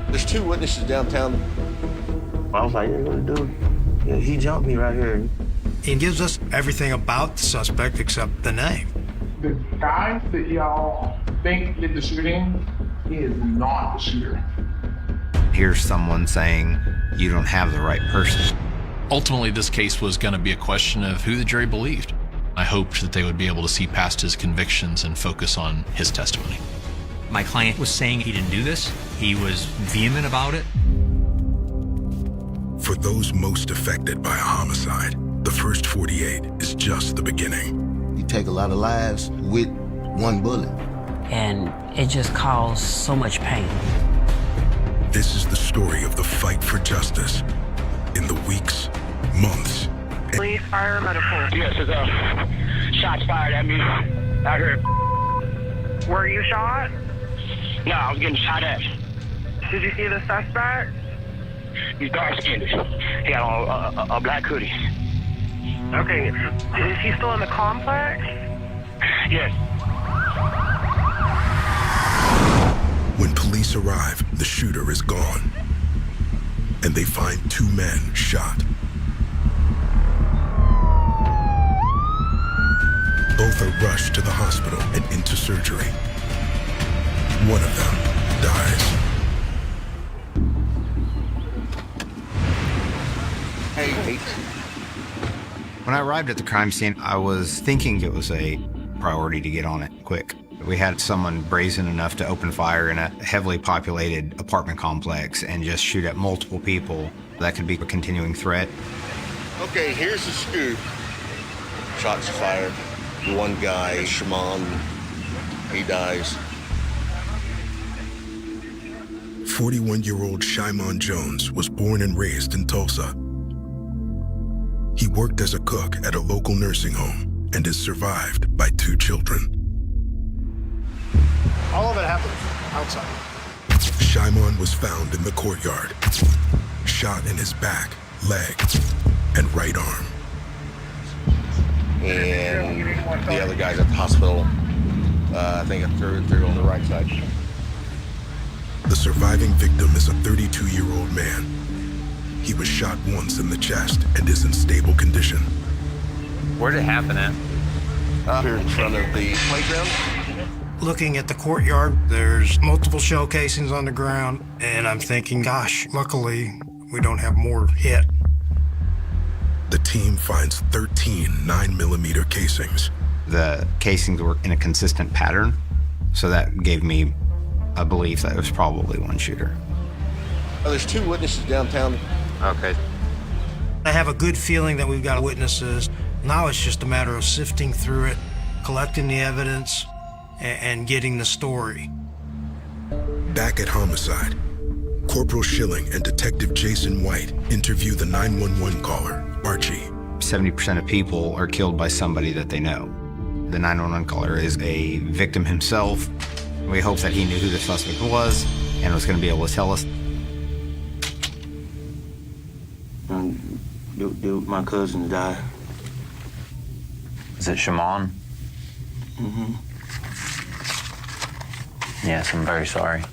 There's two witnesses downtown. I was like, dude, yeah, he jumped me right here. He gives us everything about the suspect except the name. The guy that y'all think did the shooting, he is not the shooter. Here's someone saying, you don't have the right person. Ultimately, this case was going to be a question of who the jury believed. I hoped that they would be able to see past his convictions and focus on his testimony. My client was saying he didn't do this. He was vehement about it. For those most affected by a homicide, the first 48 is just the beginning. You take a lot of lives with one bullet. And it just caused so much pain. This is the story of the fight for justice in the weeks, months. Police, fire, medical. Yes, there's shots fired at me out here. Were you shot? No, I was getting shot at. Did you see the suspect? He's dark-skinned. He had on a black hoodie. Okay. Is he still in the complex? Yes. When police arrive, the shooter is gone, and they find two men shot. Both are rushed to the hospital and into surgery. One of them dies. Hey. When I arrived at the crime scene, I was thinking it was a priority to get on it quick. We had someone brazen enough to open fire in a heavily populated apartment complex and just shoot at multiple people. That could be a continuing threat. Okay, here's the scoop. Shots fired. One guy, Shimon, he dies. 41-year-old Shimon Jones was born and raised in Tulsa. He worked as a cook at a local nursing home and is survived by two children. All of it happens outside. Shimon was found in the courtyard, shot in his back, leg, and right arm. And the other guy's at the hospital. I think through on the right side. The surviving victim is a 32-year-old man. He was shot once in the chest and is in stable condition. Where did it happen at? Up here in front of the playground. Looking at the courtyard, there's multiple shell casings on the ground, and I'm thinking, gosh, luckily we don't have more hit. The team finds 13 9mm casings. The casings were in a consistent pattern, so that gave me a belief that it was probably one shooter. There's two witnesses downtown. Okay. I have a good feeling that we've got witnesses. Now it's just a matter of sifting through it, collecting the evidence, and getting the story. Back at Homicide, Corporal Schilling and Detective Jason White interview the 911 caller, Archie. 70% of people are killed by somebody that they know. The 911 caller is a victim himself. We hope that he knew who the suspect was and was going to be able to tell us. Dude, my cousin died. Is it Shimon? Mm-hmm. Yes, I'm very sorry.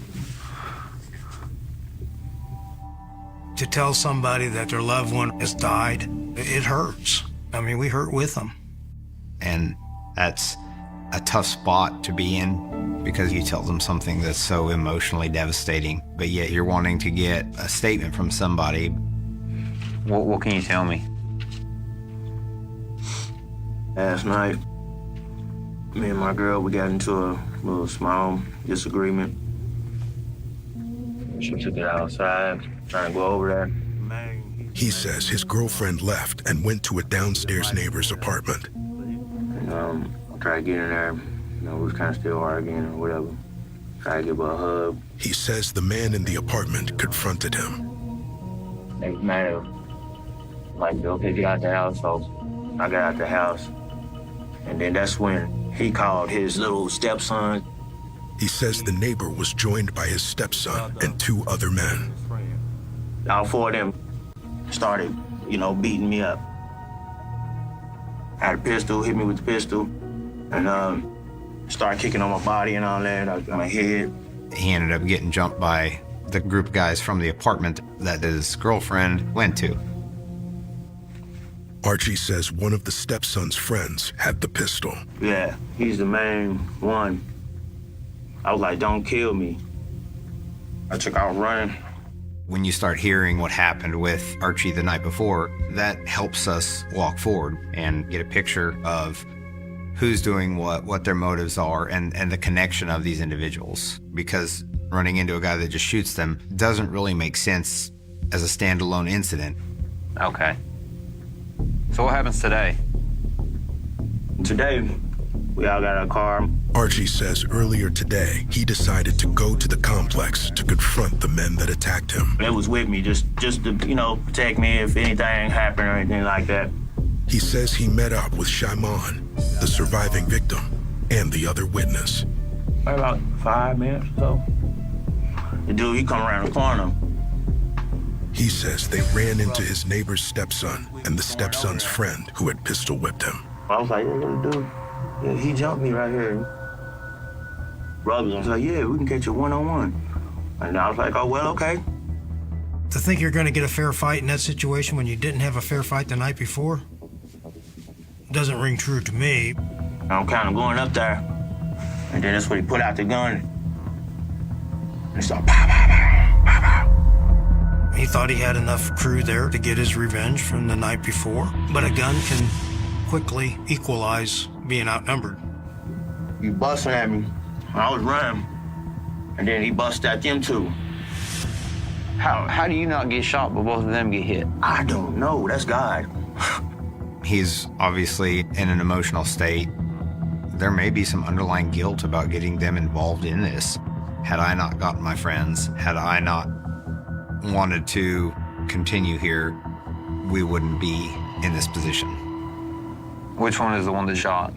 To tell somebody that their loved one has died, it hurts. I mean, we hurt with them. And that's a tough spot to be in because you tell them something that's so emotionally devastating, but yet you're wanting to get a statement from somebody. What can you tell me? Last night, me and my girl, we got into a little small disagreement. She took it outside, trying to go over there. He says his girlfriend left and went to a downstairs neighbor's apartment. And I tried to get in there. We was kind of still arguing or whatever. Tried to give her a hug. He says the man in the apartment confronted him. They was mad at like, okay, get out the house. So I got out the house. And then that's when he called his little stepson. He says the neighbor was joined by his stepson and two other men. All four of them started, beating me up. Had a pistol, hit me with the pistol, and started kicking on my body and all that, on my head. He ended up getting jumped by the group of guys from the apartment that his girlfriend went to. Archie says one of the stepson's friends had the pistol. Yeah, he's the main one. I was like, don't kill me. I took out running. When you start hearing what happened with Archie the night before, that helps us walk forward and get a picture of who's doing what their motives are, and the connection of these individuals. Because running into a guy that just shoots them doesn't really make sense as a standalone incident. Okay. So what happens today? Today, we all got our car. Archie says earlier today he decided to go to the complex to confront the men that attacked him. They was with me just to, protect me if anything happened or anything like that. He says he met up with Shimon, the surviving victim, and the other witness. About 5 minutes or so. The dude, he come around the corner. He says they ran into his neighbor's stepson and the stepson's friend who had pistol whipped him. I was like, yeah, little dude, yeah, he jumped me right here. Brothers was like, yeah, we can catch you one-on-one. And I was like, oh, well, okay. To think you're going to get a fair fight in that situation when you didn't have a fair fight the night before doesn't ring true to me. I'm kind of going up there, and then that's when he put out the gun. And he started pow, pow, pow, pow, pow. He thought he had enough crew there to get his revenge from the night before, but a gun can quickly equalize being outnumbered. He busting at me. I was running, and then he busted at them too. How do you not get shot but both of them get hit? I don't know. That's God. He's obviously in an emotional state. There may be some underlying guilt about getting them involved in this. Had I not gotten my friends, had I not wanted to continue here, we wouldn't be in this position. Which one is the one that shot?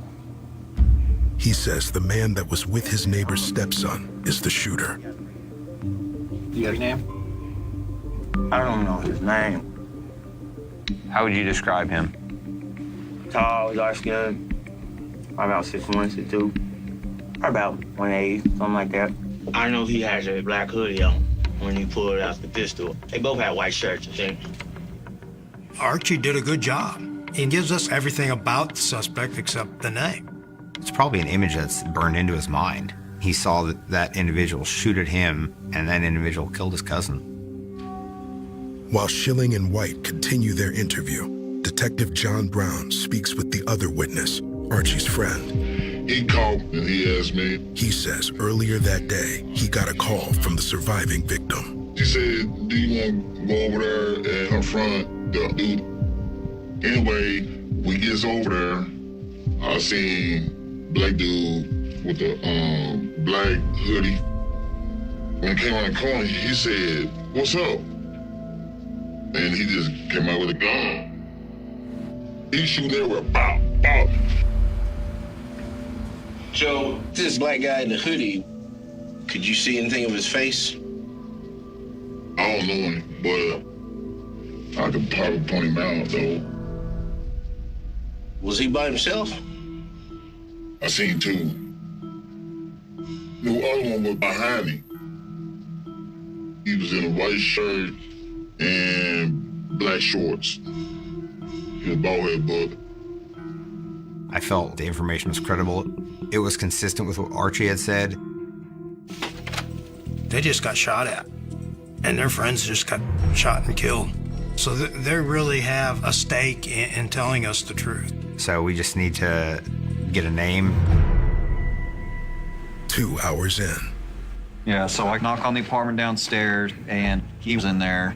He says the man that was with his neighbor's stepson is the shooter. You got his name? I don't know his name. How would you describe him? Tall, dark-skinned, probably about 6'1", 6'2", probably about 180, something like that. I know he has a black hoodie on when he pulled out the pistol. They both had white shirts, I think. Archie did a good job. He gives us everything about the suspect except the name. It's probably an image that's burned into his mind. He saw that individual shoot at him, and that individual killed his cousin. While Schilling and White continue their interview, Detective John Brown speaks with the other witness, Archie's friend. He called and he asked me. He says earlier that day, he got a call from the surviving victim. She said, do you want to go over there and confront the dude? Anyway, we gets over there. I seen black dude with the black hoodie. When he came around the corner, he said, what's up? And he just came out with a gun. He's shooting everywhere, pop, pop. So, this black guy in the hoodie, could you see anything of his face? I don't know him, but I could probably point him out, though. Was he by himself? I seen two. The other one was behind him. He was in a white shirt and black shorts. He was bald-headed, but I felt the information was credible. It was consistent with what Archie had said. They just got shot at, and their friends just got shot and killed. So they really have a stake in telling us the truth. So we just need to get a name. 2 hours in. Yeah, so I knock on the apartment downstairs, and he was in there.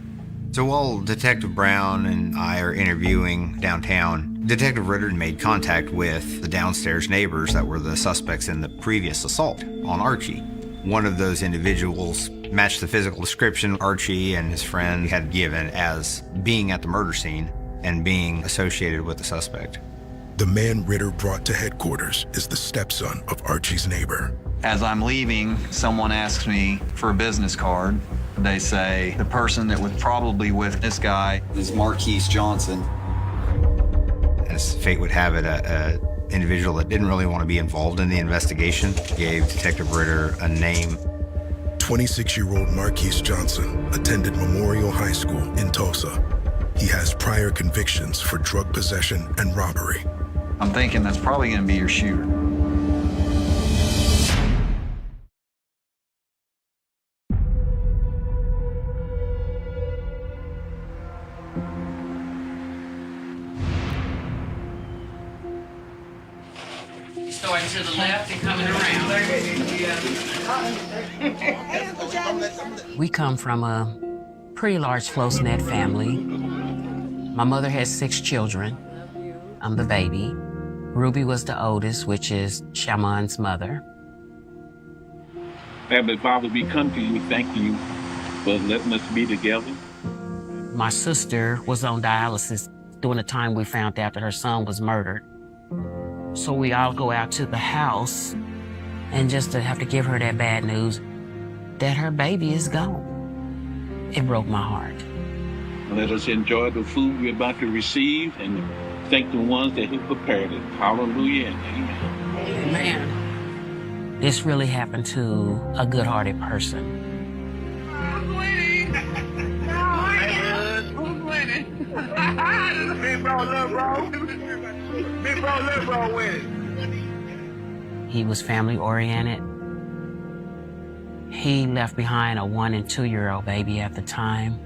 So while Detective Brown and I are interviewing downtown, Detective Ritter made contact with the downstairs neighbors that were the suspects in the previous assault on Archie. One of those individuals matched the physical description Archie and his friend had given as being at the murder scene and being associated with the suspect. The man Ritter brought to headquarters is the stepson of Archie's neighbor. As I'm leaving, someone asks me for a business card. They say the person that was probably with this guy is Marquise Johnson. As fate would have it, an individual that didn't really want to be involved in the investigation gave Detective Ritter a name. 26-year-old Marquise Johnson attended Memorial High School in Tulsa. He has prior convictions for drug possession and robbery. I'm thinking that's probably going to be your shooter. Starting to the left and coming around. We come from a pretty large, close-knit family. My mother has 6 children. I'm the baby. Ruby was the oldest, which is Shaman's mother. Heavenly Father, we come to you thanking you for letting us be together. My sister was on dialysis during the time we found out that her son was murdered. So we all go out to the house, and just to have to give her that bad news that her baby is gone, it broke my heart. Let us enjoy the food we're about to receive and thank the ones that have prepared it. Hallelujah and amen. Amen. This really happened to a good-hearted person. He was family-oriented. He left behind a 1- and 2-year-old baby at the time.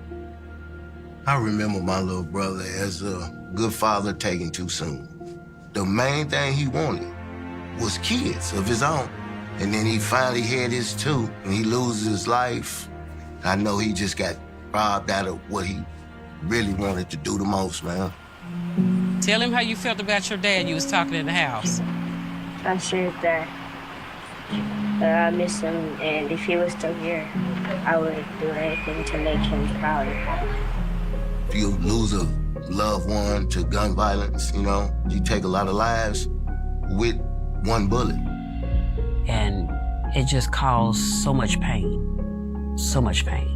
I remember my little brother as a good father taken too soon. The main thing he wanted was kids of his own. And then he finally had his 2, and he loses his life. I know he just got robbed out of what he really wanted to do the most, man. Tell him how you felt about your dad. You was talking in the house. I said that I miss him, and if he was still here, I would do anything to make him proud. If you lose a loved one to gun violence, you know, you take a lot of lives with one bullet. And it just caused so much pain, so much pain.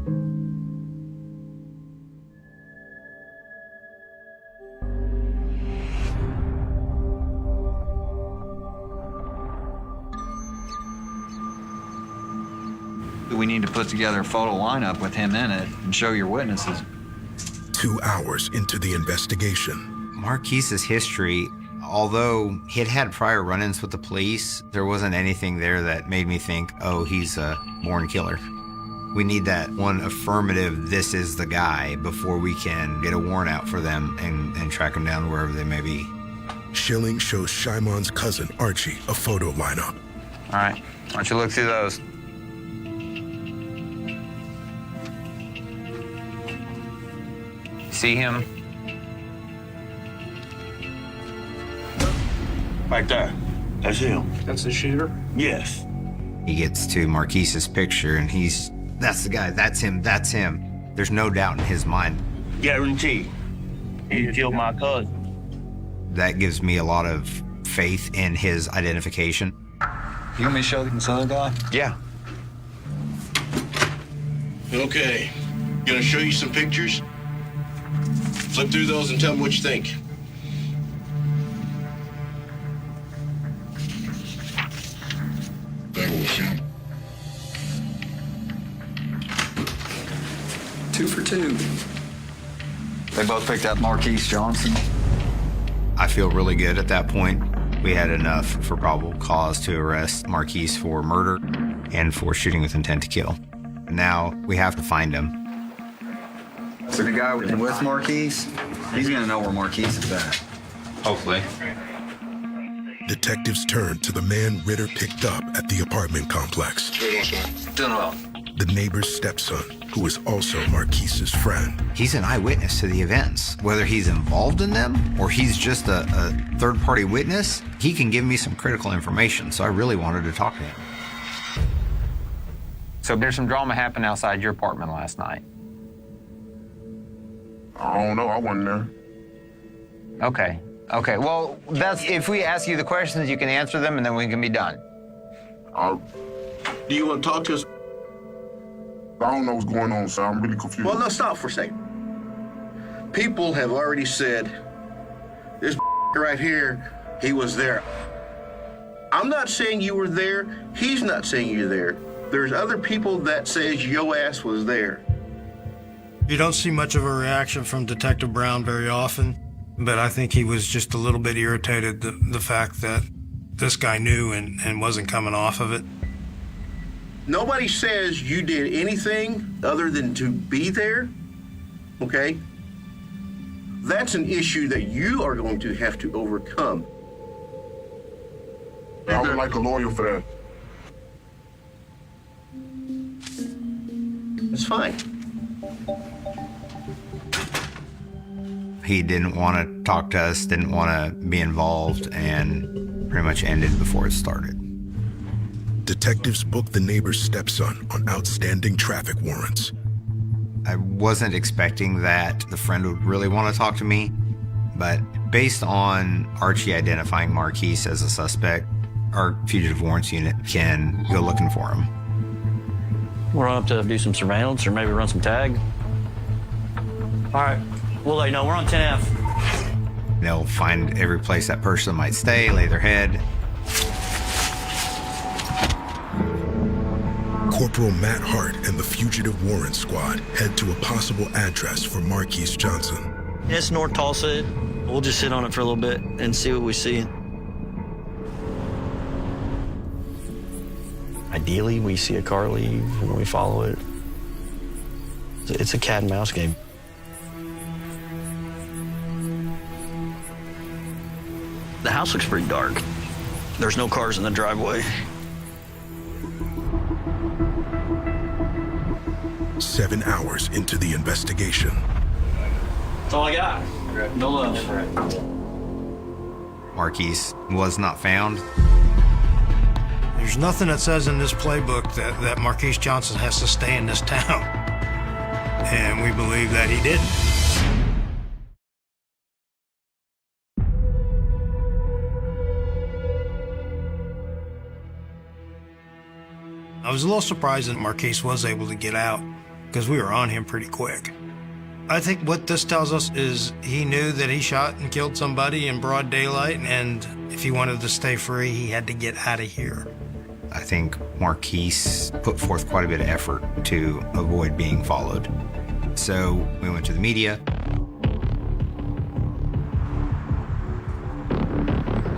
We need to put together a photo lineup with him in it and show your witnesses. 2 hours into the investigation. Marquise's history, although he had had prior run-ins with the police, there wasn't anything there that made me think, oh, he's a born killer. We need that one affirmative, this is the guy, before we can get a warrant out for them and track them down wherever they may be. Schilling shows Shymon's cousin, Archie, a photo lineup. All right, why don't you look through those? See him? Right there. That's him. That's the shooter? Yes. He gets to Marquise's picture and that's the guy, that's him. There's no doubt in his mind. Guarantee. He killed my cousin. That gives me a lot of faith in his identification. You want me to show this other guy? Yeah. Okay. Gonna show you some pictures. Flip through those and tell me what you think. That was him. 2 for 2. They both picked up Marquise Johnson. I feel really good at that point. We had enough for probable cause to arrest Marquise for murder and for shooting with intent to kill. Now we have to find him. So the guy with Marquise, he's gonna know where Marquise is at. Hopefully. Detectives turn to the man Ritter picked up at the apartment complex. Doing well. The neighbor's stepson, who is also Marquise's friend. He's an eyewitness to the events. Whether he's involved in them or he's just a third-party witness, he can give me some critical information, so I really wanted to talk to him. So there's some drama happened outside your apartment last night. I don't know. I wasn't there. Okay. Well, that's if we ask you the questions, you can answer them, and then we can be done. Do you want to talk to us? I don't know what's going on, so I'm really confused. Well, let's stop for a second. People have already said, this right here, he was there. I'm not saying you were there. He's not saying you're there. There's other people that says your ass was there. You don't see much of a reaction from Detective Brown very often, but I think he was just a little bit irritated the fact that this guy knew and wasn't coming off of it. Nobody says you did anything other than to be there, okay? That's an issue that you are going to have to overcome. I would like a lawyer for that. It's fine. He didn't want to talk to us, didn't want to be involved, and pretty much ended before it started. Detectives booked the neighbor's stepson on outstanding traffic warrants. I wasn't expecting that the friend would really want to talk to me, but based on Archie identifying Marquise as a suspect, our fugitive warrants unit can go looking for him. We're on up to do some surveillance or maybe run some tag. All right, we'll let you know. We're on 10F. They'll find every place that person might stay, lay their head. Corporal Matt Hart and the Fugitive Warrant Squad head to a possible address for Marquise Johnson. It's North Tulsa. We'll just sit on it for a little bit and see what we see. Ideally, we see a car leave and we follow it. It's a cat and mouse game. The house looks pretty dark. There's no cars in the driveway. 7 hours into the investigation. That's all I got. No love. Marquise was not found. There's nothing that says in this playbook that Marquise Johnson has to stay in this town. And we believe that he didn't. I was a little surprised that Marquise was able to get out because we were on him pretty quick. I think what this tells us is he knew that he shot and killed somebody in broad daylight, and if he wanted to stay free, he had to get out of here. I think Marquise put forth quite a bit of effort to avoid being followed. So we went to the media.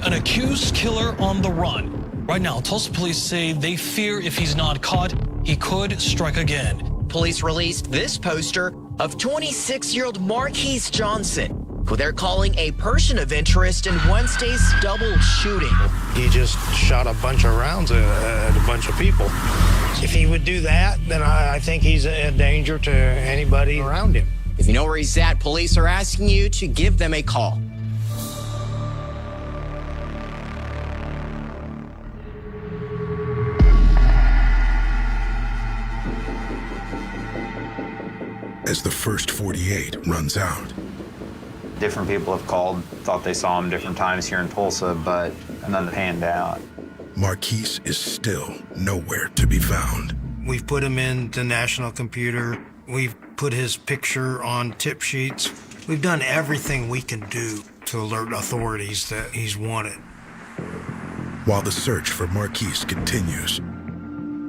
An accused killer on the run. Right now, Tulsa police say they fear if he's not caught, he could strike again. Police released this poster of 26-year-old Marquise Johnson, who they're calling a person of interest in Wednesday's double shooting. He just shot a bunch of rounds at a bunch of people. If he would do that, then I think he's a danger to anybody around him. If you know where he's at, police are asking you to give them a call. As the first 48 runs out. Different people have called, thought they saw him different times here in Tulsa, but none panned out. Marquise is still nowhere to be found. We've put him in the national computer. We've put his picture on tip sheets. We've done everything we can do to alert authorities that he's wanted. While the search for Marquise continues,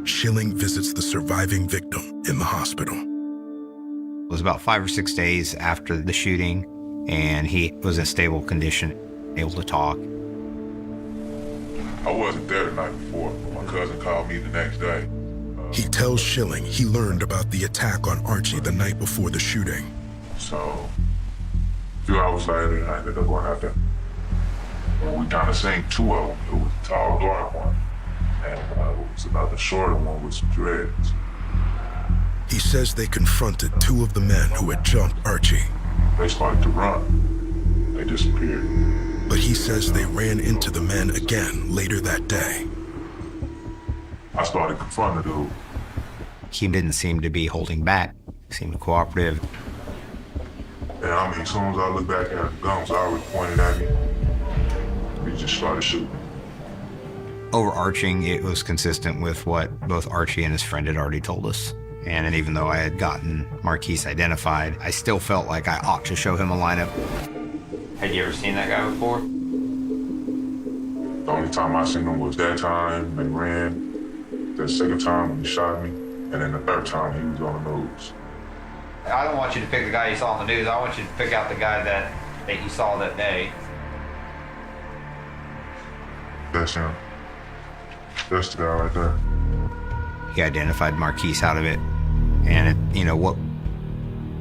Schilling visits the surviving victim in the hospital. It was about 5 or 6 days after the shooting, and he was in stable condition, able to talk. I wasn't there the night before. My cousin called me the next day. He tells Schilling he learned about the attack on Archie the night before the shooting. So, a few hours later, I ended up going out there. And we kind of seen two of them. It was a tall, dark one, and it was another shorter one with some dreads. He says they confronted two of the men who had jumped Archie. They started to run. They disappeared. But he says they ran into the men again later that day. I started confronting the dude. He didn't seem to be holding back, seemed cooperative. And I mean, as soon as I looked back at the guns already pointed at me, we just started shooting. Overarching, it was consistent with what both Archie and his friend had already told us. And even though I had gotten Marquise identified, I still felt like I ought to show him a lineup. Had you ever seen that guy before? The only time I seen him was that time. They ran. The second time when he shot me, and then the third time he was on the news. I don't want you to pick the guy you saw on the news. I want you to pick out the guy that you saw that day. That's him. That's the guy right there. He identified Marquise out of it. And, what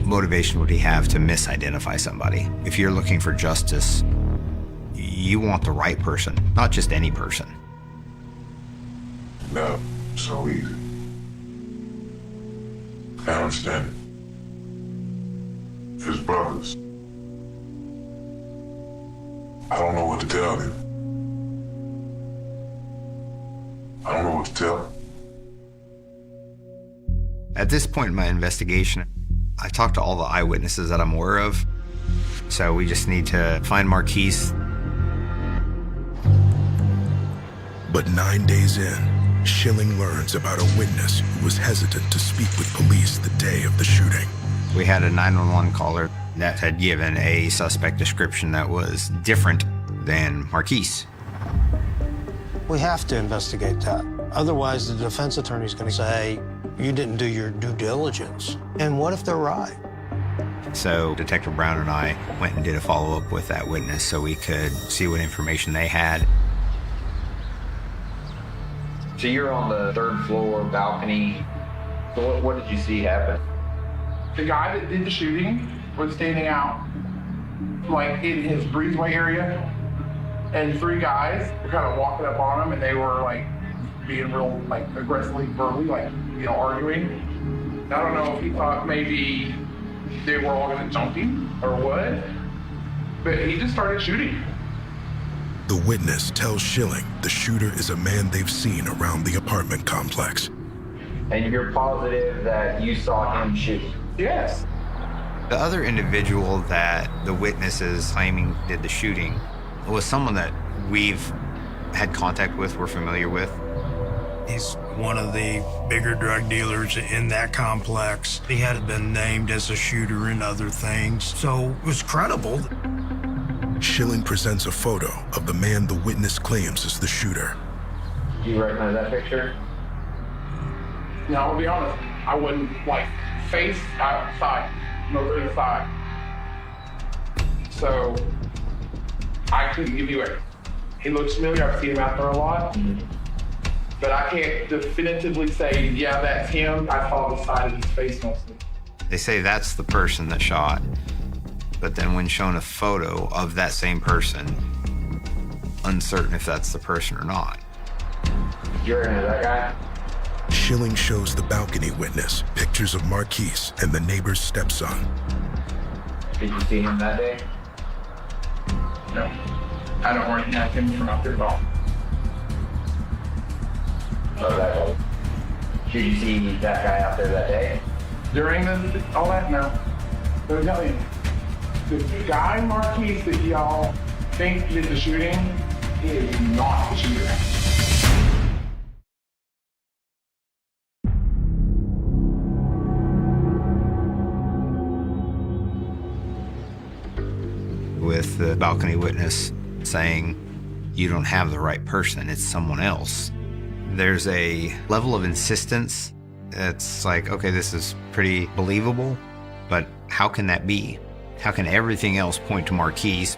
motivation would he have to misidentify somebody? If you're looking for justice, you want the right person, not just any person. No, so easy. I understand it. His brothers. I don't know what to tell them. I don't know what to tell them. At this point in my investigation, I talked to all the eyewitnesses that I'm aware of. So we just need to find Marquise. But 9 days in, Schilling learns about a witness who was hesitant to speak with police the day of the shooting. We had a 911 caller that had given a suspect description that was different than Marquise. We have to investigate that. Otherwise, the defense attorney's going to say, you didn't do your due diligence. And what if they're right? So Detective Brown and I went and did a follow-up with that witness so we could see what information they had. So you're on the 3rd floor balcony. So what did you see happen? The guy that did the shooting was standing out, like in his breezeway area, and 3 guys were kind of walking up on him, and they were like being real, like aggressively verbally, like arguing. I don't know if he thought maybe they were all gonna jump him or what, but he just started shooting. The witness tells Schilling the shooter is a man they've seen around the apartment complex. And you're positive that you saw him shoot? Yes. The other individual that the witness is claiming did the shooting was someone that we've had contact with, we're familiar with. He's one of the bigger drug dealers in that complex. He had been named as a shooter and other things, so it was credible. Schilling presents a photo of the man the witness claims is the shooter. Do you recognize that picture? Now, I'll be honest, I wouldn't face outside, mostly inside. So I couldn't give you it. He looks familiar, I've seen him out there a lot. But I can't definitively say, yeah, that's him. I saw the side of his face mostly. They say that's the person that shot, but then when shown a photo of that same person, uncertain if that's the person or not. You're into that guy? Schilling shows the balcony witness pictures of Marquise and the neighbor's stepson. Did you see him that day? No. I don't recognize him from out there at all. Oh, that guy. Did you see that guy out there that day? During all that, no. Let me tell you, the guy Marquise that y'all think did the shooting, he is not the shooter. With the balcony witness saying, you don't have the right person, it's someone else. There's a level of insistence that's like, okay, this is pretty believable, but how can that be? How can everything else point to Marquise?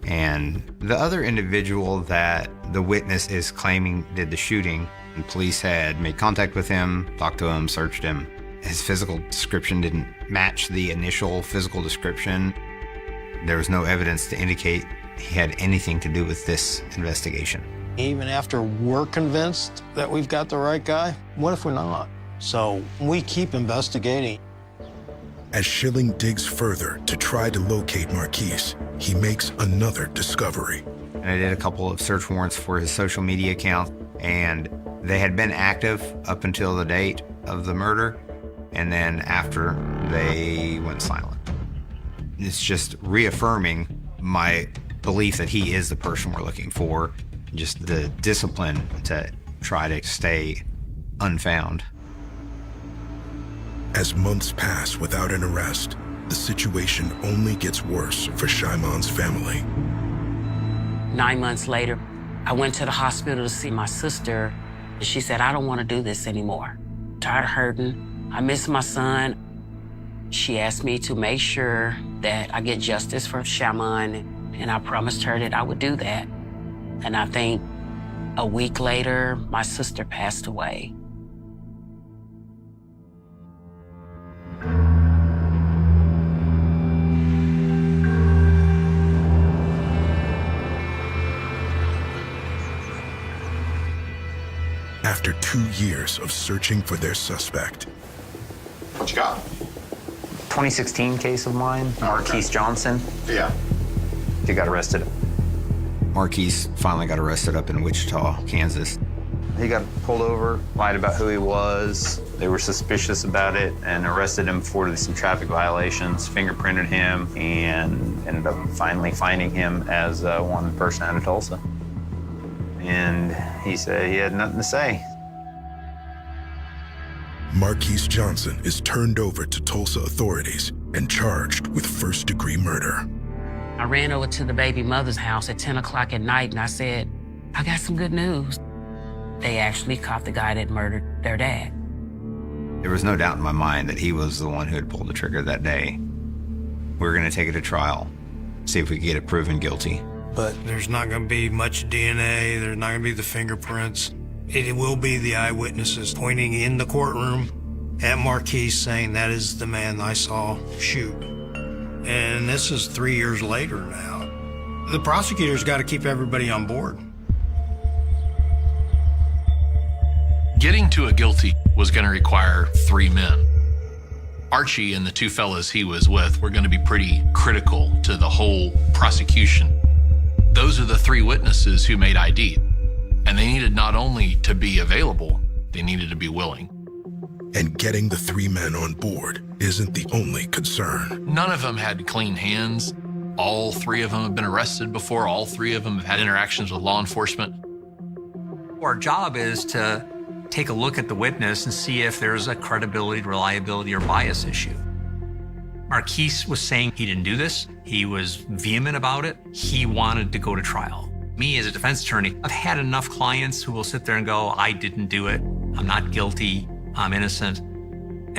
And the other individual that the witness is claiming did the shooting, and police had made contact with him, talked to him, searched him. His physical description didn't match the initial physical description. There was no evidence to indicate he had anything to do with this investigation. Even after we're convinced that we've got the right guy, what if we're not? So we keep investigating. As Schilling digs further to try to locate Marquise, he makes another discovery. And I did a couple of search warrants for his social media account, and they had been active up until the date of the murder, and then after, they went silent. It's just reaffirming my belief that he is the person we're looking for, just the discipline to try to stay unfound. As months pass without an arrest, the situation only gets worse for Shimon's family. 9 months later, I went to the hospital to see my sister, She said, I don't want to do this anymore. Tired of hurting. I miss my son. She asked me to make sure that I get justice for Shamon, and I promised her that I would do that. And I think a week later, my sister passed away. After 2 years of searching for their suspect, What you got? 2016 case of mine, Marquise Johnson. Yeah. He got arrested. Marquise finally got arrested up in Wichita, Kansas. He got pulled over, lied about who he was. They were suspicious about it and arrested him for some traffic violations, fingerprinted him, and ended up finally finding him as a wanted person out of Tulsa. And he said he had nothing to say. Marquise Johnson is turned over to Tulsa authorities and charged with first-degree murder. I ran over to the baby mother's house at 10 o'clock at night and I said, I got some good news. They actually caught the guy that murdered their dad. There was no doubt in my mind that he was the one who had pulled the trigger that day. We were going to take it to trial, see if we could get it proven guilty. But there's not going to be much DNA. There's not going to be the fingerprints. It will be the eyewitnesses pointing in the courtroom at Marquise saying that is the man I saw shoot. And this is 3 years later now. The prosecutor's got to keep everybody on board. Getting to a guilty was going to require 3 men. Archie and the 2 fellas he was with were going to be pretty critical to the whole prosecution. Those are the 3 witnesses who made ID. And they needed not only to be available, they needed to be willing. And getting the 3 men on board isn't the only concern. None of them had clean hands. All 3 of them have been arrested before. All 3 of them have had interactions with law enforcement. Our job is to take a look at the witness and see if there's a credibility, reliability, or bias issue. Marquise was saying he didn't do this. He was vehement about it. He wanted to go to trial. Me as a defense attorney, I've had enough clients who will sit there and go, I didn't do it. I'm not guilty. I'm innocent.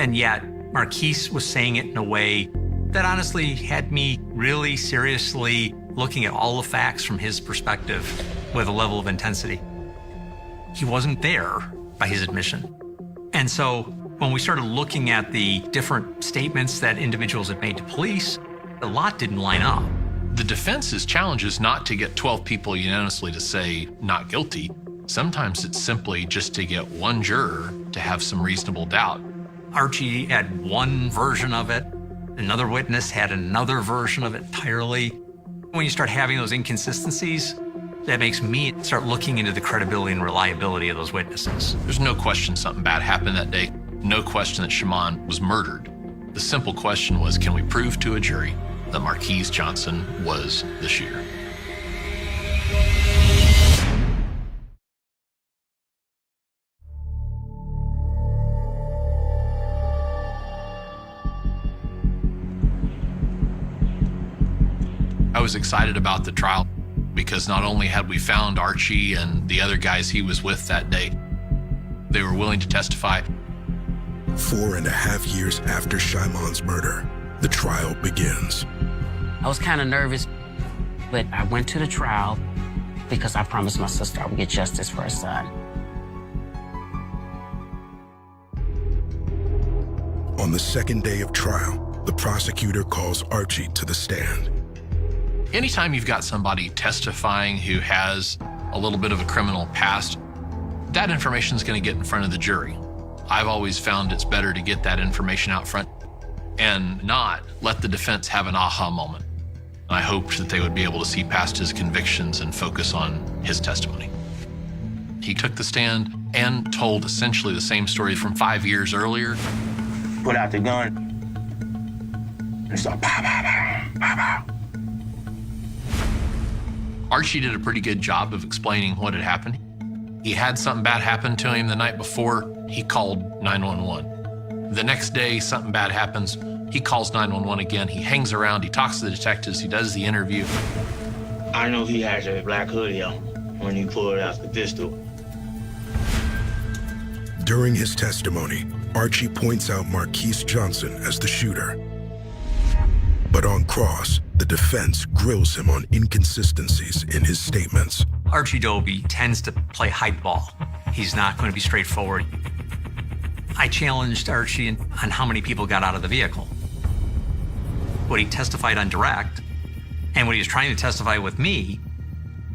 And yet Marquise was saying it in a way that honestly had me really seriously looking at all the facts from his perspective with a level of intensity. He wasn't there by his admission. And so when we started looking at the different statements that individuals had made to police, a lot didn't line up. The defense's challenge is not to get 12 people unanimously to say not guilty. Sometimes it's simply just to get one juror to have some reasonable doubt. Archie had one version of it. Another witness had another version of it entirely. When you start having those inconsistencies, that makes me start looking into the credibility and reliability of those witnesses. There's no question something bad happened that day. No question that Shamon was murdered. The simple question was, can we prove to a jury that Marquise Johnson was the shooter? I was excited about the trial because not only had we found Archie and the other guys he was with that day, they were willing to testify. 4.5 years after Shimon's murder, the trial begins. I was kind of nervous, but I went to the trial because I promised my sister I would get justice for her son. On the second day of trial, the prosecutor calls Archie to the stand. Anytime you've got somebody testifying who has a little bit of a criminal past, that information is going to get in front of the jury. I've always found it's better to get that information out front and not let the defense have an aha moment. I hoped that they would be able to see past his convictions and focus on his testimony. He took the stand and told essentially the same story from 5 years earlier. Put out the gun and start pow, pow, pow, pow, pow. Archie did a pretty good job of explaining what had happened. He had something bad happen to him the night before. He called 911. The next day, something bad happens. He calls 911 again. He hangs around. He talks to the detectives. He does the interview. I know he has a black hoodie on when he pulled out the pistol. During his testimony, Archie points out Marquise Johnson as the shooter. But on cross, the defense grills him on inconsistencies in his statements. Archie Doby tends to play hide ball. He's not going to be straightforward. I challenged Archie on how many people got out of the vehicle. What he testified on direct and what he was trying to testify with me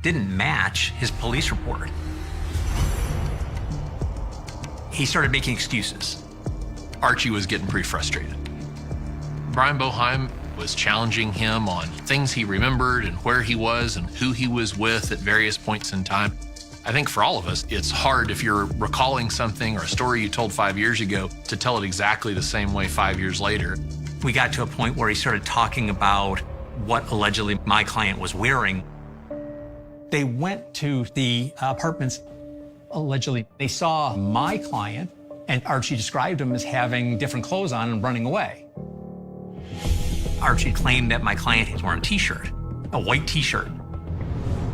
didn't match his police report. He started making excuses. Archie was getting pretty frustrated. Brian Boheim was challenging him on things he remembered and where he was and who he was with at various points in time. I think for all of us, it's hard if you're recalling something or a story you told 5 years ago to tell it exactly the same way 5 years later. We got to a point where he started talking about what allegedly my client was wearing. They went to the apartments. Allegedly, they saw my client, and Archie described him as having different clothes on and running away. Archie claimed that my client was wearing a t-shirt, a white t-shirt.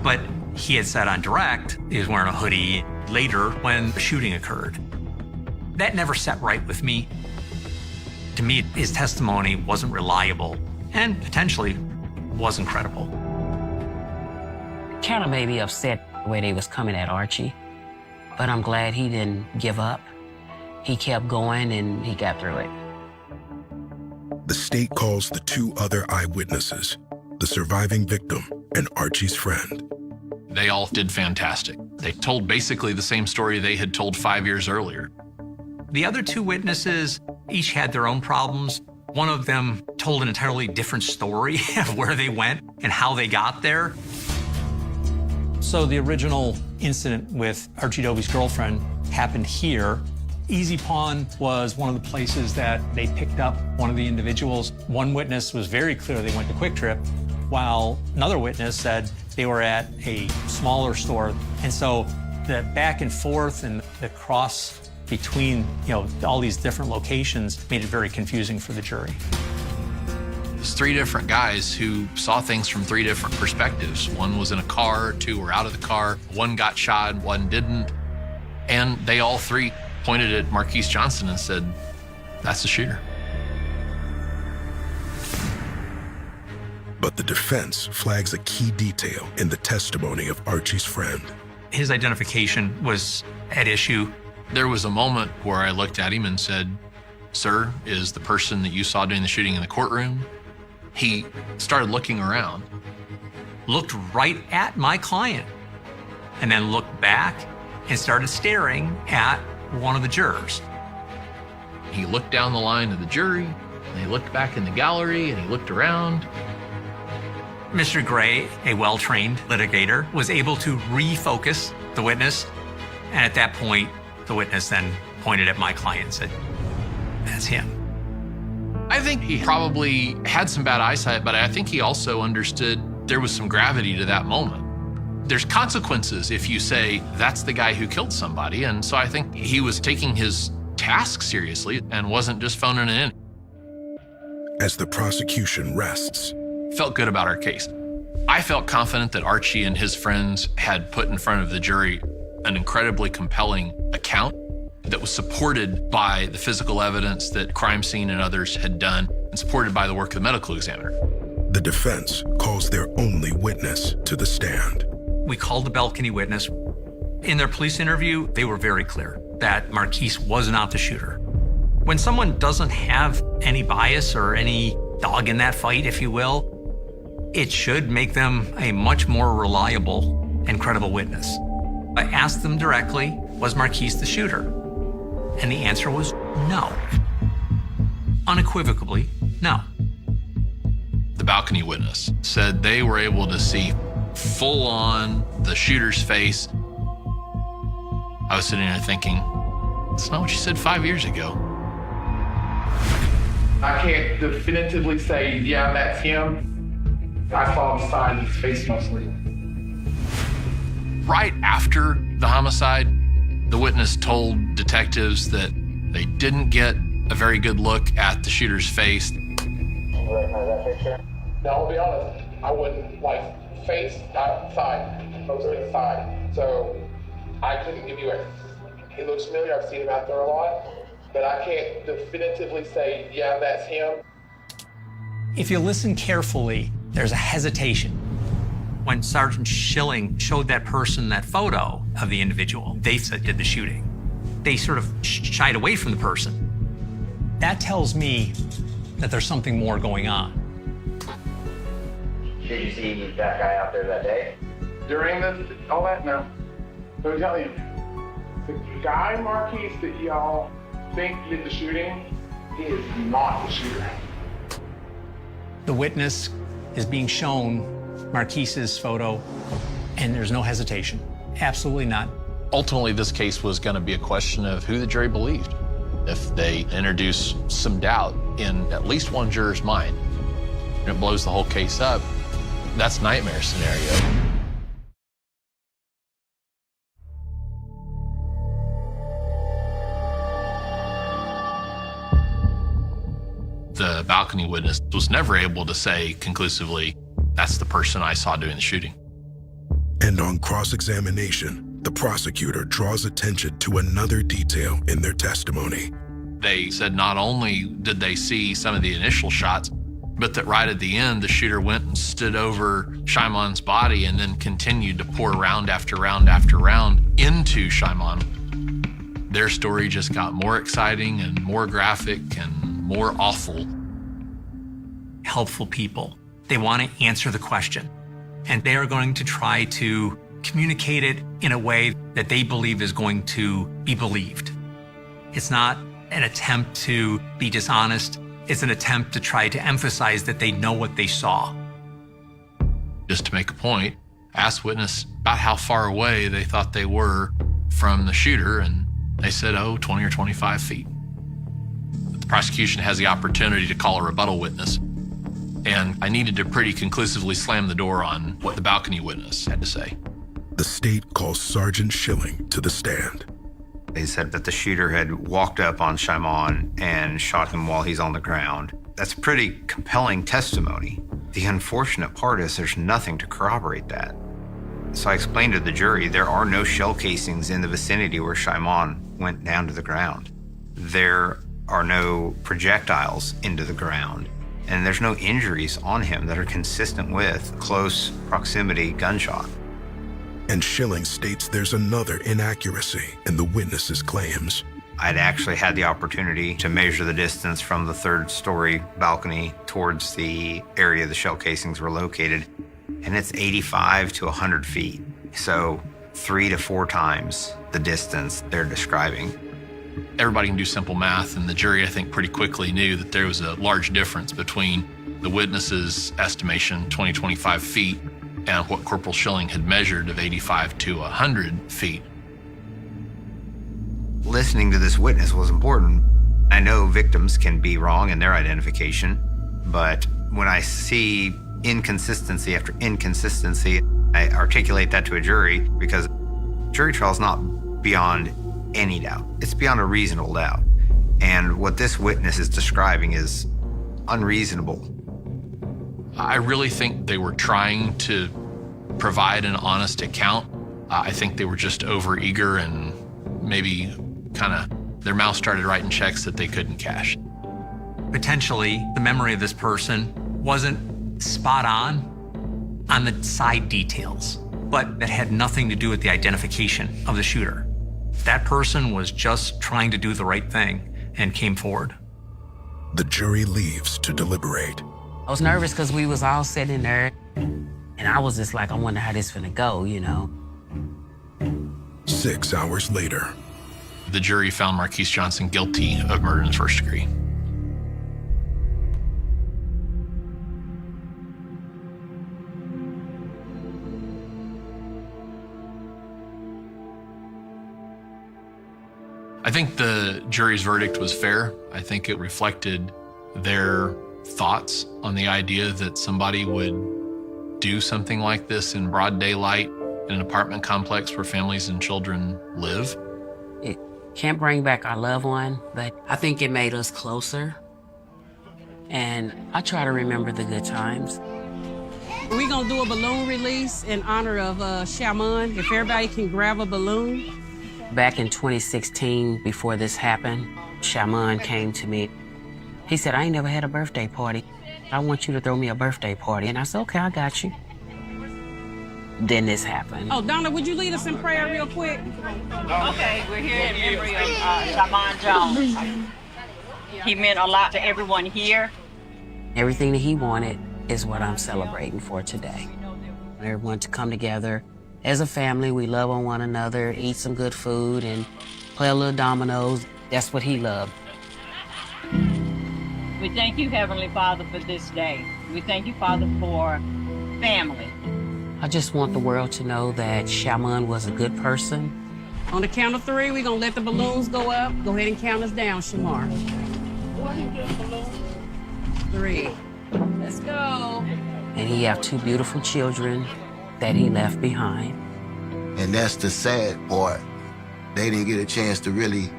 But he had said on direct he was wearing a hoodie later when the shooting occurred. That never sat right with me. To me, his testimony wasn't reliable and potentially wasn't credible. Kind of made me upset the way they was coming at Archie, but I'm glad he didn't give up. He kept going and he got through it. The state calls the two other eyewitnesses, the surviving victim and Archie's friend. They all did fantastic. They told basically the same story they had told 5 years earlier. The other two witnesses each had their own problems. One of them told an entirely different story of where they went and how they got there. So the original incident with Archie Doby's girlfriend happened here. Easy Pawn was one of the places that they picked up one of the individuals. One witness was very clear they went to Quick Trip, while another witness said they were at a smaller store. And so the back and forth and the cross between, all these different locations made it very confusing for the jury. There's three different guys who saw things from three different perspectives. One was in a car, two were out of the car, one got shot, one didn't. And they all three pointed at Marquise Johnson and said, that's the shooter. But the defense flags a key detail in the testimony of Archie's friend. His identification was at issue. There was a moment where I looked at him and said, sir, is the person that you saw doing the shooting in the courtroom? He started looking around. Looked right at my client, and then looked back and started staring at one of the jurors. He looked down the line of the jury, and he looked back in the gallery, and he looked around. Mr. Gray, a well-trained litigator, was able to refocus the witness, and at that point, the witness then pointed at my client and said, that's him. I think he probably had some bad eyesight, but I think he also understood there was some gravity to that moment. There's consequences if you say, that's the guy who killed somebody. And so I think he was taking his task seriously and wasn't just phoning it in. As the prosecution rests, felt good about our case. I felt confident that Archie and his friends had put in front of the jury an incredibly compelling account that was supported by the physical evidence that crime scene and others had done and supported by the work of the medical examiner. The defense calls their only witness to the stand. We called the balcony witness. In their police interview, they were very clear that Marquise was not the shooter. When someone doesn't have any bias or any dog in that fight, if you will, it should make them a much more reliable and credible witness. I asked them directly, was Marquise the shooter? And the answer was no. Unequivocally, no. The balcony witness said they were able to see full on the shooter's face. I was sitting there thinking, that's not what you said 5 years ago. I can't definitively say, yeah, that's him. I saw the side of his face mostly. Right after the homicide, the witness told detectives that they didn't get a very good look at the shooter's face. Now, I'll be honest, I wouldn't face outside, mostly inside. So I couldn't give you a He looks familiar. I've seen him out there a lot, but I can't definitively say, yeah, that's him. If you listen carefully, there's a hesitation. When Sergeant Schilling showed that person that photo of the individual, they said did the shooting. They sort of shied away from the person. That tells me that there's something more going on. Did you see that guy out there that day? During all that, no. So I'm telling you, the guy Marquise that y'all think did the shooting, he is not the shooter. The witness is being shown Marquise's photo, and there's no hesitation. Absolutely not. Ultimately, this case was going to be a question of who the jury believed. If they introduce some doubt in at least one juror's mind, and it blows the whole case up, that's nightmare scenario. The balcony witness was never able to say conclusively, that's the person I saw doing the shooting. And on cross-examination, the prosecutor draws attention to another detail in their testimony. They said not only did they see some of the initial shots, but that right at the end, the shooter went and stood over Shymon's body and then continued to pour round after round after round into Shymon. Their story just got more exciting and more graphic and more awful. Helpful people. They want to answer the question, and they are going to try to communicate it in a way that they believe is going to be believed. It's not an attempt to be dishonest. It's an attempt to try to emphasize that they know what they saw. Just to make a point, asked witness about how far away they thought they were from the shooter, and they said, 20 or 25 feet. The prosecution has the opportunity to call a rebuttal witness, and I needed to pretty conclusively slam the door on what the balcony witness had to say. The state calls Sergeant Schilling to the stand. They said that the shooter had walked up on Shymon and shot him while he's on the ground. That's pretty compelling testimony. The unfortunate part is there's nothing to corroborate that. So I explained to the jury there are no shell casings in the vicinity where Shymon went down to the ground. There are no projectiles into the ground, and there's no injuries on him that are consistent with close proximity gunshot. And Schilling states there's another inaccuracy in the witness's claims. I'd actually had the opportunity to measure the distance from the third-story balcony towards the area the shell casings were located, and it's 85 to 100 feet. So 3 to 4 times the distance they're describing. Everybody can do simple math, and the jury, I think, pretty quickly knew that there was a large difference between the witness's estimation, 20, 25 feet, and what Corporal Schilling had measured of 85 to 100 feet. Listening to this witness was important. I know victims can be wrong in their identification, but when I see inconsistency after inconsistency, I articulate that to a jury because jury trial is not beyond any doubt. It's beyond a reasonable doubt. And what this witness is describing is unreasonable. I really think they were trying to provide an honest account. I think they were just overeager and maybe kind of their mouth started writing checks that they couldn't cash. Potentially, the memory of this person wasn't spot on the side details, but that had nothing to do with the identification of the shooter. That person was just trying to do the right thing and came forward. The jury leaves to deliberate. I was nervous because we was all sitting there, and I was just like, I wonder how this finna go, you know? 6 hours later. The jury found Marquise Johnson guilty of murder in the first degree. I think the jury's verdict was fair. I think it reflected their thoughts on the idea that somebody would do something like this in broad daylight in an apartment complex where families and children live. It can't bring back our loved one, but I think it made us closer. And I try to remember the good times. We're gonna do a balloon release in honor of Shymon. If everybody can grab a balloon. Back in 2016, before this happened, Shaman came to me. He said, I ain't never had a birthday party. I want you to throw me a birthday party. And I said, okay, I got you. Then this happened. Oh, Donna, would you lead us in prayer real quick? Okay, we're here in memory of Shaman Jones. He meant a lot to everyone here. Everything that he wanted is what I'm celebrating for today. Everyone to come together as a family. We love on one another, eat some good food, and play a little dominoes. That's what he loved. We thank you, Heavenly Father, for this day. We thank you, Father, for family. I just want the world to know that Shaman was a good person. On the count of 3, we're going to let the balloons go up. Go ahead and count us down, Shamar. 3. Let's go. And he have 2 beautiful children that he left behind. And that's the sad part. They didn't get a chance to really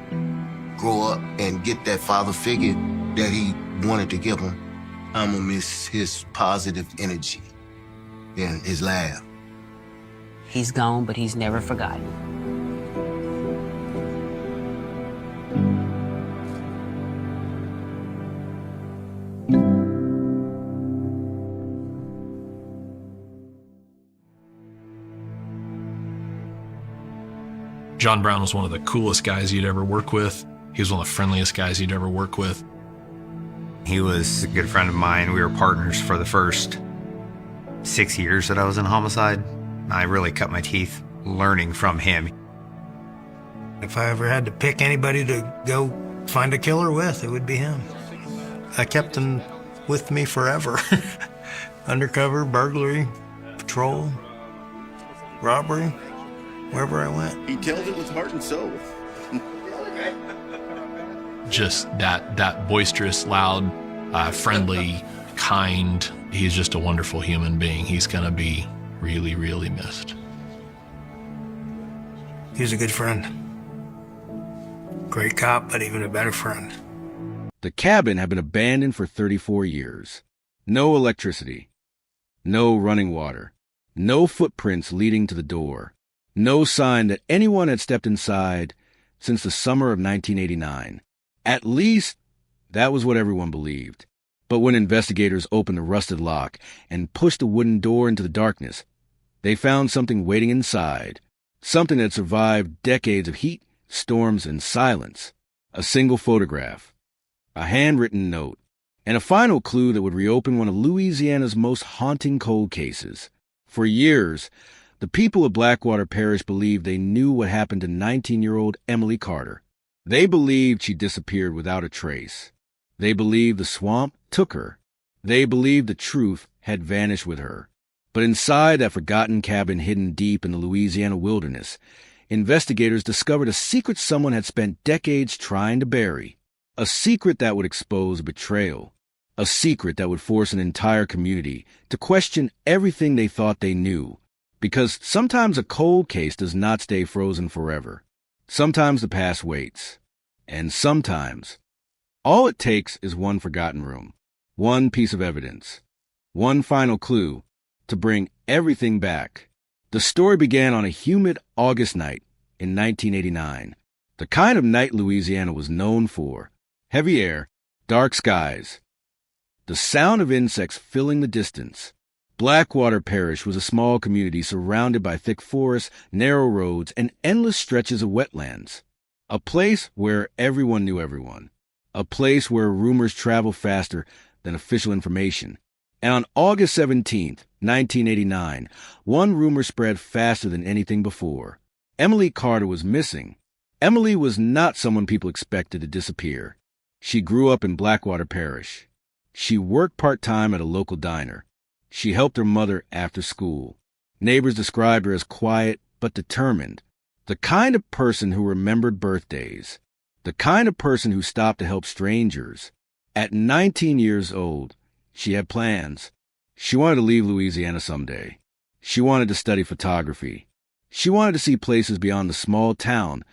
grow up and get that father figure that he wanted to give them. I'm gonna miss his positive energy and his laugh. He's gone, but he's never forgotten. John Brown was one of the coolest guys you'd ever work with. He was one of the friendliest guys you'd ever work with. He was a good friend of mine. We were partners for the first 6 years that I was in homicide. I really cut my teeth learning from him. If I ever had to pick anybody to go find a killer with, it would be him. I kept him with me forever. Undercover, burglary, patrol, robbery, wherever I went. He tells it with heart and soul. Just that boisterous, loud, friendly, kind. He's just a wonderful human being. He's going to be really, really missed. He's a good friend. Great cop, but even a better friend. The cabin had been abandoned for 34 years. No electricity. No running water. No footprints leading to the door. No sign that anyone had stepped inside since the summer of 1989. At least, that was what everyone believed. But when investigators opened the rusted lock and pushed the wooden door into the darkness, they found something waiting inside. Something that survived decades of heat, storms, and silence. A single photograph. A handwritten note. And a final clue that would reopen one of Louisiana's most haunting cold cases. For years, the people of Blackwater Parish believed they knew what happened to 19-year-old Emily Carter. They believed she disappeared without a trace. They believed the swamp took her. They believed the truth had vanished with her. But inside that forgotten cabin hidden deep in the Louisiana wilderness, investigators discovered a secret someone had spent decades trying to bury. A secret that would expose betrayal. A secret that would force an entire community to question everything they thought they knew. Because sometimes a cold case does not stay frozen forever. Sometimes the past waits. And sometimes, all it takes is one forgotten room, one piece of evidence, one final clue to bring everything back. The story began on a humid August night in 1989. The kind of night Louisiana was known for. Heavy air, dark skies, the sound of insects filling the distance. Blackwater Parish was a small community surrounded by thick forests, narrow roads, and endless stretches of wetlands. A place where everyone knew everyone. A place where rumors travel faster than official information. And on August 17th, 1989, one rumor spread faster than anything before. Emily Carter was missing. Emily was not someone people expected to disappear. She grew up in Blackwater Parish. She worked part-time at a local diner. She helped her mother after school. Neighbors described her as quiet but determined. The kind of person who remembered birthdays. The kind of person who stopped to help strangers. At 19 years old, she had plans. She wanted to leave Louisiana someday. She wanted to study photography. She wanted to see places beyond the small town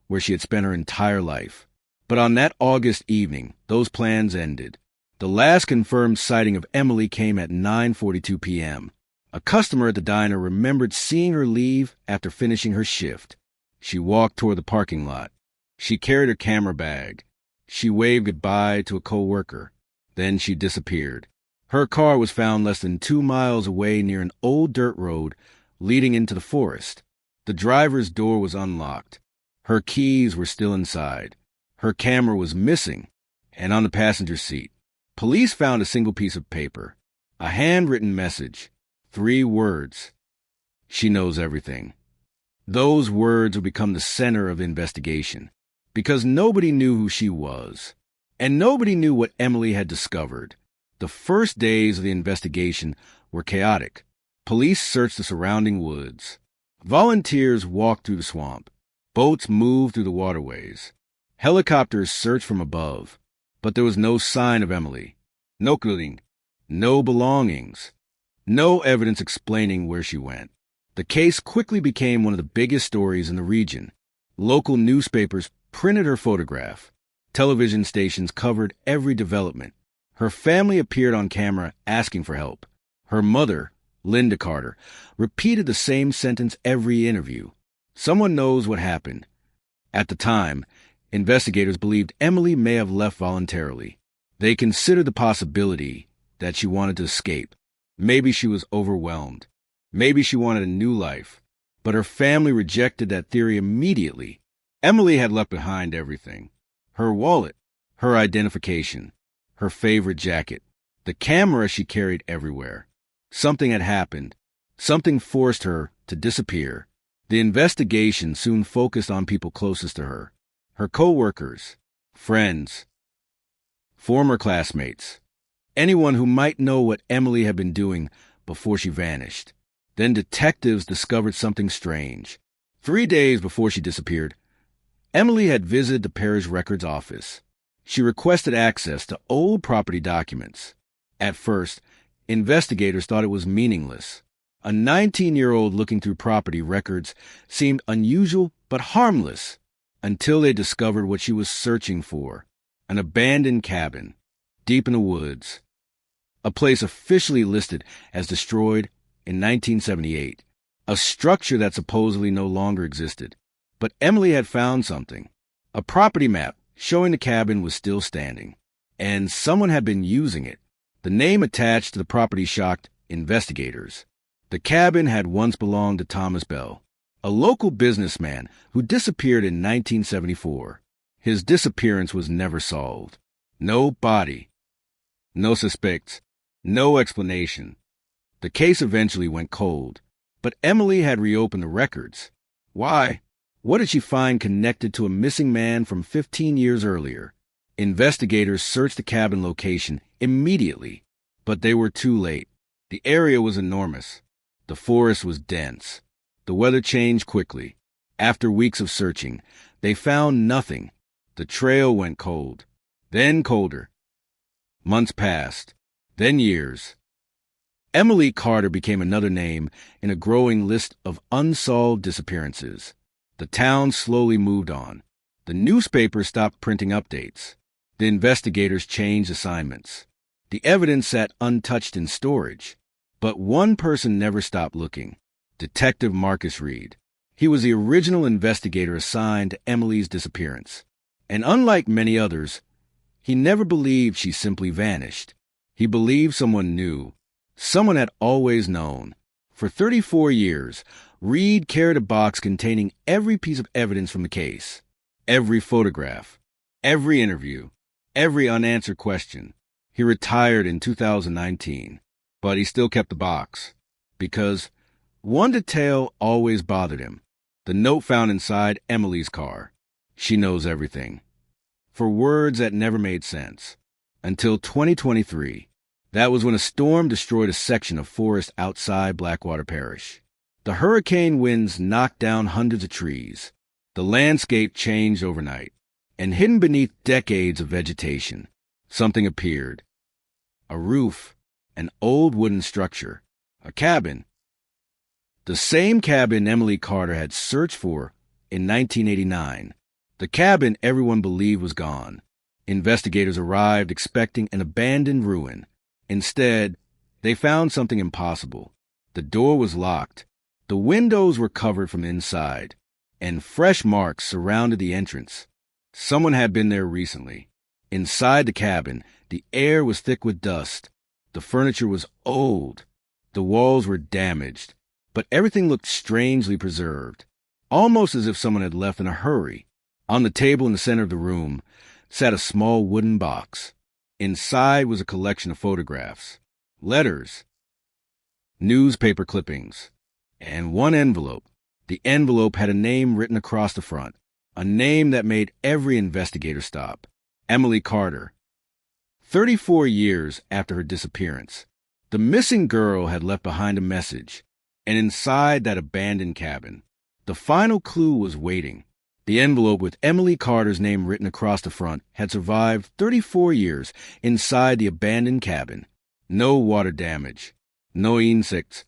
where she had spent her entire life. But on that August evening, those plans ended. The last confirmed sighting of Emily came at 9:42 p.m. A customer at the diner remembered seeing her leave after finishing her shift. She walked toward the parking lot. She carried her camera bag. She waved goodbye to a co-worker. Then she disappeared. Her car was found less than 2 miles away near an old dirt road leading into the forest. The driver's door was unlocked. Her keys were still inside. Her camera was missing and on the passenger seat. Police found a single piece of paper, a handwritten message, 3 words. She knows everything. Those words would become the center of the investigation because nobody knew who she was, and nobody knew what Emily had discovered. The first days of the investigation were chaotic. Police searched the surrounding woods. Volunteers walked through the swamp. Boats moved through the waterways. Helicopters searched from above, but there was no sign of Emily. No clothing, no belongings, no evidence explaining where she went. The case quickly became one of the biggest stories in the region. Local newspapers printed her photograph. Television stations covered every development. Her family appeared on camera asking for help. Her mother, Linda Carter, repeated the same sentence every interview. Someone knows what happened. At the time, investigators believed Emily may have left voluntarily. They considered the possibility that she wanted to escape. Maybe she was overwhelmed. Maybe she wanted a new life. But her family rejected that theory immediately. Emily had left behind everything. Her wallet, her identification, her favorite jacket, the camera she carried everywhere. Something had happened. Something forced her to disappear. The investigation soon focused on people closest to her. Her co-workers, friends, former classmates, anyone who might know what Emily had been doing before she vanished. Then detectives discovered something strange. 3 days before she disappeared, Emily had visited the parish records office. She requested access to old property documents. At first, investigators thought it was meaningless. A 19-year-old looking through property records seemed unusual but harmless until they discovered what she was searching for: an abandoned cabin deep in the woods, a place officially listed as destroyed in 1978, a structure that supposedly no longer existed. But Emily had found something. A property map showing the cabin was still standing, and someone had been using it. The name attached to the property shocked investigators. The cabin had once belonged to Thomas Bell, a local businessman who disappeared in 1974. His disappearance was never solved. No body, no suspects, no explanation. The case eventually went cold, but Emily had reopened the records. Why? What did she find connected to a missing man from 15 years earlier? Investigators searched the cabin location immediately, but they were too late. The area was enormous. The forest was dense. The weather changed quickly. After weeks of searching, they found nothing. The trail went cold, then colder. Months passed, then years. Emily Carter became another name in a growing list of unsolved disappearances. The town slowly moved on. The newspapers stopped printing updates. The investigators changed assignments. The evidence sat untouched in storage. But one person never stopped looking: Detective Marcus Reed. He was the original investigator assigned to Emily's disappearance. And unlike many others, he never believed she simply vanished. He believed someone knew. Someone had always known. For 34 years, Reed carried a box containing every piece of evidence from the case. Every photograph, every interview, every unanswered question. He retired in 2019, but he still kept the box. Because one detail always bothered him: the note found inside Emily's car. She knows everything. For words that never made sense. Until 2023. That was when a storm destroyed a section of forest outside Blackwater Parish. The hurricane winds knocked down hundreds of trees. The landscape changed overnight, and hidden beneath decades of vegetation, something appeared. A roof, an old wooden structure, a cabin. The same cabin Emily Carter had searched for in 1989. The cabin everyone believed was gone. Investigators arrived expecting an abandoned ruin. Instead, they found something impossible. The door was locked. The windows were covered from inside. and fresh marks surrounded the entrance. Someone had been there recently. Inside the cabin, the air was thick with dust. The furniture was old. The walls were damaged, but everything looked strangely preserved, almost as if someone had left in a hurry. On the table in the center of the room sat a small wooden box. Inside was a collection of photographs, letters, newspaper clippings, and one envelope. The envelope had a name written across the front, a name that made every investigator stop. Emily Carter. 34 years after her disappearance, the missing girl had left behind a message, and inside that abandoned cabin, the final clue was waiting. The envelope with Emily Carter's name written across the front had survived 34 years inside the abandoned cabin. No water damage, no insects,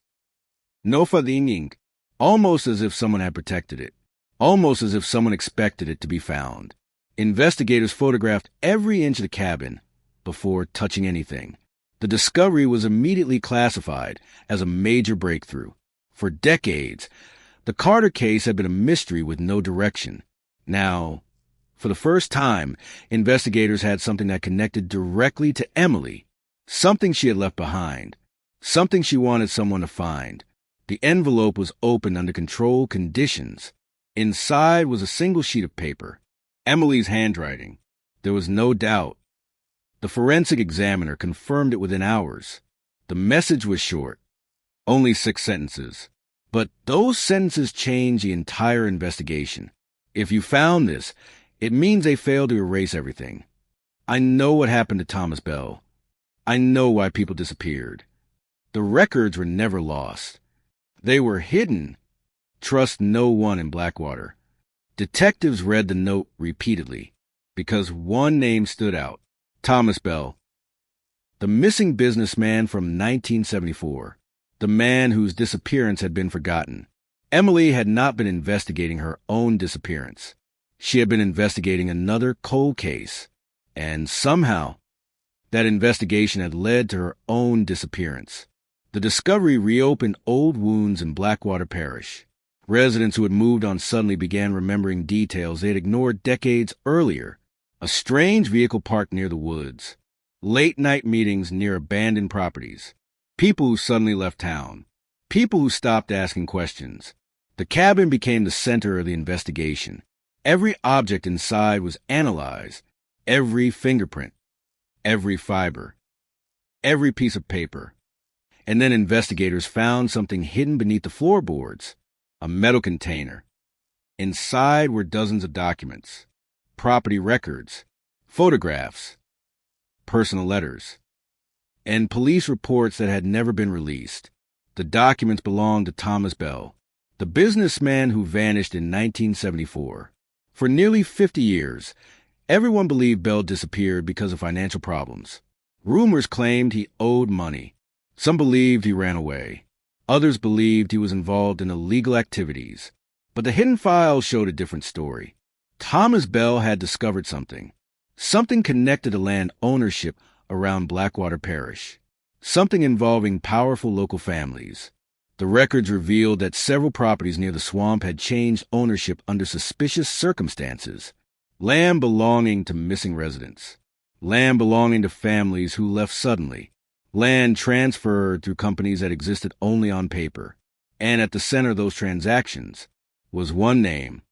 no falling, almost as if someone had protected it, almost as if someone expected it to be found. Investigators photographed every inch of the cabin before touching anything. The discovery was immediately classified as a major breakthrough. For decades, the Carter case had been a mystery with no direction. Now, for the first time, investigators had something that connected directly to Emily, something she had left behind, something she wanted someone to find. The envelope was opened under controlled conditions. Inside was a single sheet of paper, Emily's handwriting. There was no doubt. The forensic examiner confirmed it within hours. The message was short, only 6 sentences. But those sentences changed the entire investigation. If you found this, it means they failed to erase everything. I know what happened to Thomas Bell. I know why people disappeared. The records were never lost. They were hidden. Trust no one in Blackwater. Detectives read the note repeatedly because one name stood out. Thomas Bell, the missing businessman from 1974, the man whose disappearance had been forgotten. Emily had not been investigating her own disappearance. She had been investigating another cold case, and somehow that investigation had led to her own disappearance. The discovery reopened old wounds in Blackwater Parish. Residents who had moved on suddenly began remembering details they had ignored decades earlier. A strange vehicle parked near the woods, late-night meetings near abandoned properties, people who suddenly left town, people who stopped asking questions. The cabin became the center of the investigation. Every object inside was analyzed, every fingerprint, every fiber, every piece of paper. And then investigators found something hidden beneath the floorboards, a metal container. Inside were dozens of documents, property records, photographs, personal letters, and police reports that had never been released. The documents belonged to Thomas Bell, the businessman who vanished in 1974. For nearly 50 years, everyone believed Bell disappeared because of financial problems. Rumors claimed he owed money. Some believed he ran away. Others believed he was involved in illegal activities. But the hidden files showed a different story. Thomas Bell had discovered something connected to land ownership around Blackwater Parish, something involving powerful local families. The records revealed that several properties near the swamp had changed ownership under suspicious circumstances. Land belonging to missing residents, land belonging to families who left suddenly, land transferred through companies that existed only on paper. And at the center of those transactions was one name,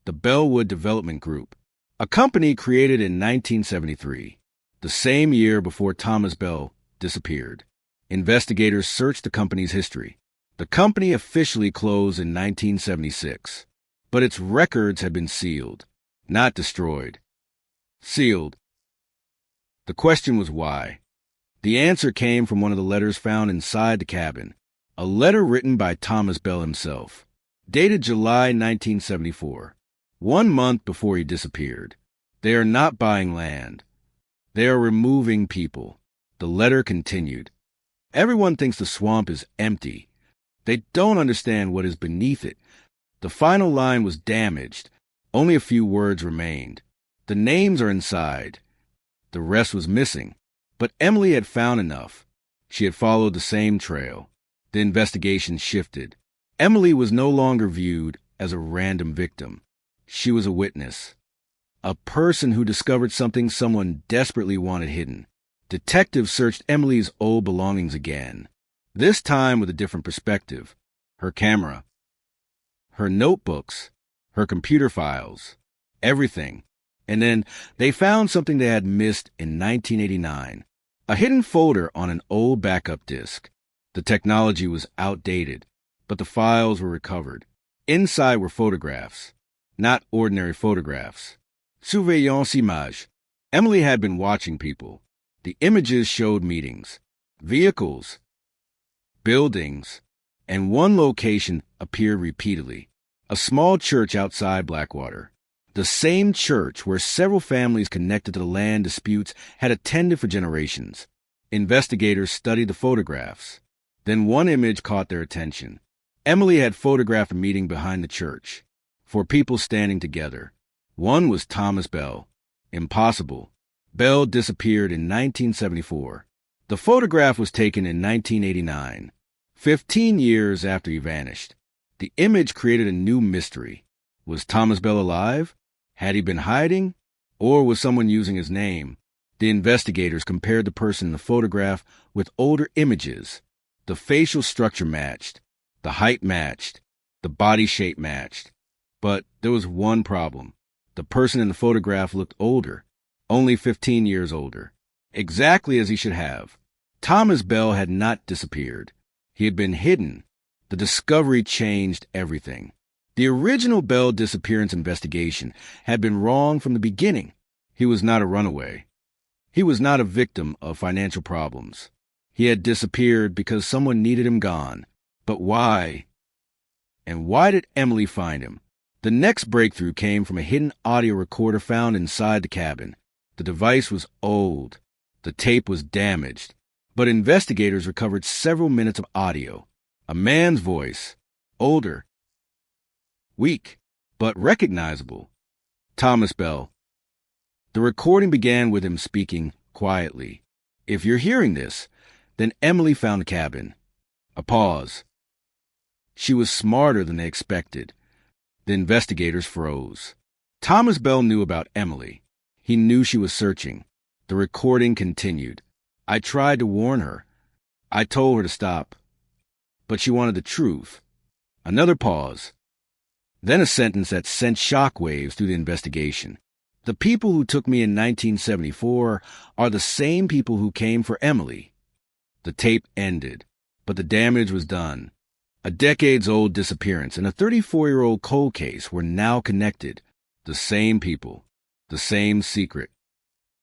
the Bellwood Development Group, a company created in 1973, the same year before Thomas Bell disappeared. Investigators searched the company's history. The company officially closed in 1976, but its records had been sealed, not destroyed. Sealed. The question was why. The answer came from one of the letters found inside the cabin, a letter written by Thomas Bell himself, dated July 1974. 1 month before he disappeared. They are not buying land. They are removing people. The letter continued. Everyone thinks the swamp is empty. They don't understand what is beneath it. The final line was damaged. Only a few words remained. The names are inside. The rest was missing. But Emily had found enough. She had followed the same trail. The investigation shifted. Emily was no longer viewed as a random victim. She was a witness. A person who discovered something someone desperately wanted hidden. Detectives searched Emily's old belongings again, this time with a different perspective. Her camera, her notebooks, her computer files, everything. And then they found something they had missed in 1989, a hidden folder on an old backup disk. The technology was outdated, but the files were recovered. Inside were photographs, not ordinary photographs. Surveillance images. Emily had been watching people. The images showed meetings, vehicles, buildings, and one location appeared repeatedly, a small church outside Blackwater. The same church where several families connected to the land disputes had attended for generations. Investigators studied the photographs. Then one image caught their attention. Emily had photographed a meeting behind the church, for people standing together. One was Thomas Bell. Impossible. Bell disappeared in 1974. The photograph was taken in 1989, 15 years after he vanished. The image created a new mystery. Was Thomas Bell alive? Had he been hiding? Or was someone using his name? The investigators compared the person in the photograph with older images. The facial structure matched. The height matched. The body shape matched. But there was one problem. The person in the photograph looked older, only 15 years older, exactly as he should have. Thomas Bell had not disappeared. He had been hidden. The discovery changed everything. The original Bell disappearance investigation had been wrong from the beginning. He was not a runaway. He was not a victim of financial problems. He had disappeared because someone needed him gone. But why? And why did Emily find him? The next breakthrough came from a hidden audio recorder found inside the cabin. The device was old. The tape was damaged. But investigators recovered several minutes of audio. A man's voice, older, weak, but recognizable. Thomas Bell. The recording began with him speaking quietly. If you're hearing this, then Emily found the cabin. A pause. She was smarter than they expected. The investigators froze. Thomas Bell knew about Emily. He knew she was searching. The recording continued. I tried to warn her. I told her to stop. But she wanted the truth. Another pause. Then a sentence that sent shockwaves through the investigation. The people who took me in 1974 are the same people who came for Emily. The tape ended, but the damage was done. A decades-old disappearance and a 34-year-old cold case were now connected. The same people, the same secret,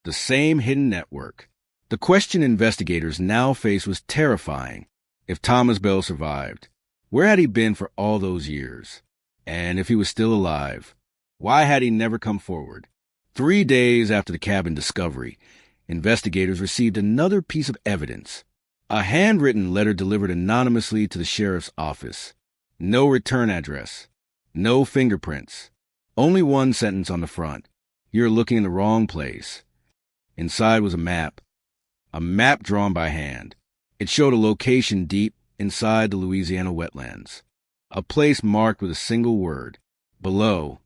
the same hidden network. The question investigators now faced was terrifying. If Thomas Bell survived, where had he been for all those years? And if he was still alive, why had he never come forward? 3 days after the cabin discovery, investigators received another piece of evidence. A handwritten letter delivered anonymously to the sheriff's office. No return address. No fingerprints. Only one sentence on the front. You're looking in the wrong place. Inside was a map drawn by hand. It showed a location deep inside the Louisiana wetlands. A place marked with a single word, below.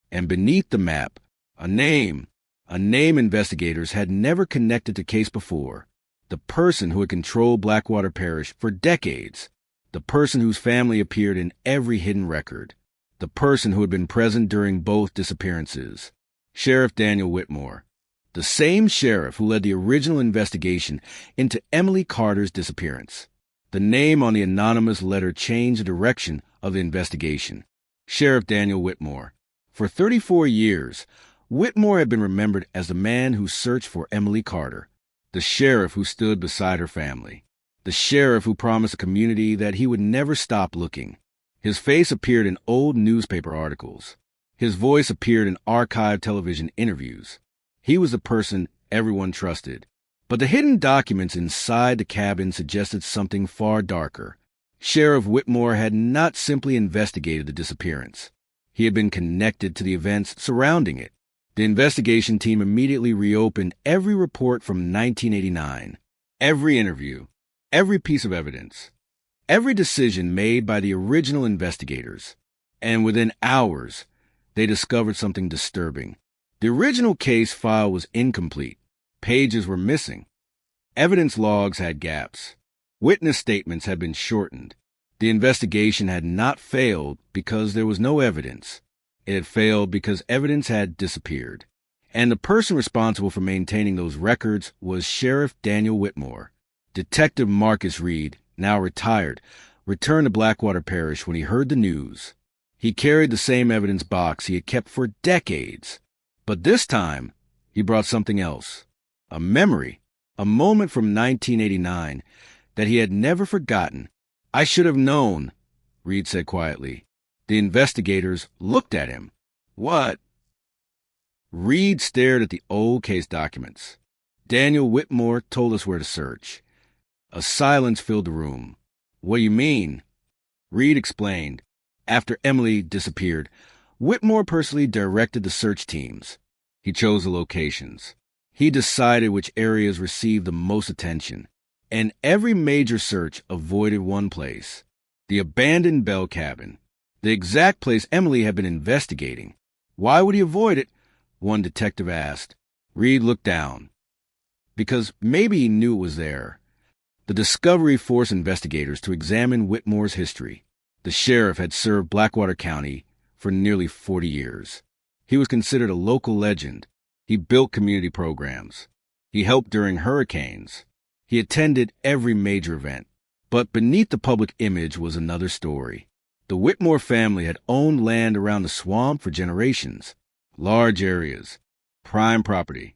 And beneath the map, a name investigators had never connected the case before. The person who had controlled Blackwater Parish for decades. The person whose family appeared in every hidden record. The person who had been present during both disappearances. Sheriff Daniel Whitmore. The same sheriff who led the original investigation into Emily Carter's disappearance. The name on the anonymous letter changed the direction of the investigation. Sheriff Daniel Whitmore. For 34 years, Whitmore had been remembered as the man who searched for Emily Carter. The sheriff who stood beside her family. The sheriff who promised the community that he would never stop looking. His face appeared in old newspaper articles. His voice appeared in archived television interviews. He was the person everyone trusted. But the hidden documents inside the cabin suggested something far darker. Sheriff Whitmore had not simply investigated the disappearance. He had been connected to the events surrounding it. The investigation team immediately reopened every report from 1989, every interview, every piece of evidence, every decision made by the original investigators. And within hours, they discovered something disturbing. The original case file was incomplete. Pages were missing. Evidence logs had gaps. Witness statements had been shortened. The investigation had not failed because there was no evidence. It had failed because evidence had disappeared. And the person responsible for maintaining those records was Sheriff Daniel Whitmore. Detective Marcus Reed, now retired, returned to Blackwater Parish when he heard the news. He carried the same evidence box he had kept for decades. But this time, he brought something else. A memory, a moment from 1989 that he had never forgotten. "I should have known," Reed said quietly. The investigators looked at him. "What?" Reed stared at the old case documents. "Daniel Whitmore told us where to search." A silence filled the room. "What do you mean?" Reed explained. After Emily disappeared, Whitmore personally directed the search teams. He chose the locations. He decided which areas received the most attention. And every major search avoided one place: the abandoned Bell cabin, the exact place Emily had been investigating. Why would he avoid it? One detective asked. Reed looked down. Because maybe he knew it was there. The discovery forced investigators to examine Whitmore's history. The sheriff had served Blackwater County for nearly 40 years. He was considered a local legend. He built community programs. He helped during hurricanes. He attended every major event. But beneath the public image was another story. The Whitmore family had owned land around the swamp for generations. Large areas, prime property,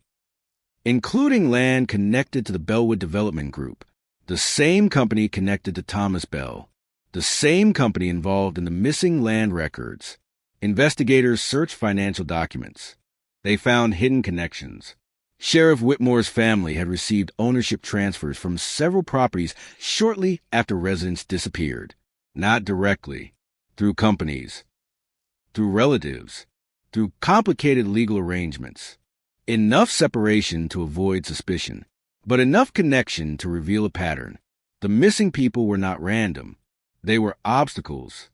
including land connected to the Bellwood Development Group, the same company connected to Thomas Bell, the same company involved in the missing land records. Investigators searched financial documents. They found hidden connections. Sheriff Whitmore's family had received ownership transfers from several properties shortly after residents disappeared. Not directly, through companies, through relatives, through complicated legal arrangements. Enough separation to avoid suspicion, but enough connection to reveal a pattern. The missing people were not random. They were obstacles.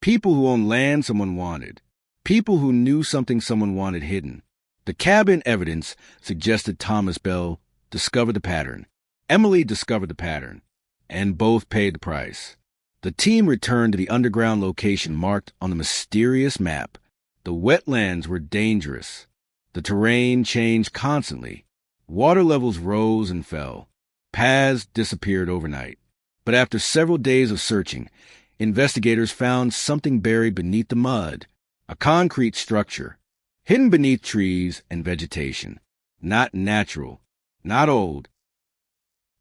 People who owned land someone wanted. People who knew something someone wanted hidden. The cabin evidence suggested Thomas Bell discovered the pattern. Emily discovered the pattern, and both paid the price. The team returned to the underground location marked on the mysterious map. The wetlands were dangerous. The terrain changed constantly. Water levels rose and fell. Paths disappeared overnight. But after several days of searching, investigators found something buried beneath the mud. A concrete structure, hidden beneath trees and vegetation. Not natural, not old.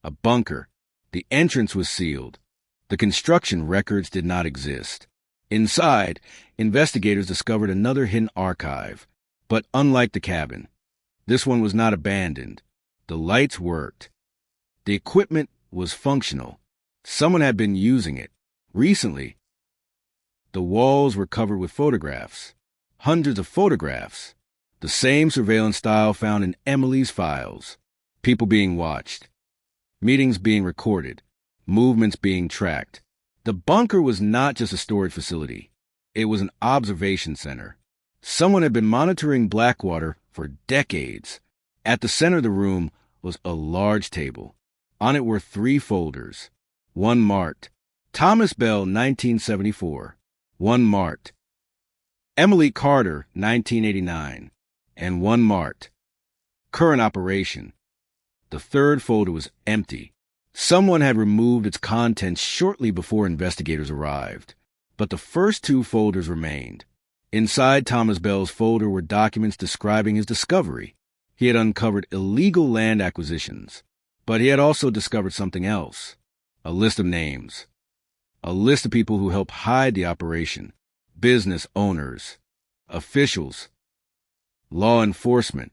A bunker. The entrance was sealed. The construction records did not exist. Inside, investigators discovered another hidden archive. But unlike the cabin, this one was not abandoned. The lights worked. The equipment was functional. Someone had been using it. Recently. The walls were covered with photographs. Hundreds of photographs. The same surveillance style found in Emily's files. People being watched. Meetings being recorded. Movements being tracked. The bunker was not just a storage facility. It was an observation center. Someone had been monitoring Blackwater for decades. At the center of the room was a large table. On it were 3 folders. One marked Thomas Bell, 1974. One marked Emily Carter, 1989. And one marked Current Operation. The third folder was empty. Someone had removed its contents shortly before investigators arrived. But the first 2 folders remained. Inside Thomas Bell's folder were documents describing his discovery. He had uncovered illegal land acquisitions. But he had also discovered something else. A list of names. A list of people who helped hide the operation. Business owners. Officials. Law enforcement.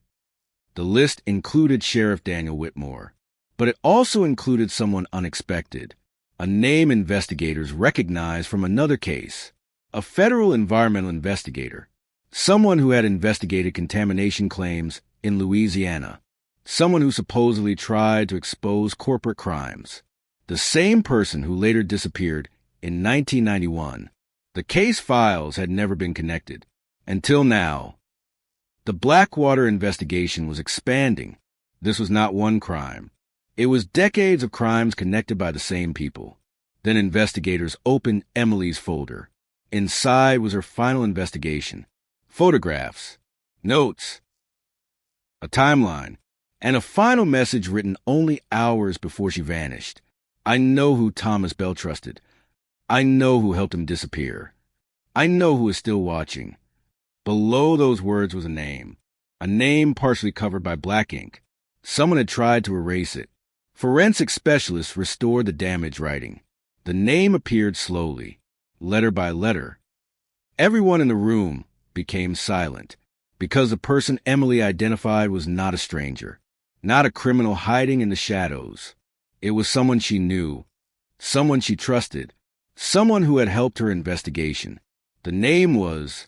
The list included Sheriff Daniel Whitmore. But it also included someone unexpected. A name investigators recognized from another case. A federal environmental investigator. Someone who had investigated contamination claims in Louisiana. Someone who supposedly tried to expose corporate crimes. The same person who later disappeared in 1991. The case files had never been connected. Until now. The Blackwater investigation was expanding. This was not one crime. It was decades of crimes connected by the same people. Then investigators opened Emily's folder. Inside was her final investigation. Photographs, notes, a timeline, and a final message written only hours before she vanished. I know who Thomas Bell trusted. I know who helped him disappear. I know who is still watching. Below those words was a name partially covered by black ink. Someone had tried to erase it. Forensic specialists restored the damaged writing. The name appeared slowly, letter by letter. Everyone in the room became silent, because the person Emily identified was not a stranger, not a criminal hiding in the shadows. It was someone she knew, someone she trusted, someone who had helped her investigation. The name was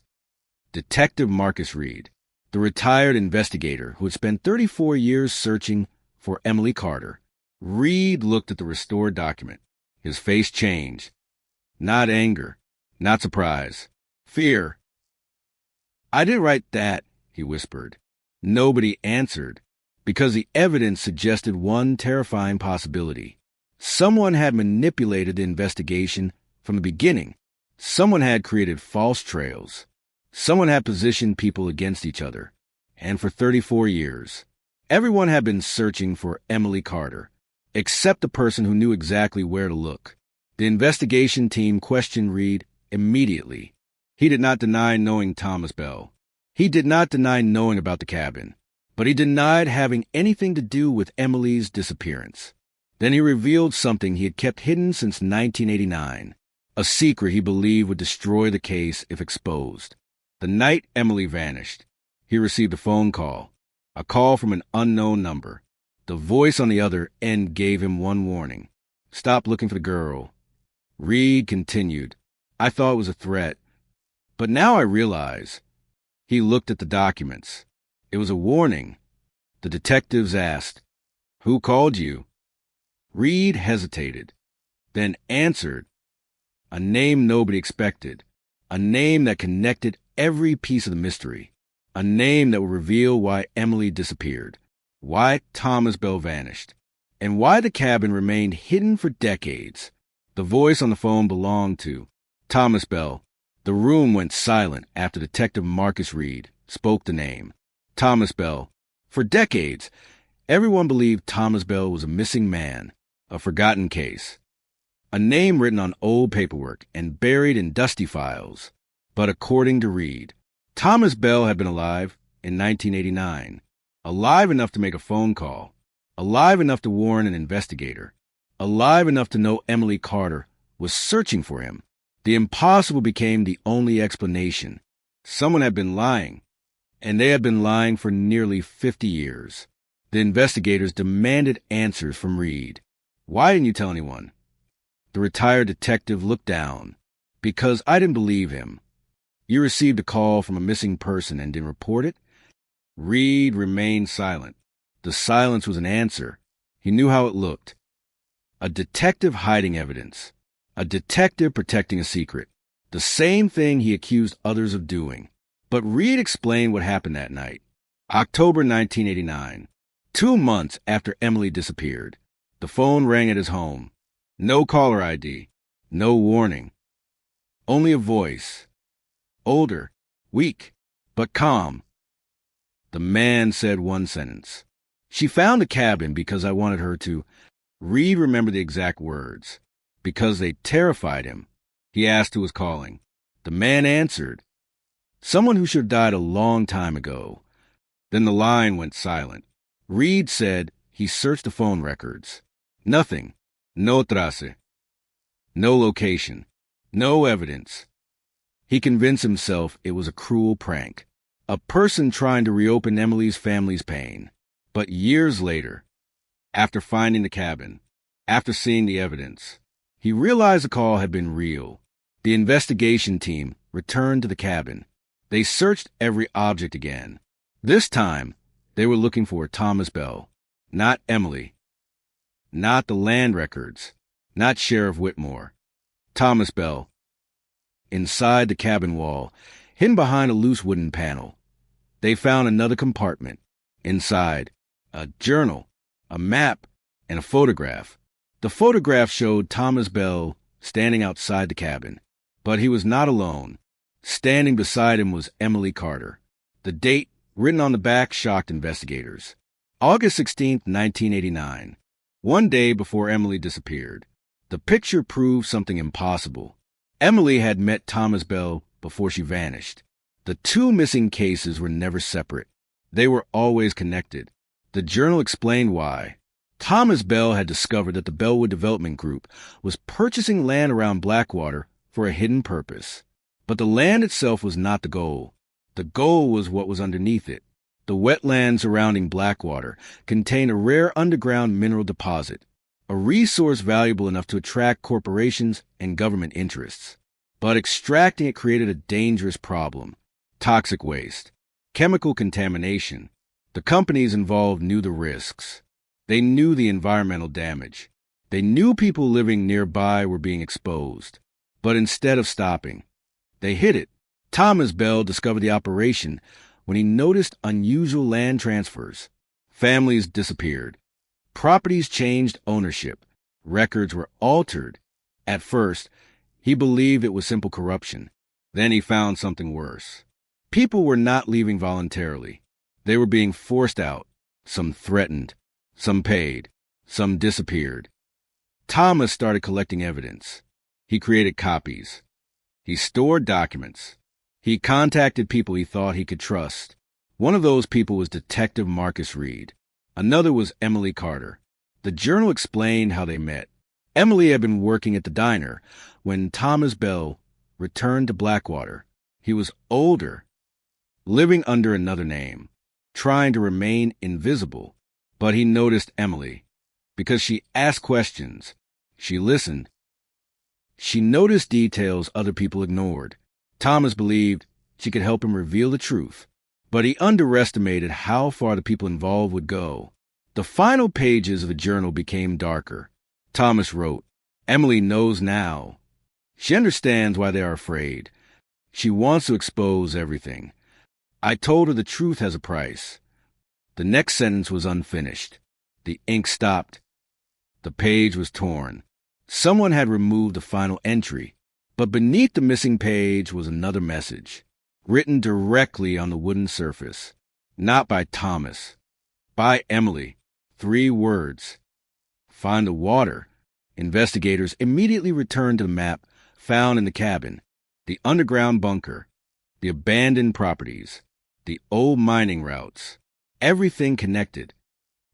Detective Marcus Reed, the retired investigator who had spent 34 years searching for Emily Carter. Reed looked at the restored document. His face changed. Not anger, not surprise, fear. I didn't write that, he whispered. Nobody answered, because the evidence suggested one terrifying possibility. Someone had manipulated the investigation from the beginning. Someone had created false trails. Someone had positioned people against each other. And for 34 years, everyone had been searching for Emily Carter, except the person who knew exactly where to look. The investigation team questioned Reed immediately. He did not deny knowing Thomas Bell. He did not deny knowing about the cabin, but he denied having anything to do with Emily's disappearance. Then he revealed something he had kept hidden since 1989, a secret he believed would destroy the case if exposed. The night Emily vanished, he received a phone call, a call from an unknown number. The voice on the other end gave him one warning. Stop looking for the girl. Reed continued. I thought it was a threat, but now I realize. He looked at the documents. It was a warning. The detectives asked, Who called you? Reed hesitated, then answered. A name nobody expected. A name that connected every piece of the mystery. A name that would reveal why Emily disappeared, why Thomas Bell vanished, and why the cabin remained hidden for decades. The voice on the phone belonged to Thomas Bell. The room went silent after Detective Marcus Reed spoke the name. Thomas Bell. For decades, everyone believed Thomas Bell was a missing man, a forgotten case, a name written on old paperwork and buried in dusty files. But according to Reed, Thomas Bell had been alive in 1989, alive enough to make a phone call, alive enough to warn an investigator, alive enough to know Emily Carter was searching for him. The impossible became the only explanation. Someone had been lying, and they had been lying for nearly 50 years. The investigators demanded answers from Reed. Why didn't you tell anyone? The retired detective looked down. Because I didn't believe him. You received a call from a missing person and didn't report it? Reed remained silent. The silence was an answer. He knew how it looked. A detective hiding evidence. A detective protecting a secret. The same thing he accused others of doing. But Reed explained what happened that night. October 1989. 2 months after Emily disappeared. The phone rang at his home. No caller ID. No warning. Only a voice. Older, weak, but calm. The man said one sentence. She found the cabin because I wanted her to. Reed remembered the exact words. Because they terrified him. He asked who was calling. The man answered. Someone who should have died a long time ago. Then the line went silent. Reed said he searched the phone records. Nothing. No trace. No location. No evidence. He convinced himself it was a cruel prank. A person trying to reopen Emily's family's pain. But years later, after finding the cabin, after seeing the evidence, he realized the call had been real. The investigation team returned to the cabin. They searched every object again. This time, they were looking for Thomas Bell, not Emily, not the land records, not Sheriff Whitmore. Thomas Bell. Inside the cabin wall, hidden behind a loose wooden panel, they found another compartment. Inside, a journal, a map, and a photograph. The photograph showed Thomas Bell standing outside the cabin, but he was not alone. Standing beside him was Emily Carter. The date, written on the back, shocked investigators. August 16, 1989, one day before Emily disappeared. The picture proved something impossible. Emily had met Thomas Bell before she vanished. The two missing cases were never separate. They were always connected. The journal explained why. Thomas Bell had discovered that the Bellwood Development Group was purchasing land around Blackwater for a hidden purpose. But the land itself was not the goal. The goal was what was underneath it. The wetlands surrounding Blackwater contain a rare underground mineral deposit, a resource valuable enough to attract corporations and government interests. But extracting it created a dangerous problem: toxic waste, chemical contamination. The companies involved knew the risks. They knew the environmental damage. They knew people living nearby were being exposed. But instead of stopping, they hid it. Thomas Bell discovered the operation when he noticed unusual land transfers. Families disappeared. Properties changed ownership. Records were altered. At first, he believed it was simple corruption. Then he found something worse. People were not leaving voluntarily. They were being forced out. Some threatened. Some paid. Some disappeared. Thomas started collecting evidence. He created copies. He stored documents. He contacted people he thought he could trust. One of those people was Detective Marcus Reed. Another was Emily Carter. The journal explained how they met. Emily had been working at the diner when Thomas Bell returned to Blackwater. He was older, living under another name, trying to remain invisible. But he noticed Emily because she asked questions. She listened. She noticed details other people ignored. Thomas believed she could help him reveal the truth, but he underestimated how far the people involved would go. The final pages of the journal became darker. Thomas wrote, "Emily knows now. She understands why they are afraid. She wants to expose everything. I told her the truth has a price." The next sentence was unfinished. The ink stopped. The page was torn. Someone had removed the final entry, but beneath the missing page was another message, written directly on the wooden surface. Not by Thomas, by Emily. 3 words. Find the water. Investigators immediately returned to the map found in the cabin, the underground bunker, the abandoned properties, the old mining routes. Everything connected.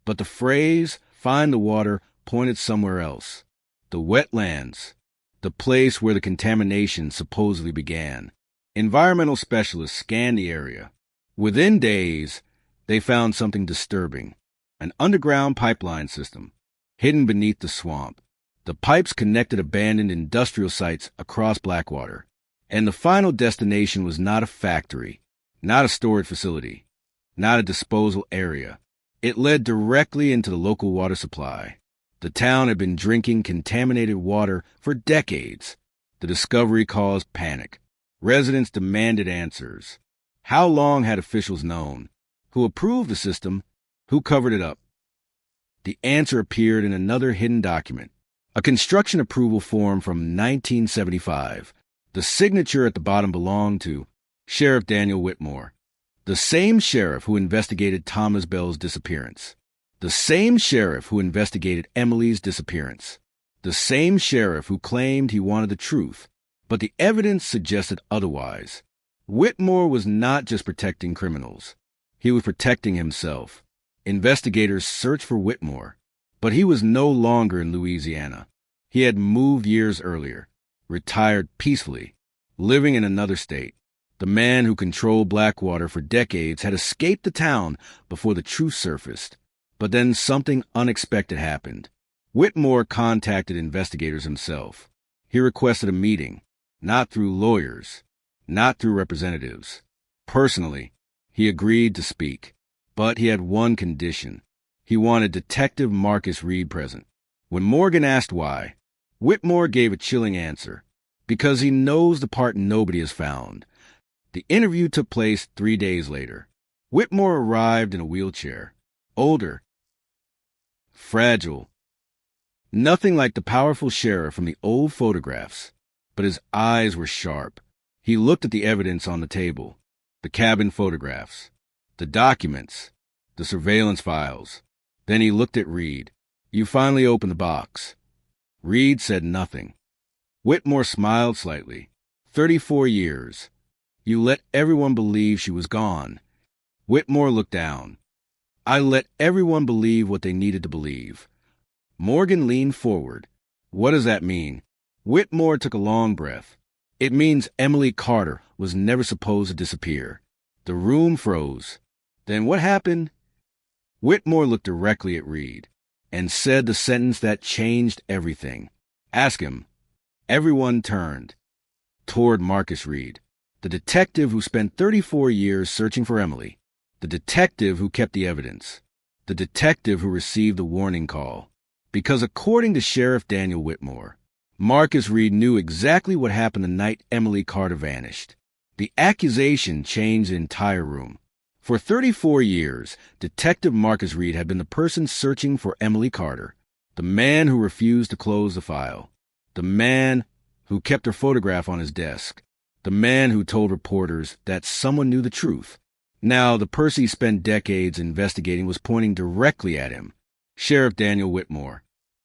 But the phrase, "find the water," pointed somewhere else. The wetlands, the place where the contamination supposedly began. Environmental specialists scanned the area. Within days, they found something disturbing: an underground pipeline system, hidden beneath the swamp. The pipes connected abandoned industrial sites across Blackwater. And the final destination was not a factory, not a storage facility, not a disposal area. It led directly into the local water supply. The town had been drinking contaminated water for decades. The discovery caused panic. Residents demanded answers. How long had officials known? Who approved the system? Who covered it up? The answer appeared in another hidden document, a construction approval form from 1975. The signature at the bottom belonged to Sheriff Daniel Whitmore, the same sheriff who investigated Thomas Bell's disappearance, the same sheriff who investigated Emily's disappearance, the same sheriff who claimed he wanted the truth, but the evidence suggested otherwise. Whitmore was not just protecting criminals. He was protecting himself. Investigators searched for Whitmore, but he was no longer in Louisiana. He had moved years earlier, retired peacefully, living in another state. The man who controlled Blackwater for decades had escaped the town before the truth surfaced. But then something unexpected happened. Whitmore contacted investigators himself. He requested a meeting, not through lawyers, not through representatives. Personally, he agreed to speak. But he had one condition. He wanted Detective Marcus Reed present. When Morgan asked why, Whitmore gave a chilling answer. because he knows the part nobody has found. The interview took place 3 days later. Whitmore arrived in a wheelchair, older, fragile, nothing like the powerful sheriff from the old photographs, but his eyes were sharp. He looked at the evidence on the table, the cabin photographs, the documents, the surveillance files. Then he looked at Reed. "You finally opened the box." Reed said nothing. Whitmore smiled slightly. 34 years. You let everyone believe she was gone. Whitmore looked down. I let everyone believe what they needed to believe. Morgan leaned forward. What does that mean? Whitmore took a long breath. It means Emily Carter was never supposed to disappear. The room froze. Then what happened? Whitmore looked directly at Reed and said the sentence that changed everything. Ask him. Everyone turned toward Marcus Reed, the detective who spent 34 years searching for Emily, the detective who kept the evidence, the detective who received the warning call. Because according to Sheriff Daniel Whitmore, Marcus Reed knew exactly what happened the night Emily Carter vanished. The accusation changed the entire room. For 34 years, Detective Marcus Reed had been the person searching for Emily Carter, the man who refused to close the file, the man who kept her photograph on his desk, the man who told reporters that someone knew the truth. Now, the person he spent decades investigating was pointing directly at him. Sheriff Daniel Whitmore,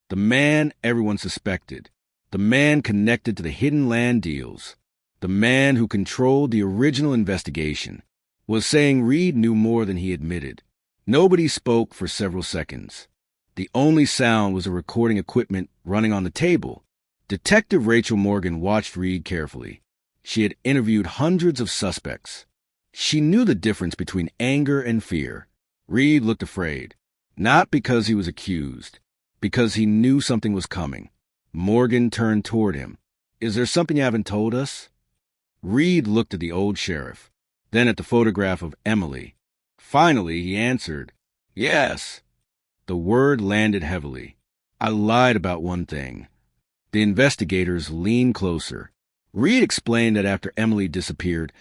the man everyone suspected, the man connected to the hidden land deals, the man who controlled the original investigation, was saying Reed knew more than he admitted. Nobody spoke for several seconds. The only sound was a recording equipment running on the table. Detective Rachel Morgan watched Reed carefully. She had interviewed hundreds of suspects. She knew the difference between anger and fear. Reed looked afraid, not because he was accused, because he knew something was coming. Morgan turned toward him. Is there something you haven't told us? Reed looked at the old sheriff, then at the photograph of Emily. Finally, he answered, yes. The word landed heavily. I lied about one thing. The investigators leaned closer. Reed explained that after Emily disappeared,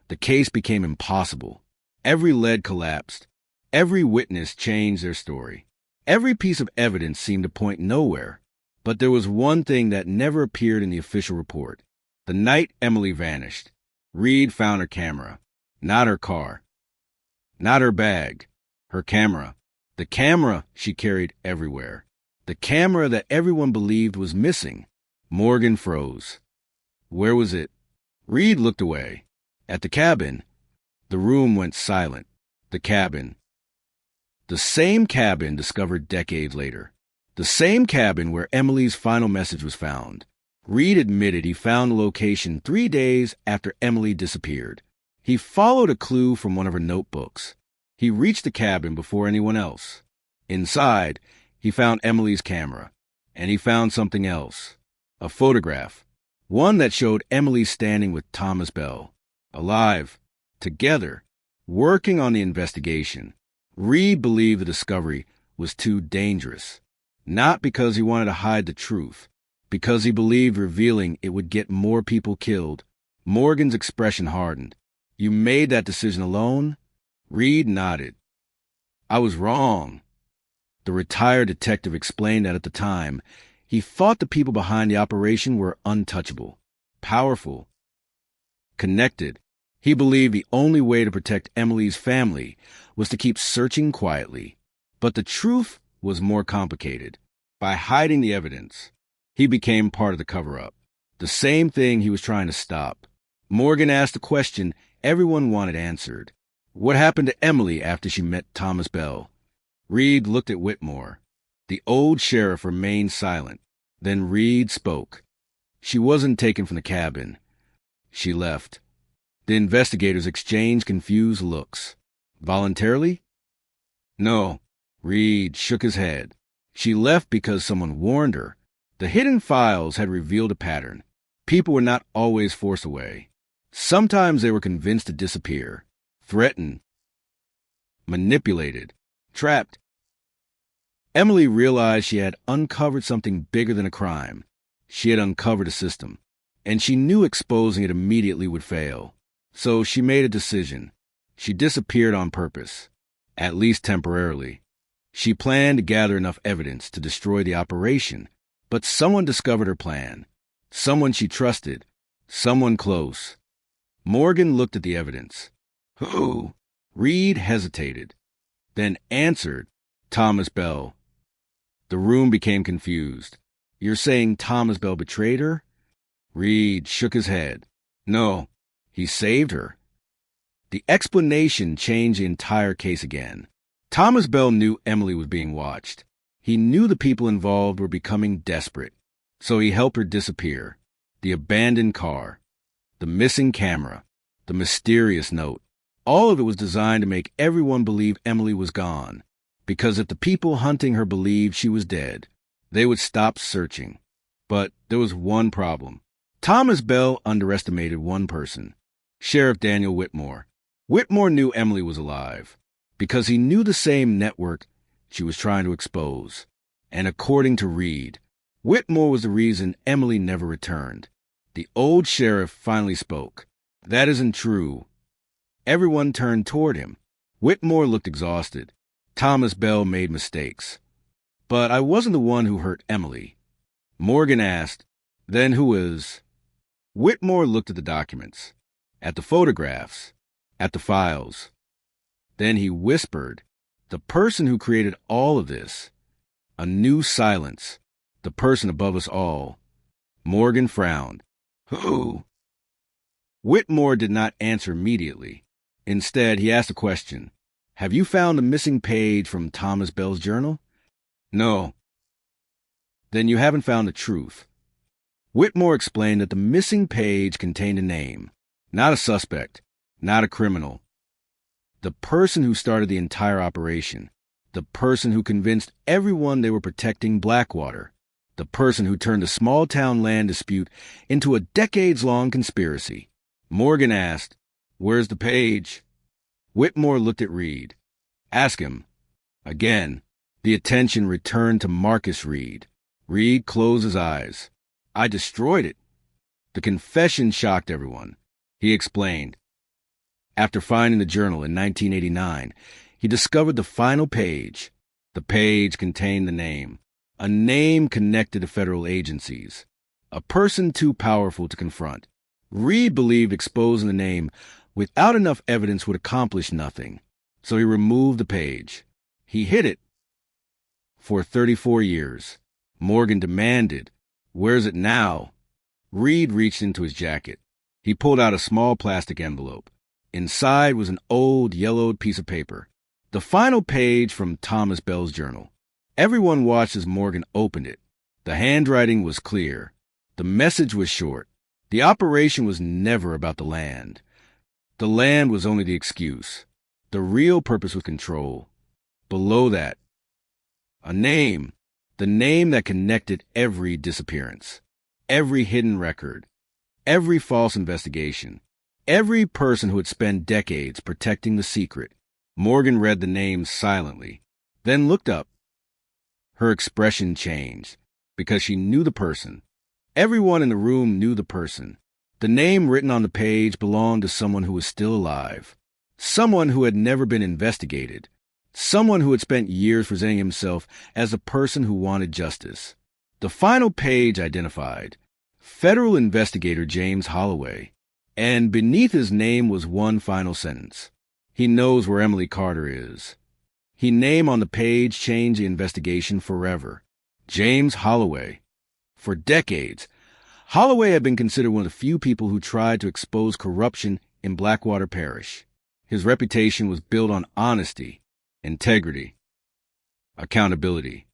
the case became impossible. Every lead collapsed. Every witness changed their story. Every piece of evidence seemed to point nowhere. But there was one thing that never appeared in the official report. The night Emily vanished, Reed found her camera. Not her car. Not her bag. Her camera. The camera she carried everywhere. The camera that everyone believed was missing. Morgan froze. Where was it? Reed looked away. At the cabin. The room went silent. The cabin. The same cabin discovered decades later. The same cabin where Emily's final message was found. Reed admitted he found the location 3 days after Emily disappeared. He followed a clue from one of her notebooks. He reached the cabin before anyone else. Inside, he found Emily's camera, and he found something else. A photograph. One that showed Emily standing with Thomas Bell. Alive. Together. Working on the investigation. Reed believed the discovery was too dangerous. Not because he wanted to hide the truth. Because he believed revealing it would get more people killed. Morgan's expression hardened. You made that decision alone? Reed nodded. I was wrong. The retired detective explained that at the time, he thought the people behind the operation were untouchable, powerful, connected. He believed the only way to protect Emily's family was to keep searching quietly. But the truth was more complicated. By hiding the evidence, he became part of the cover-up, the same thing he was trying to stop. Morgan asked a question everyone wanted answered. What happened to Emily after she met Thomas Bell? Reed looked at Whitmore. The old sheriff remained silent. Then Reed spoke. She wasn't taken from the cabin. She left. The investigators exchanged confused looks. Voluntarily? No. Reed shook his head. She left because someone warned her. The hidden files had revealed a pattern. People were not always forced away. Sometimes they were convinced to disappear, threatened, manipulated, trapped. Emily realized she had uncovered something bigger than a crime. She had uncovered a system. and she knew exposing it immediately would fail. So she made a decision. She disappeared on purpose, at least temporarily. She planned to gather enough evidence to destroy the operation, but someone discovered her plan. Someone she trusted. Someone close. Morgan looked at the evidence. Who? Reed hesitated, then answered, Thomas Bell. The room became confused. You're saying Thomas Bell betrayed her? Reed shook his head. No, he saved her. The explanation changed the entire case again. Thomas Bell knew Emily was being watched. He knew the people involved were becoming desperate, so he helped her disappear. The abandoned car, the missing camera, the mysterious note. All of it was designed to make everyone believe Emily was gone, because if the people hunting her believed she was dead, they would stop searching. But there was one problem. Thomas Bell underestimated one person, Sheriff Daniel Whitmore. Whitmore knew Emily was alive, because he knew the same network she was trying to expose. And according to Reed, Whitmore was the reason Emily never returned. The old sheriff finally spoke. That isn't true. Everyone turned toward him. Whitmore looked exhausted. Thomas Bell made mistakes. But I wasn't the one who hurt Emily. Morgan asked, then who is? Whitmore looked at the documents, at the photographs, at the files. Then he whispered, the person who created all of this. A new silence. The person above us all. Morgan frowned. Who? Whitmore did not answer immediately. Instead, he asked a question. Have you found the missing page from Thomas Bell's journal? No. Then you haven't found the truth. Whitmore explained that the missing page contained a name, not a suspect, not a criminal. The person who started the entire operation. The person who convinced everyone they were protecting Blackwater. The person who turned a small-town land dispute into a decades-long conspiracy. Morgan asked, where's the page? Whitmore looked at Reed. Ask him. Again, the attention returned to Marcus Reed. Reed closed his eyes. I destroyed it. The confession shocked everyone. He explained. After finding the journal in 1989, he discovered the final page. The page contained the name. A name connected to federal agencies. A person too powerful to confront. Reed believed exposing the name without enough evidence would accomplish nothing, so he removed the page. He hid it. For 34 years, Morgan demanded, where's it now? Reed reached into his jacket. He pulled out a small plastic envelope. Inside was an old, yellowed piece of paper. The final page from Thomas Bell's journal. Everyone watched as Morgan opened it. The handwriting was clear. The message was short. The operation was never about the land. The land was only the excuse. The real purpose was control. Below that, a name. The name that connected every disappearance, every hidden record, every false investigation, every person who had spent decades protecting the secret. Morgan read the name silently, then looked up. Her expression changed, because she knew the person. Everyone in the room knew the person. The name written on the page belonged to someone who was still alive, someone who had never been investigated, someone who had spent years presenting himself as a person who wanted justice. The final page identified federal investigator James Holloway, and beneath his name was one final sentence. He knows where Emily Carter is. His name on the page changed the investigation forever. James Holloway. For decades, Holloway had been considered one of the few people who tried to expose corruption in Blackwater Parish. His reputation was built on honesty, integrity, accountability.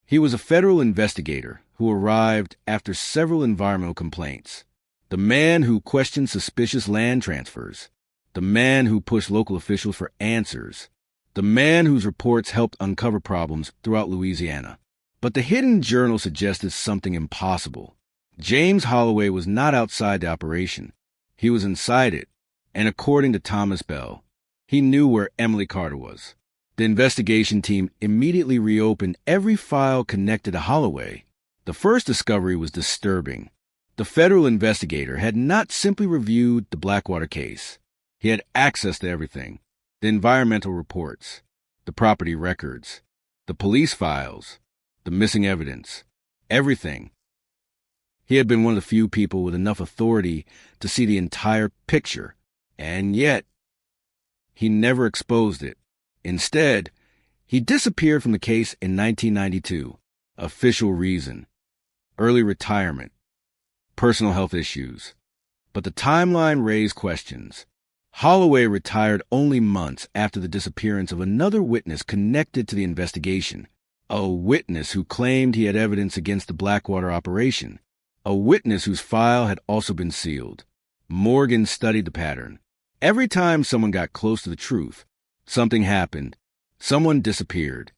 He was a federal investigator who arrived after several environmental complaints. The man who questioned suspicious land transfers. The man who pushed local officials for answers. The man whose reports helped uncover problems throughout Louisiana. But the hidden journal suggested something impossible. James Holloway was not outside the operation. He was inside it, and according to Thomas Bell, he knew where Emily Carter was. The investigation team immediately reopened every file connected to Holloway. The first discovery was disturbing. The federal investigator had not simply reviewed the Blackwater case. He had access to everything: the environmental reports, the property records, the police files, the missing evidence, everything. He had been one of the few people with enough authority to see the entire picture, and yet he never exposed it. Instead, he disappeared from the case in 1992. Official reason: early retirement, personal health issues. But the timeline raised questions. Holloway retired only months after the disappearance of another witness connected to the investigation, a witness who claimed he had evidence against the Blackwater operation, a witness whose file had also been sealed. Morgan studied the pattern. Every time someone got close to the truth, something happened. Someone disappeared.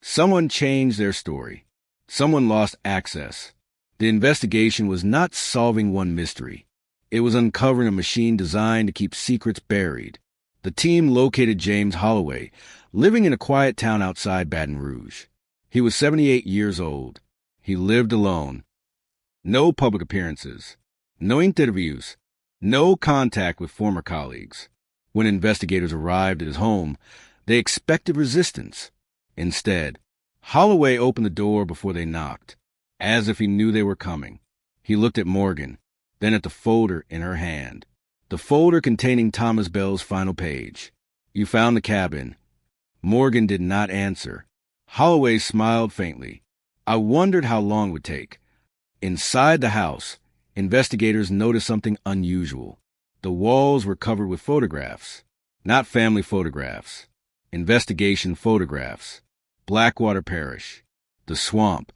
Someone changed their story. Someone lost access. The investigation was not solving one mystery. It was uncovering a machine designed to keep secrets buried. The team located James Holloway, living in a quiet town outside Baton Rouge. He was 78 years old. He lived alone. No public appearances. No interviews. No contact with former colleagues. When investigators arrived at his home, they expected resistance. Instead, Holloway opened the door before they knocked, as if he knew they were coming. He looked at Morgan, then at the folder in her hand. The folder containing Thomas Bell's final page. "You found the cabin." Morgan did not answer. Holloway smiled faintly. "I wondered how long it would take." Inside the house, investigators noticed something unusual. The walls were covered with photographs. Not family photographs. Investigation photographs. Blackwater Parish. The swamp.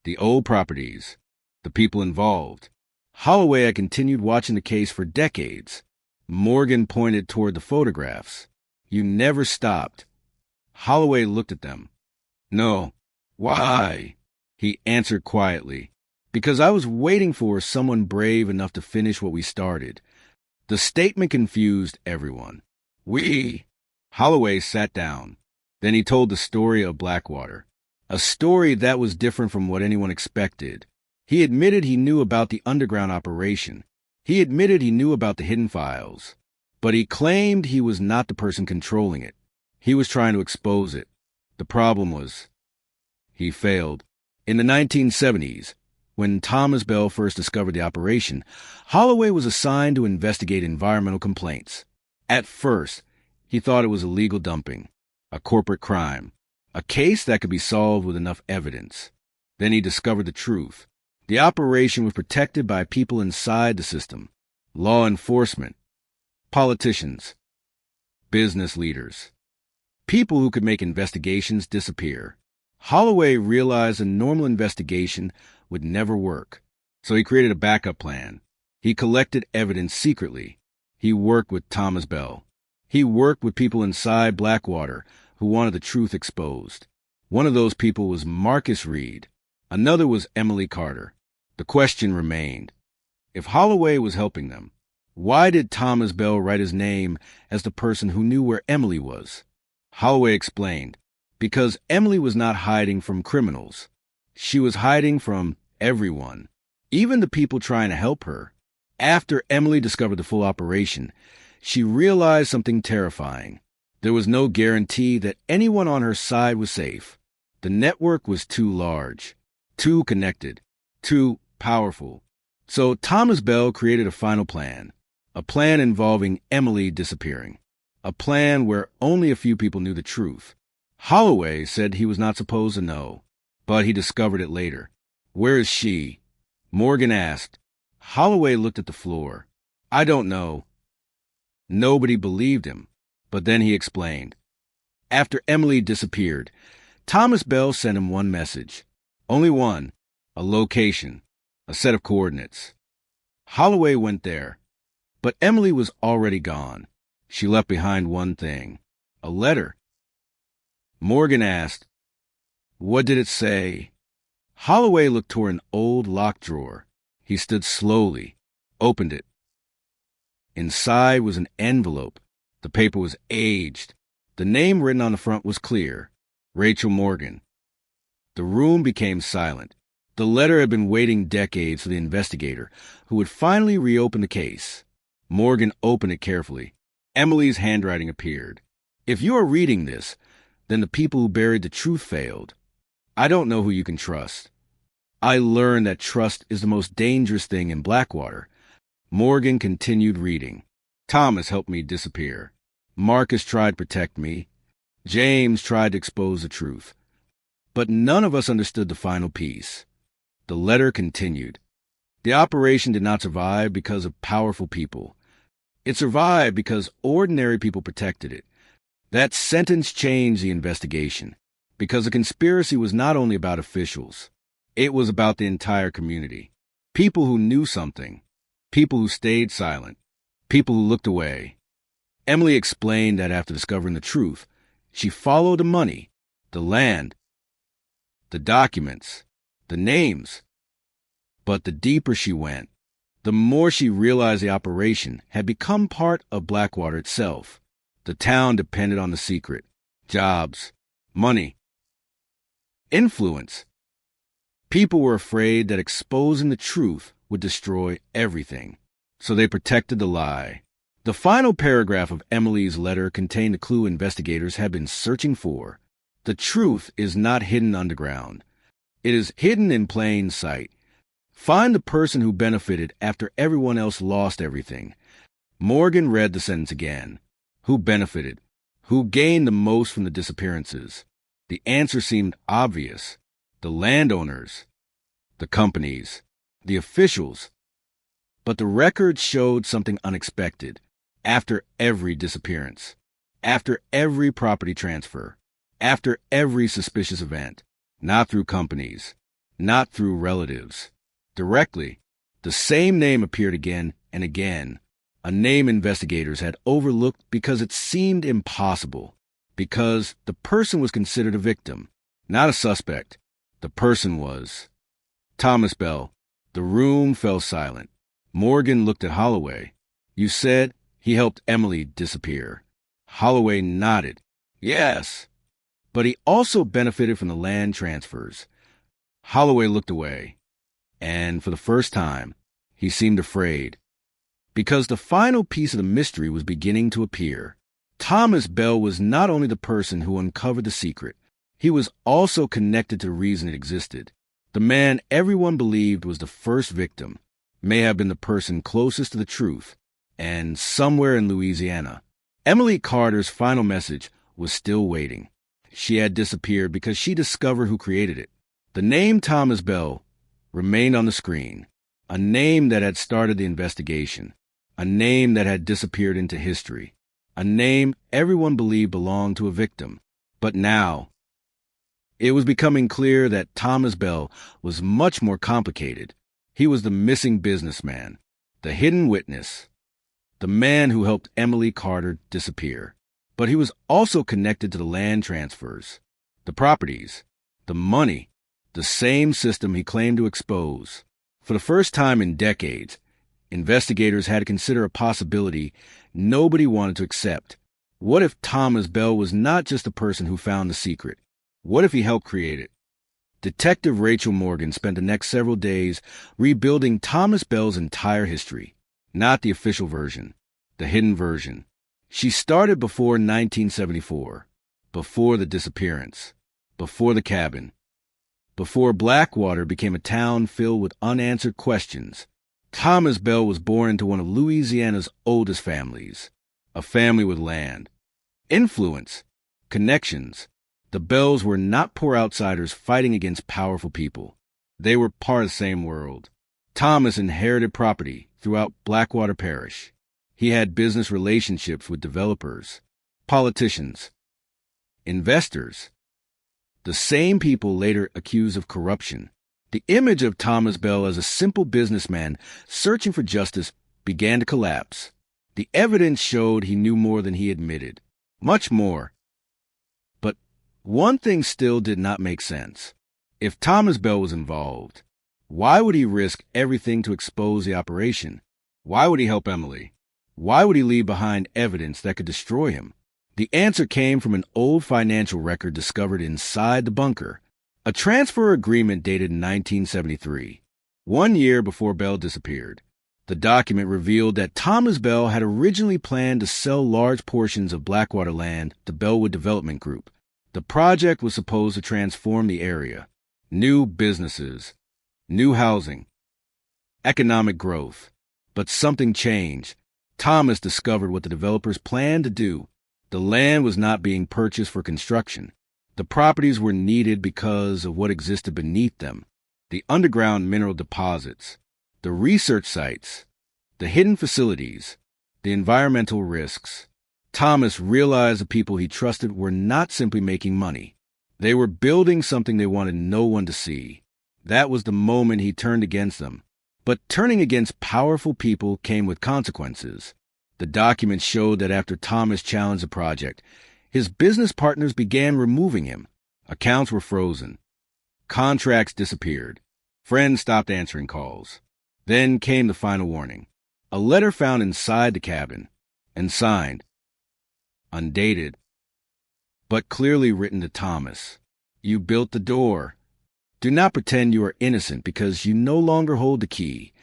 The old properties. The people involved. Holloway had continued watching the case for decades. Morgan pointed toward the photographs. "You never stopped." Holloway looked at them. "No." "Why?" He answered quietly. "Because I was waiting for someone brave enough to finish what we started." The statement confused everyone. "We." Holloway sat down. Then he told the story of Blackwater. A story that was different from what anyone expected. He admitted he knew about the underground operation. He admitted he knew about the hidden files. But he claimed he was not the person controlling it. He was trying to expose it. The problem was, he failed. In the 1970s, when Thomas Bell first discovered the operation, Holloway was assigned to investigate environmental complaints. At first, he thought it was illegal dumping, a corporate crime, a case that could be solved with enough evidence. Then he discovered the truth. The operation was protected by people inside the system: law enforcement, politicians, business leaders, people who could make investigations disappear. Holloway realized a normal investigation would never work, so he created a backup plan. He collected evidence secretly. He worked with Thomas Bell. He worked with people inside Blackwater who wanted the truth exposed. One of those people was Marcus Reed. Another was Emily Carter. The question remained: if Holloway was helping them, why did Thomas Bell write his name as the person who knew where Emily was? Holloway explained: because Emily was not hiding from criminals. She was hiding from everyone, even the people trying to help her. After Emily discovered the full operation, she realized something terrifying. There was no guarantee that anyone on her side was safe. The network was too large, too connected, too powerful. So Thomas Bell created a final plan, a plan involving Emily disappearing, a plan where only a few people knew the truth. Holloway said he was not supposed to know, but he discovered it later. "Where is she?" Morgan asked. Holloway looked at the floor. "I don't know." Nobody believed him, but then he explained. After Emily disappeared, Thomas Bell sent him one message. Only one: a location, a set of coordinates. Holloway went there, but Emily was already gone. She left behind one thing: a letter. Morgan asked, "What did it say?" Holloway looked toward an old locked drawer. He stood slowly, opened it. Inside was an envelope. The paper was aged. The name written on the front was clear: Rachel Morgan. The room became silent. The letter had been waiting decades for the investigator, who would finally reopen the case. Morgan opened it carefully. Emily's handwriting appeared. If you are reading this, then the people who buried the truth failed. I don't know who you can trust. I learned that trust is the most dangerous thing in Blackwater. Morgan continued reading. Thomas helped me disappear. Marcus tried to protect me. James tried to expose the truth. But none of us understood the final piece. The letter continued. The operation did not survive because of powerful people. It survived because ordinary people protected it. That sentence changed the investigation, because the conspiracy was not only about officials. It was about the entire community. People who knew something. People who stayed silent. People who looked away. Emily explained that after discovering the truth, she followed the money, the land, the documents, the names. But the deeper she went, the more she realized the operation had become part of Blackwater itself. The town depended on the secret. Jobs, money, influence. People were afraid that exposing the truth would destroy everything, so they protected the lie. The final paragraph of Emily's letter contained the clue investigators had been searching for. The truth is not hidden underground. It is hidden in plain sight. Find the person who benefited after everyone else lost everything. Morgan read the sentence again. Who benefited? Who gained the most from the disappearances? The answer seemed obvious. The landowners, the companies, the officials. But the records showed something unexpected. After every disappearance, after every property transfer, after every suspicious event, not through companies, not through relatives, directly, the same name appeared again and again, a name investigators had overlooked because it seemed impossible, because the person was considered a victim, not a suspect. The person was Thomas Bell. The room fell silent. Morgan looked at Holloway. You said he helped Emily disappear. Holloway nodded. Yes, but he also benefited from the land transfers. Holloway looked away, and for the first time, he seemed afraid, because the final piece of the mystery was beginning to appear. Thomas Bell was not only the person who uncovered the secret, he was also connected to the reason it existed. The man everyone believed was the first victim may have been the person closest to the truth, and somewhere in Louisiana. Emily Carter's final message was still waiting. She had disappeared because she discovered who created it. The name Thomas Bell remained on the screen, a name that had started the investigation, a name that had disappeared into history, a name everyone believed belonged to a victim. But now, it was becoming clear that Thomas Bell was much more complicated. He was the missing businessman, the hidden witness, the man who helped Emily Carter disappear. But he was also connected to the land transfers, the properties, the money, the same system he claimed to expose. For the first time in decades, investigators had to consider a possibility nobody wanted to accept. What if Thomas Bell was not just the person who found the secret? What if he helped create it? Detective Rachel Morgan spent the next several days rebuilding Thomas Bell's entire history, not the official version, the hidden version. She started before 1974, before the disappearance, before the cabin, before Blackwater became a town filled with unanswered questions. Thomas Bell was born into one of Louisiana's oldest families, a family with land, influence, connections. The Bells were not poor outsiders fighting against powerful people. They were part of the same world. Thomas inherited property throughout Blackwater Parish. He had business relationships with developers, politicians, investors, the same people later accused of corruption. The image of Thomas Bell as a simple businessman searching for justice began to collapse. The evidence showed he knew more than he admitted, much more. But one thing still did not make sense. If Thomas Bell was involved, why would he risk everything to expose the operation? Why would he help Emily? Why would he leave behind evidence that could destroy him? The answer came from an old financial record discovered inside the bunker. A transfer agreement dated in 1973, 1 year before Bell disappeared. The document revealed that Thomas Bell had originally planned to sell large portions of Blackwater land to Bellwood Development Group. The project was supposed to transform the area. New businesses, new housing, economic growth. But something changed. Thomas discovered what the developers planned to do. The land was not being purchased for construction. The properties were needed because of what existed beneath them. The underground mineral deposits, the research sites, the hidden facilities, the environmental risks. Thomas realized the people he trusted were not simply making money. They were building something they wanted no one to see. That was the moment he turned against them. But turning against powerful people came with consequences. The documents showed that after Thomas challenged the project, his business partners began removing him. Accounts were frozen. Contracts disappeared. Friends stopped answering calls. Then came the final warning. A letter found inside the cabin and signed, undated, but clearly written to Thomas. You built the door. Do not pretend you are innocent because you no longer hold the key.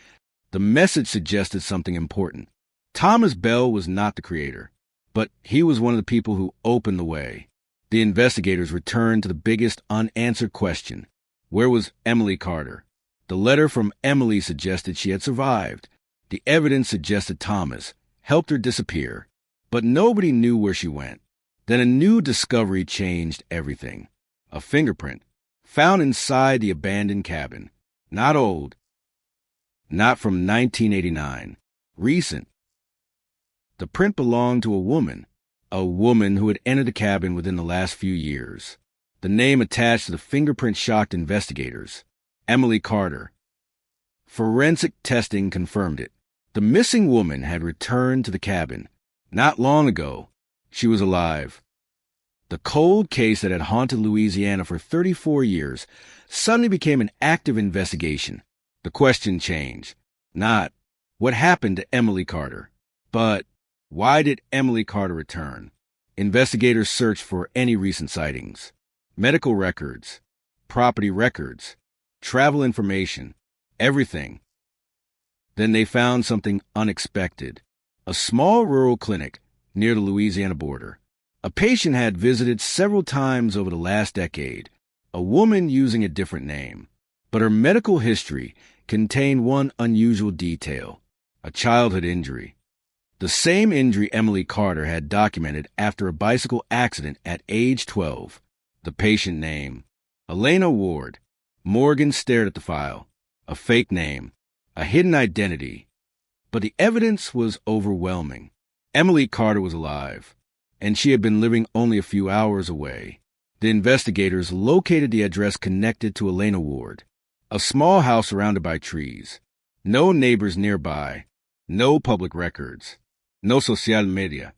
The message suggested something important. Thomas Bell was not the creator, but he was one of the people who opened the way. The investigators returned to the biggest unanswered question. Where was Emily Carter? The letter from Emily suggested she had survived. The evidence suggested Thomas helped her disappear, but nobody knew where she went. Then a new discovery changed everything. A fingerprint found inside the abandoned cabin. Not old. Not from 1989. Recent. The print belonged to a woman who had entered the cabin within the last few years. The name attached to the fingerprint shocked investigators. Emily Carter. Forensic testing confirmed it. The missing woman had returned to the cabin. Not long ago, she was alive. The cold case that had haunted Louisiana for 34 years suddenly became an active investigation. The question changed. Not, what happened to Emily Carter? But, why did Emily Carter return? Investigators searched for any recent sightings. Medical records, property records, travel information, everything. Then they found something unexpected. A small rural clinic near the Louisiana border. A patient had visited several times over the last decade, a woman using a different name. But her medical history contained one unusual detail, a childhood injury. The same injury Emily Carter had documented after a bicycle accident at age 12. The patient name, Elena Ward. Morgan stared at the file. A fake name, a hidden identity. But the evidence was overwhelming. Emily Carter was alive, and she had been living only a few hours away. The investigators located the address connected to Elena Ward, a small house surrounded by trees. No neighbors nearby, no public records, no social media.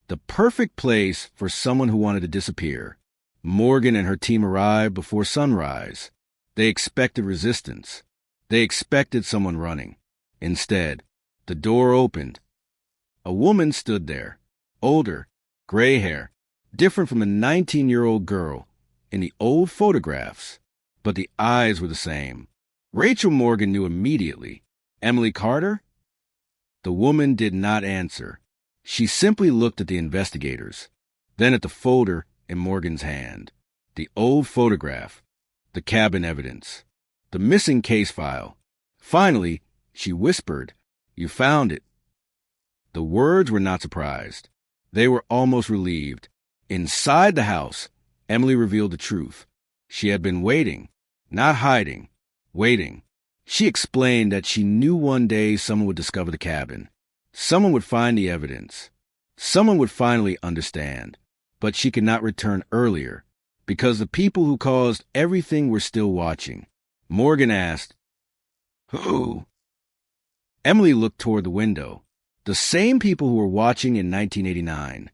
The perfect place for someone who wanted to disappear. Morgan and her team arrived before sunrise. They expected resistance. They expected someone running. Instead, the door opened. A woman stood there, older, gray hair, different from the 19-year-old girl in the old photographs, but the eyes were the same. Rachel Morgan knew immediately. Emily Carter? The woman did not answer. She simply looked at the investigators, then at the folder in Morgan's hand. The old photograph, the cabin evidence, the missing case file. Finally, she whispered, "You found it." The words were not surprised. They were almost relieved. Inside the house, Emily revealed the truth. She had been waiting, not hiding, waiting. She explained that she knew one day someone would discover the cabin. Someone would find the evidence. Someone would finally understand. But she could not return earlier because the people who caused everything were still watching. Morgan asked, "Who?" Emily looked toward the window. The same people who were watching in 1989.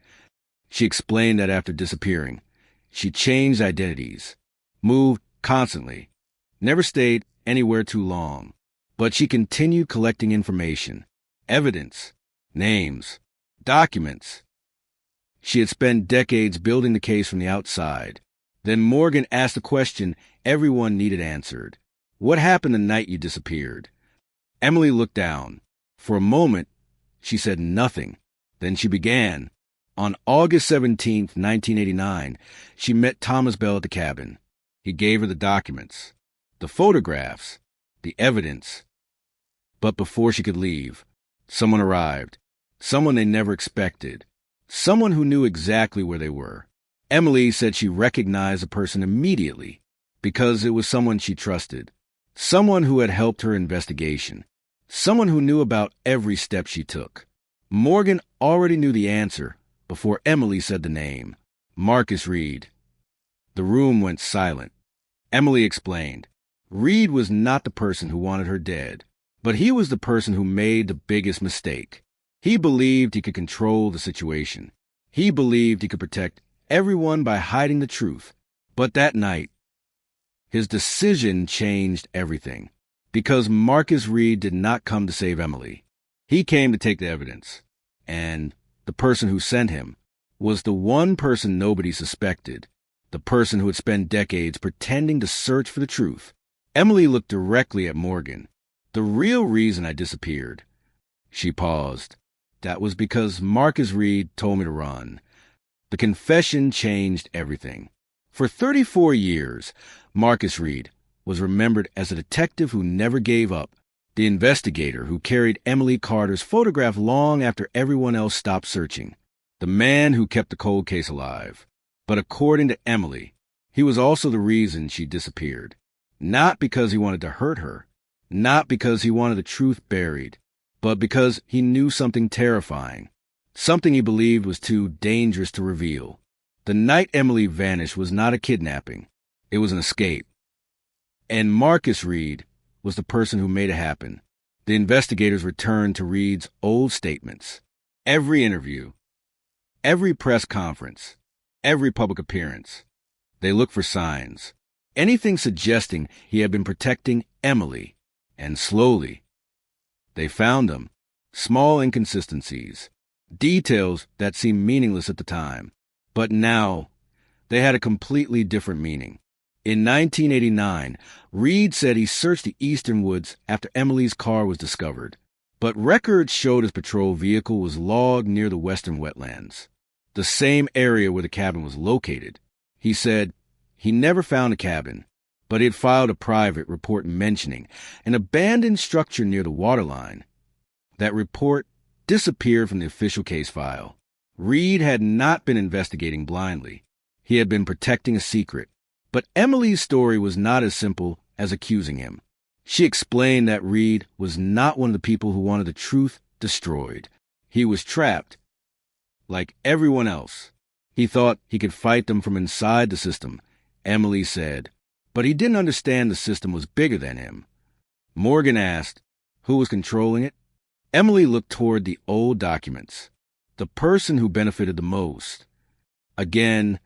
She explained that after disappearing, she changed identities, moved constantly, never stayed anywhere too long. But she continued collecting information, evidence, names, documents. She had spent decades building the case from the outside. Then Morgan asked a question everyone needed answered. What happened the night you disappeared? Emily looked down. For a moment, she said nothing. Then she began. On August 17th, 1989, she met Thomas Bell at the cabin. He gave her the documents, the photographs, the evidence. But before she could leave, someone arrived. Someone they never expected. Someone who knew exactly where they were. Emily said she recognized the person immediately because it was someone she trusted. Someone who had helped her investigation. Someone who knew about every step she took. Morgan already knew the answer before Emily said the name. Marcus Reed. The room went silent. Emily explained. Reed was not the person who wanted her dead, but he was the person who made the biggest mistake. He believed he could control the situation. He believed he could protect everyone by hiding the truth. But that night, his decision changed everything. Because Marcus Reed did not come to save Emily. He came to take the evidence. And the person who sent him was the one person nobody suspected. The person who had spent decades pretending to search for the truth. Emily looked directly at Morgan. The real reason I disappeared. She paused. That was because Marcus Reed told me to run. The confession changed everything. For 34 years, Marcus Reed was remembered as a detective who never gave up, the investigator who carried Emily Carter's photograph long after everyone else stopped searching, the man who kept the cold case alive. But according to Emily, he was also the reason she disappeared. Not because he wanted to hurt her, not because he wanted the truth buried, but because he knew something terrifying, something he believed was too dangerous to reveal. The night Emily vanished was not a kidnapping. It was an escape. And Marcus Reed was the person who made it happen. The investigators returned to Reed's old statements. Every interview, every press conference, every public appearance. They looked for signs. Anything suggesting he had been protecting Emily. And slowly, they found them. Small inconsistencies. Details that seemed meaningless at the time. But now, they had a completely different meaning. In 1989, Reed said he searched the eastern woods after Emily's car was discovered. But records showed his patrol vehicle was logged near the western wetlands, the same area where the cabin was located. He said he never found a cabin, but he had filed a private report mentioning an abandoned structure near the waterline. That report disappeared from the official case file. Reed had not been investigating blindly. He had been protecting a secret. But Emily's story was not as simple as accusing him. She explained that Reed was not one of the people who wanted the truth destroyed. He was trapped. Like everyone else. He thought he could fight them from inside the system, Emily said. But he didn't understand the system was bigger than him. Morgan asked, who was controlling it? Emily looked toward the old documents. The person who benefited the most. Again,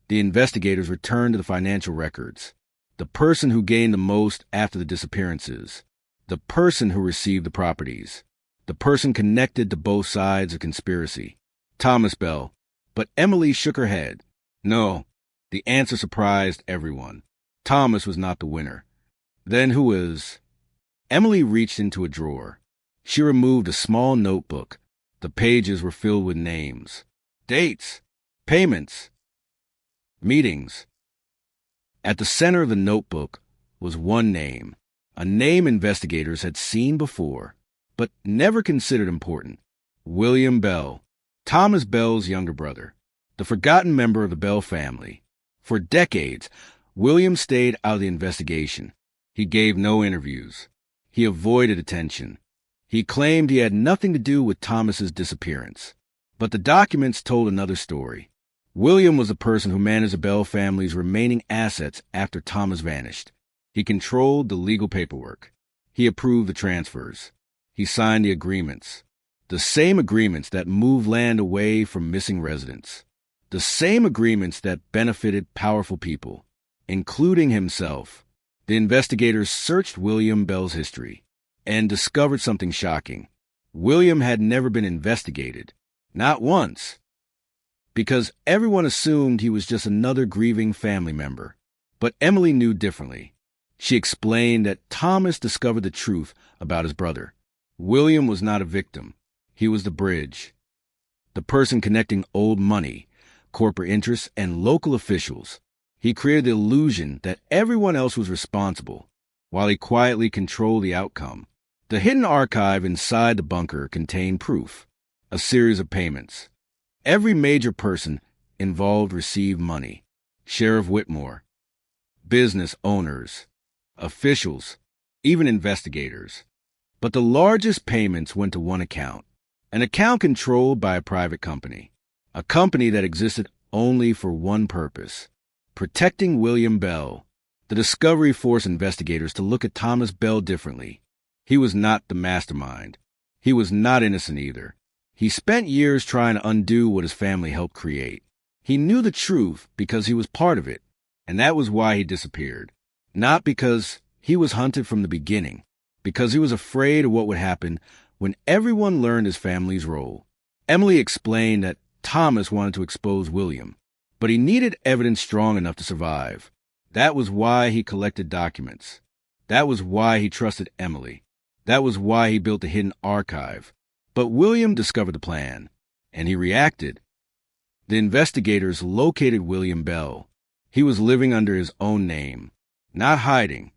the investigators returned to the financial records. The person who gained the most after the disappearances. The person who received the properties. The person connected to both sides of conspiracy. Thomas Bell. But Emily shook her head. No, the answer surprised everyone. Thomas was not the winner. Then who is? Emily reached into a drawer. She removed a small notebook. The pages were filled with names. Dates. Payments. Meetings. At the center of the notebook was one name, a name investigators had seen before, but never considered important. William Bell, Thomas Bell's younger brother, the forgotten member of the Bell family. For decades, William stayed out of the investigation. He gave no interviews. He avoided attention. He claimed he had nothing to do with Thomas's disappearance. But the documents told another story. William was the person who managed the Bell family's remaining assets after Thomas vanished. He controlled the legal paperwork. He approved the transfers. He signed the agreements. The same agreements that moved land away from missing residents. The same agreements that benefited powerful people, including himself. The investigators searched William Bell's history and discovered something shocking. William had never been investigated. Not once. because everyone assumed he was just another grieving family member. But Emily knew differently. She explained that Thomas discovered the truth about his brother. William was not a victim. He was the bridge, the person connecting old money, corporate interests, and local officials. He created the illusion that everyone else was responsible, while he quietly controlled the outcome. The hidden archive inside the bunker contained proof, a series of payments. Every major person involved received money. Sheriff Whitmore, business owners, officials, even investigators. But the largest payments went to one account, an account controlled by a private company, a company that existed only for one purpose: protecting William Bell. The discovery forced investigators to look at Thomas Bell differently. He was not the mastermind. He was not innocent either. He spent years trying to undo what his family helped create. He knew the truth because he was part of it, and that was why he disappeared. Not because he was hunted from the beginning, because he was afraid of what would happen when everyone learned his family's role. Emily explained that Thomas wanted to expose William, but he needed evidence strong enough to survive. That was why he collected documents. That was why he trusted Emily. That was why he built the hidden archive. But William discovered the plan, and he reacted. The investigators located William Bell. He was living under his own name, not hiding,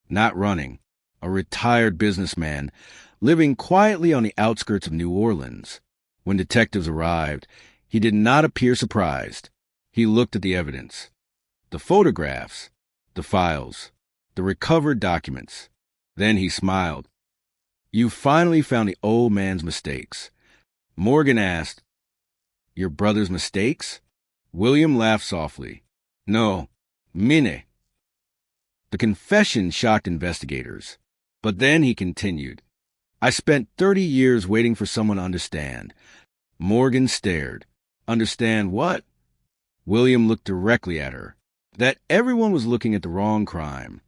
not running, a retired businessman living quietly on the outskirts of New Orleans. When detectives arrived, he did not appear surprised. He looked at the evidence, the photographs, the files, the recovered documents. Then he smiled. "You finally found the old man's mistakes." Morgan asked, "Your brother's mistakes?" William laughed softly. "No, mine." The confession shocked investigators. But then he continued, "I spent 30 years waiting for someone to understand." Morgan stared. Understand what? William looked directly at her. That everyone was looking at the wrong crime.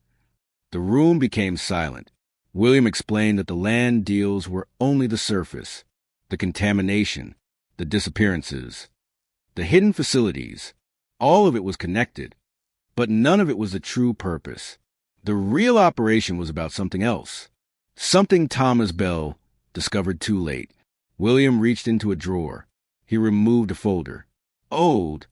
The room became silent. William explained that the land deals were only the surface, the contamination, the disappearances, the hidden facilities. All of it was connected, but none of it was the true purpose. The real operation was about something else, something Thomas Bell discovered too late. William reached into a drawer. He removed a folder. Old,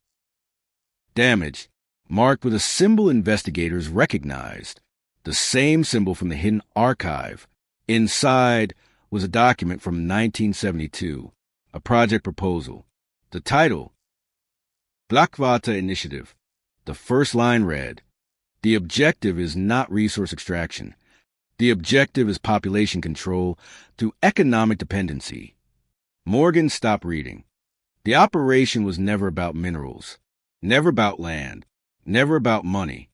damaged, marked with a symbol investigators recognized. The same symbol from the hidden archive. Inside was a document from 1972, a project proposal. The title, Blackwater Initiative. The first line read, "The objective is not resource extraction. The objective is population control through economic dependency." Morgan stopped reading. The operation was never about minerals, never about land, never about money.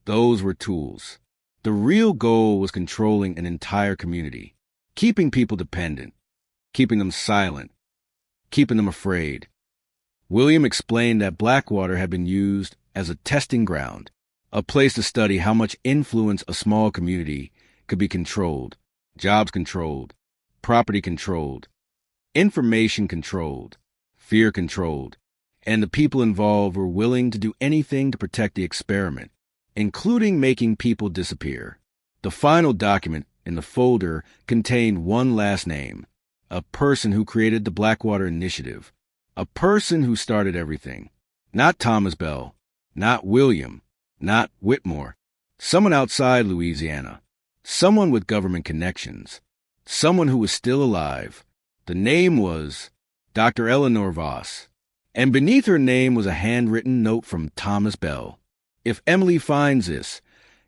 Those were tools. The real goal was controlling an entire community, keeping people dependent, keeping them silent, keeping them afraid. William explained that Blackwater had been used as a testing ground, a place to study how much influence a small community could be controlled, jobs controlled, property controlled, information controlled, fear controlled, and the people involved were willing to do anything to protect the experiment, including making people disappear. The final document in the folder contained one last name, a person who created the Blackwater Initiative, a person who started everything. Not Thomas Bell, not William, not Whitmore. Someone outside Louisiana, someone with government connections, someone who was still alive. The name was Dr. Eleanor Voss, and beneath her name was a handwritten note from Thomas Bell. If Emily finds this,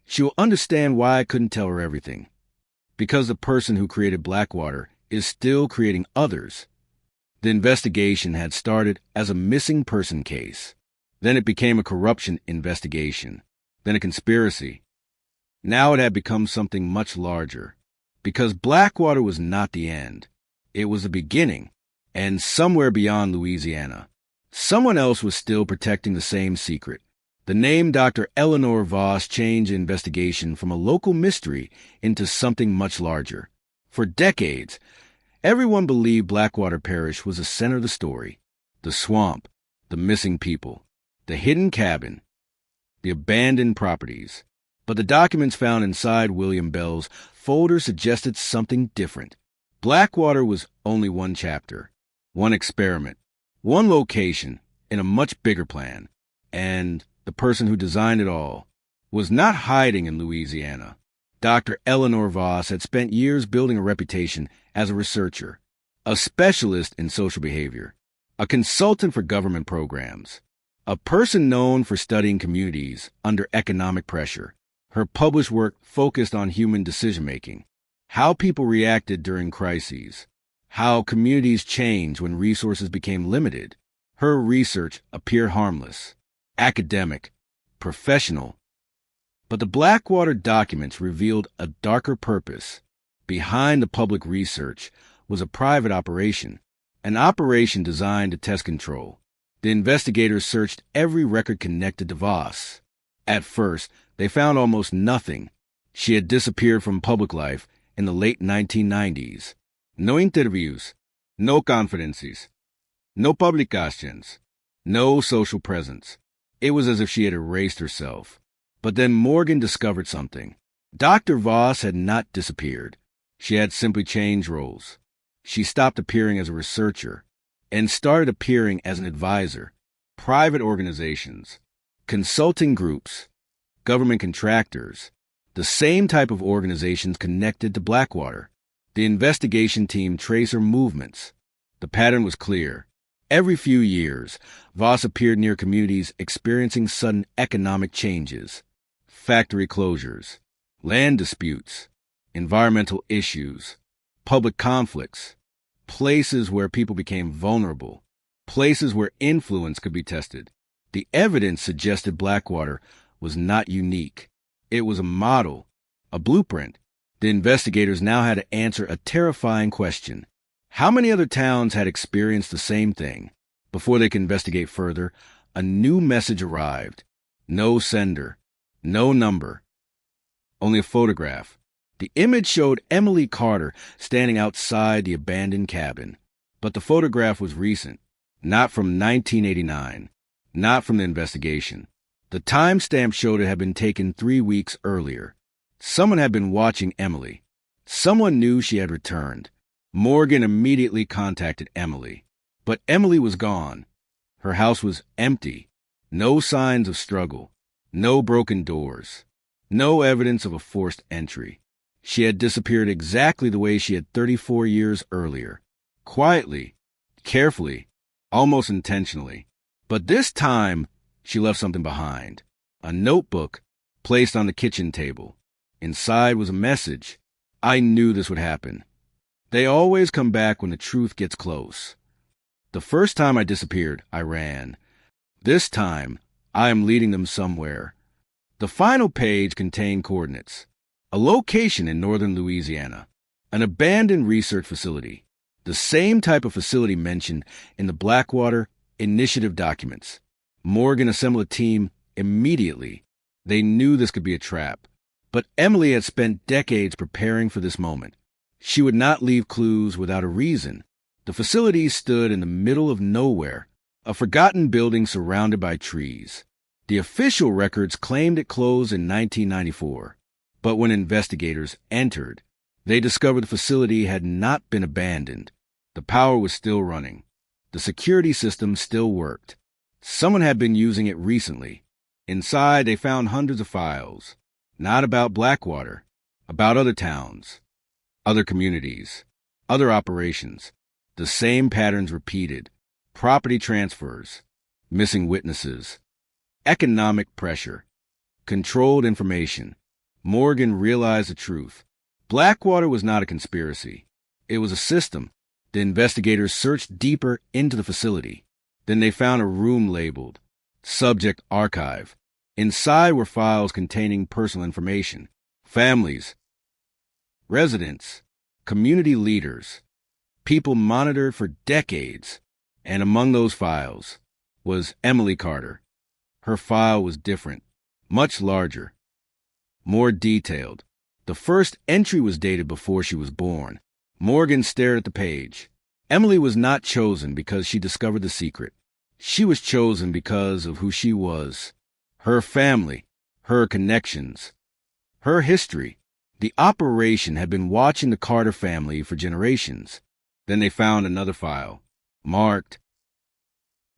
she will understand why I couldn't tell her everything. Because the person who created Blackwater is still creating others. The investigation had started as a missing person case. Then it became a corruption investigation. Then a conspiracy. Now it had become something much larger. Because Blackwater was not the end. It was the beginning. And somewhere beyond Louisiana, someone else was still protecting the same secret. The name Dr. Eleanor Voss changed the investigation from a local mystery into something much larger. For decades, everyone believed Blackwater Parish was the center of the the swamp, the missing people, the hidden cabin, the abandoned properties. But the documents found inside William Bell's folder suggested something different. Blackwater was only one chapter, one experiment, one location in a much bigger plan. And the person who designed it all was not hiding in Louisiana. Dr. Eleanor Voss had spent years building a reputation as a researcher, a specialist in social behavior, a consultant for government programs, a person known for studying communities under economic pressure. Her published work focused on human decision-making, how people reacted during crises, how communities changed when resources became limited. Her research appeared harmless, academic, professional. But the Blackwater documents revealed a darker purpose. Behind the public research was a private operation, an operation designed to test control. The investigators searched every record connected to Voss. At first, they found almost nothing. She had disappeared from public life in the late 1990s. No interviews, no confidences, no publications, no social presence. It was as if she had erased herself. But then Morgan discovered something. Dr. Voss had not disappeared. She had simply changed roles. She stopped appearing as a researcher and started appearing as an advisor. Private organizations, consulting groups, government contractors, the same type of organizations connected to Blackwater. The investigation team traced her movements. The pattern was clear. Every few years, Voss appeared near communities experiencing sudden economic changes, factory closures, land disputes, environmental issues, public conflicts, places where people became vulnerable, places where influence could be tested. The evidence suggested Blackwater was not unique. It was a model, a blueprint. The investigators now had to answer a terrifying question. How many other towns had experienced the same thing? Before they could investigate further, a new message arrived. No sender, no number, only a photograph. The image showed Emily Carter standing outside the abandoned cabin. But the photograph was recent, not from 1989, not from the investigation. The timestamp showed it had been taken 3 weeks earlier. Someone had been watching Emily. Someone knew she had returned. Morgan immediately contacted Emily. But Emily was gone. Her house was empty. No signs of struggle. No broken doors. No evidence of a forced entry. She had disappeared exactly the way she had 34 years earlier. Quietly, carefully, almost intentionally. But this time, she left something behind. A notebook placed on the kitchen table. Inside was a message. I knew this would happen. They always come back when the truth gets close. The first time I disappeared, I ran. This time, I am leading them somewhere. The final page contained coordinates. A location in northern Louisiana. An abandoned research facility. The same type of facility mentioned in the Blackwater Initiative documents. Morgan assembled a team immediately. They knew this could be a trap. But Emily had spent decades preparing for this moment. She would not leave clues without a reason. The facility stood in the middle of nowhere, a forgotten building surrounded by trees. The official records claimed it closed in 1994. But when investigators entered, they discovered the facility had not been abandoned. The power was still running. The security system still worked. Someone had been using it recently. Inside, they found hundreds of files. Not about Blackwater, about other towns, other communities, other operations. The same patterns repeated. Property transfers, missing witnesses, economic pressure, controlled information. Morgan realized the truth. Blackwater was not a conspiracy. It was a system. The investigators searched deeper into the facility. Then they found a room labeled Subject Archive. Inside were files containing personal information, families, residents, community leaders, people monitored for decades. And among those files was Emily Carter. Her file was different, much larger, more detailed. The first entry was dated before she was born. Morgan stared at the page. Emily was not chosen because she discovered the secret. She was chosen because of who she was, her family, her connections, her history. The operation had been watching the Carter family for generations. Then they found another file, marked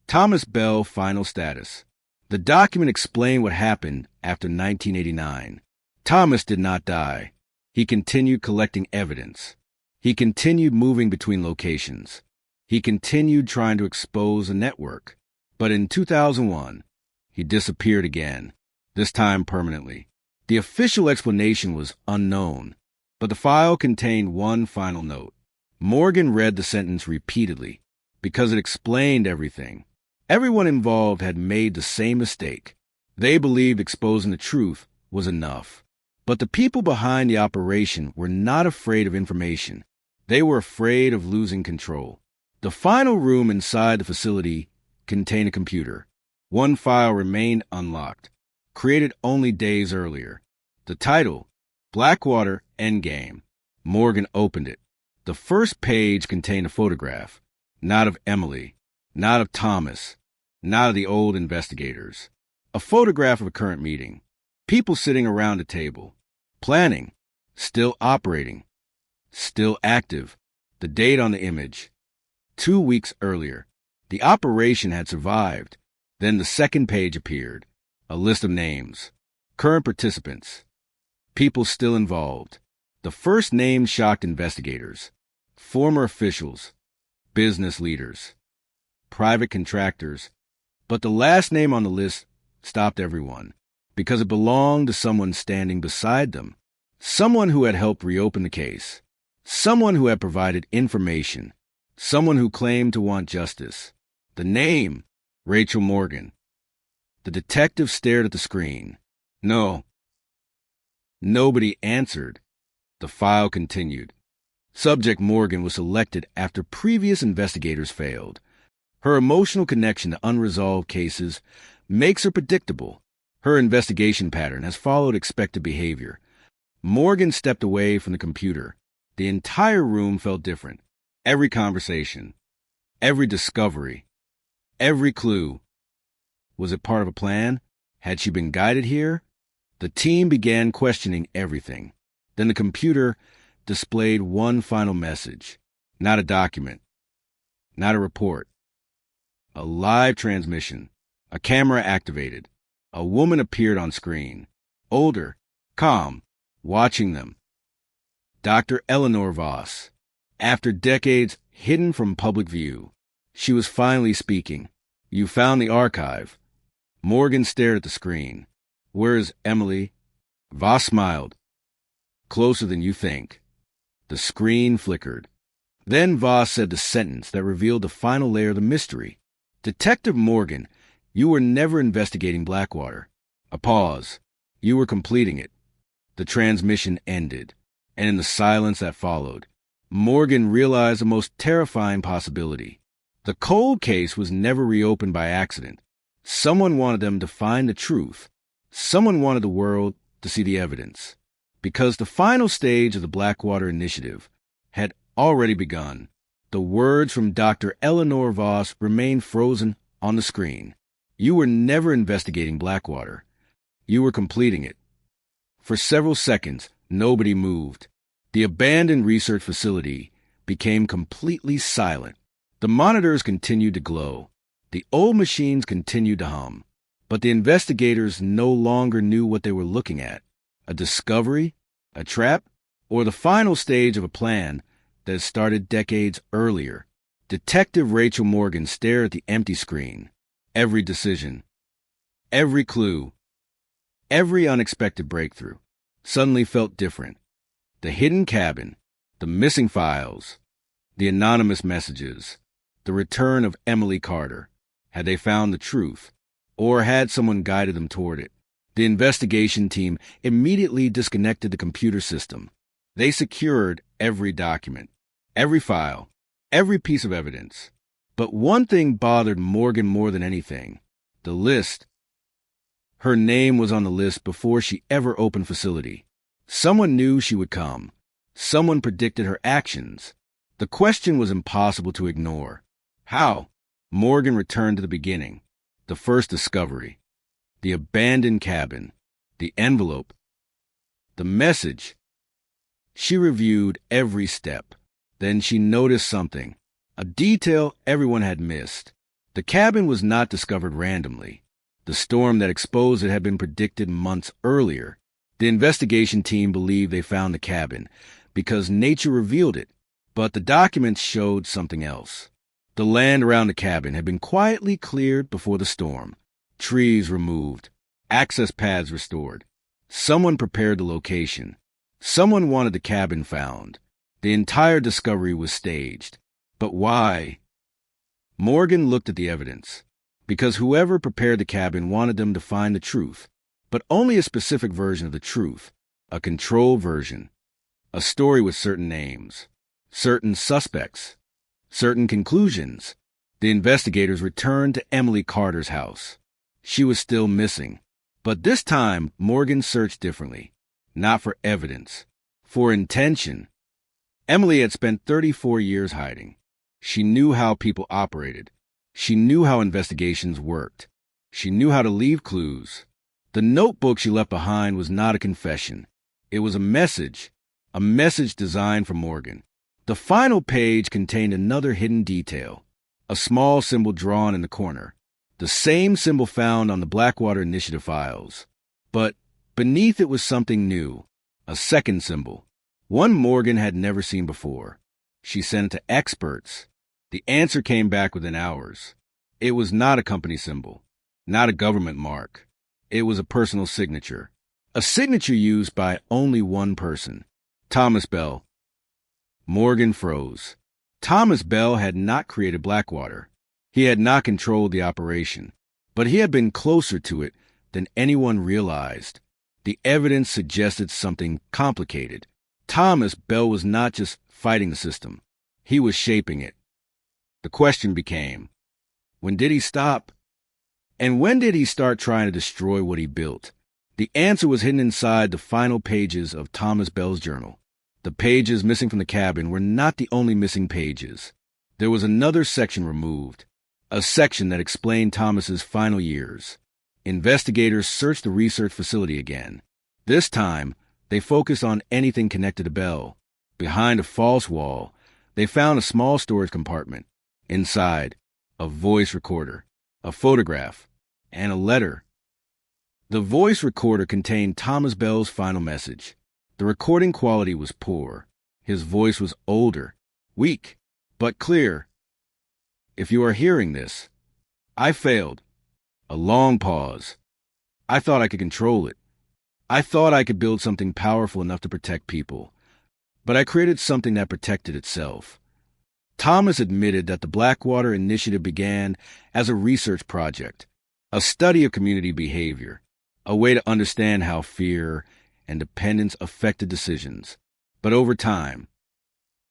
Thomas Bell Final Status. The document explained what happened after 1989. Thomas did not die. He continued collecting evidence. He continued moving between locations. He continued trying to expose a network. But in 2001, he disappeared again, this time permanently. The official explanation was unknown, but the file contained one final note. Morgan read the sentence repeatedly because it explained everything. Everyone involved had made the same mistake. They believed exposing the truth was enough. But the people behind the operation were not afraid of information. They were afraid of losing control. The final room inside the facility contained a computer. One file remained unlocked, created only days earlier. The title, Blackwater Endgame. Morgan opened it. The first page contained a photograph, not of Emily, not of Thomas, not of the old investigators. A photograph of a current meeting. People sitting around a table, planning, still operating, still active. The date on the image, 2 weeks earlier. The operation had survived. Then the second page appeared, a list of names, current participants, people still involved. The first name shocked investigators, former officials, business leaders, private contractors. But the last name on the list stopped everyone because it belonged to someone standing beside them, someone who had helped reopen the case, someone who had provided information, someone who claimed to want justice. The name, Rachel Morgan. The detective stared at the screen. No. Nobody answered. The file continued. Subject Morgan was selected after previous investigators failed. Her emotional connection to unresolved cases makes her predictable. Her investigation pattern has followed expected behavior. Morgan stepped away from the computer. The entire room felt different. Every conversation, every discovery, every clue. Was it part of a plan? Had she been guided here? The team began questioning everything. Then the computer displayed one final message. Not a document. Not a report. A live transmission. A camera activated. A woman appeared on screen. Older, calm, watching them. Dr. Eleanor Voss. After decades hidden from public view, she was finally speaking. You found the archive. Morgan stared at the screen. Where is Emily? Voss smiled. Closer than you think. The screen flickered. Then Voss said the sentence that revealed the final layer of the mystery. Detective Morgan, you were never investigating Blackwater. A pause. You were completing it. The transmission ended, and in the silence that followed, Morgan realized the most terrifying possibility. The cold case was never reopened by accident. Someone wanted them to find the truth. Someone wanted the world to see the evidence. Because the final stage of the Blackwater Initiative had already begun. The words from Dr. Eleanor Voss remained frozen on the screen. You were never investigating Blackwater. You were completing it. For several seconds, nobody moved. The abandoned research facility became completely silent. The monitors continued to glow. The old machines continued to hum. But the investigators no longer knew what they were looking at. A discovery? A trap? Or the final stage of a plan that started decades earlier? Detective Rachel Morgan stared at the empty screen. Every decision, every clue, every unexpected breakthrough suddenly felt different. The hidden cabin, the missing files, the anonymous messages, the return of Emily Carter. Had they found the truth, or had someone guided them toward it? The investigation team immediately disconnected the computer system. They secured every document, every file, every piece of evidence. But one thing bothered Morgan more than anything: the list. Her name was on the list before she ever opened facility. Someone knew she would come. Someone predicted her actions. The question was impossible to ignore. How? Morgan returned to the beginning, the first discovery, the abandoned cabin, the envelope, the message. She reviewed every step. Then she noticed something, a detail everyone had missed. The cabin was not discovered randomly. The storm that exposed it had been predicted months earlier. The investigation team believed they found the cabin because nature revealed it, but the documents showed something else. The land around the cabin had been quietly cleared before the storm, trees removed, access paths restored. Someone prepared the location. Someone wanted the cabin found. The entire discovery was staged. But why? Morgan looked at the evidence. Because whoever prepared the cabin wanted them to find the truth, but only a specific version of the truth, a controlled version, a story with certain names, certain suspects, certain conclusions. The investigators returned to Emily Carter's house. She was still missing, but this time Morgan searched differently, not for evidence, for intention. Emily had spent 34 years hiding. She knew how people operated. She knew how investigations worked. She knew how to leave clues. The notebook she left behind was not a confession. It was a message designed for Morgan. The final page contained another hidden detail, a small symbol drawn in the corner, the same symbol found on the Blackwater Initiative files. But beneath it was something new, a second symbol, one Morgan had never seen before. She sent it to experts. The answer came back within hours. It was not a company symbol, not a government mark. It was a personal signature, a signature used by only one person, Thomas Bell. Morgan froze. Thomas Bell had not created Blackwater. He had not controlled the operation, but he had been closer to it than anyone realized. The evidence suggested something complicated. Thomas Bell was not just fighting the system. He was shaping it. The question became, when did he stop? And when did he start trying to destroy what he built? The answer was hidden inside the final pages of Thomas Bell's journal. The pages missing from the cabin were not the only missing pages. There was another section removed, a section that explained Thomas's final years. Investigators searched the research facility again. This time, they focused on anything connected to Bell. Behind a false wall, they found a small storage compartment. Inside, a voice recorder, a photograph, and a letter. The voice recorder contained Thomas Bell's final message. The recording quality was poor. His voice was older, weak, but clear. If you are hearing this, I failed. A long pause. I thought I could control it. I thought I could build something powerful enough to protect people. But I created something that protected itself. Thomas admitted that the Blackwater Initiative began as a research project, a study of community behavior, a way to understand how fear and dependence affected decisions. But over time,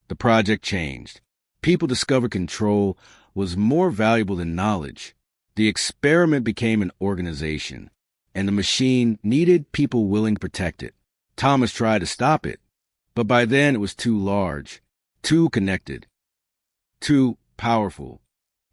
the project changed. People discovered control was more valuable than knowledge. The experiment became an organization, and the machine needed people willing to protect it. Thomas tried to stop it, but by then it was too large, too connected, too powerful.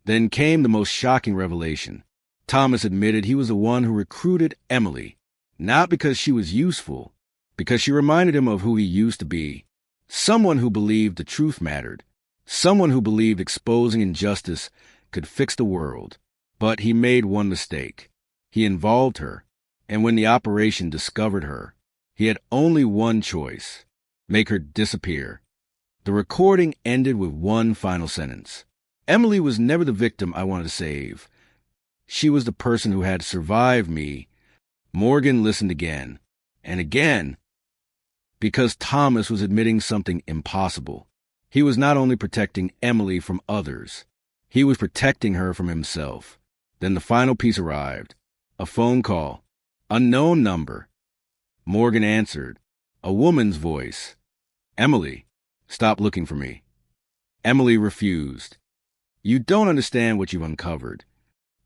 Then came the most shocking revelation. Thomas admitted he was the one who recruited Emily, not because she was useful, because she reminded him of who he used to be. Someone who believed the truth mattered. Someone who believed exposing injustice could fix the world. But he made one mistake. He involved her, and when the operation discovered her, he had only one choice: make her disappear. The recording ended with one final sentence. Emily was never the victim I wanted to save. She was the person who had survived me. Morgan listened again, and again, because Thomas was admitting something impossible. He was not only protecting Emily from others, he was protecting her from himself. Then the final piece arrived. A phone call. Unknown number. Morgan answered. A woman's voice. Emily, stop looking for me. Emily refused. You don't understand what you've uncovered.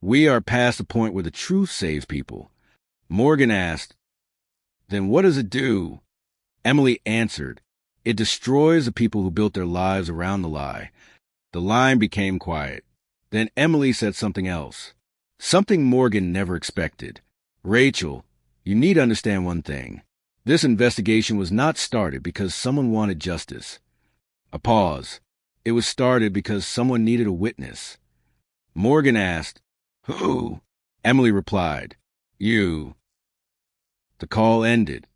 We are past the point where the truth saves people. Morgan asked, then what does it do? Emily answered, It destroys the people who built their lives around the lie. The line became quiet. Then Emily said something else. Something Morgan never expected. Rachel, you need to understand one thing. This investigation was not started because someone wanted justice. A pause. It was started because someone needed a witness. Morgan asked, "Who?" Emily replied, "You." The call ended.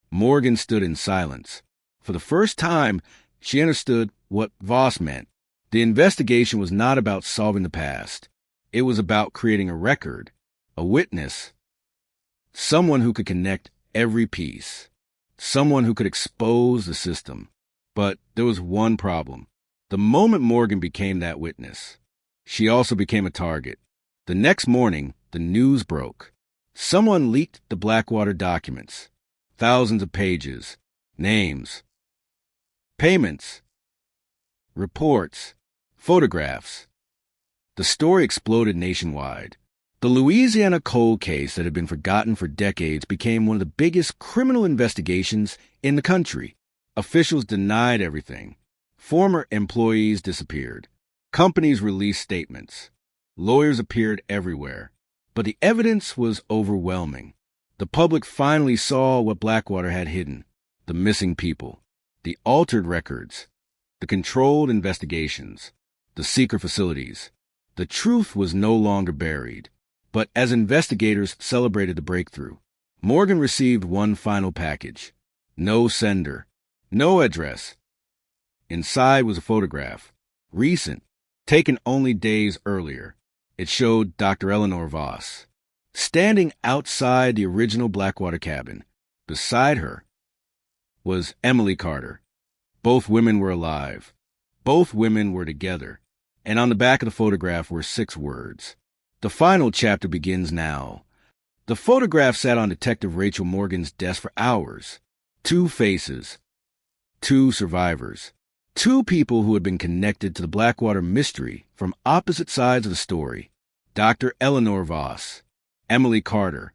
Morgan stood in silence. For the first time, she understood what Voss meant. The investigation was not about solving the past. It was about creating a record, a witness, someone who could connect every piece, someone who could expose the system. But there was one problem. The moment Morgan became that witness, she also became a target. The next morning, the news broke. Someone leaked the Blackwater documents. Thousands of pages, names, payments, reports, photographs. The story exploded nationwide. The Louisiana coal case that had been forgotten for decades became one of the biggest criminal investigations in the country. Officials denied everything. Former employees disappeared. Companies released statements. Lawyers appeared everywhere. But the evidence was overwhelming. The public finally saw what Blackwater had hidden: the missing people, the altered records, the controlled investigations, the secret facilities. The truth was no longer buried. But as investigators celebrated the breakthrough, Morgan received one final package. No sender, no address. Inside was a photograph, recent, taken only days earlier. It showed Dr. Eleanor Voss standing outside the original Blackwater cabin. Beside her was Emily Carter. Both women were alive. Both women were together. And on the back of the photograph were 6 words. The final chapter begins now. The photograph sat on Detective Rachel Morgan's desk for hours. 2 faces. 2 survivors. 2 people who had been connected to the Blackwater mystery from opposite sides of the story. Dr. Eleanor Voss, Emily Carter,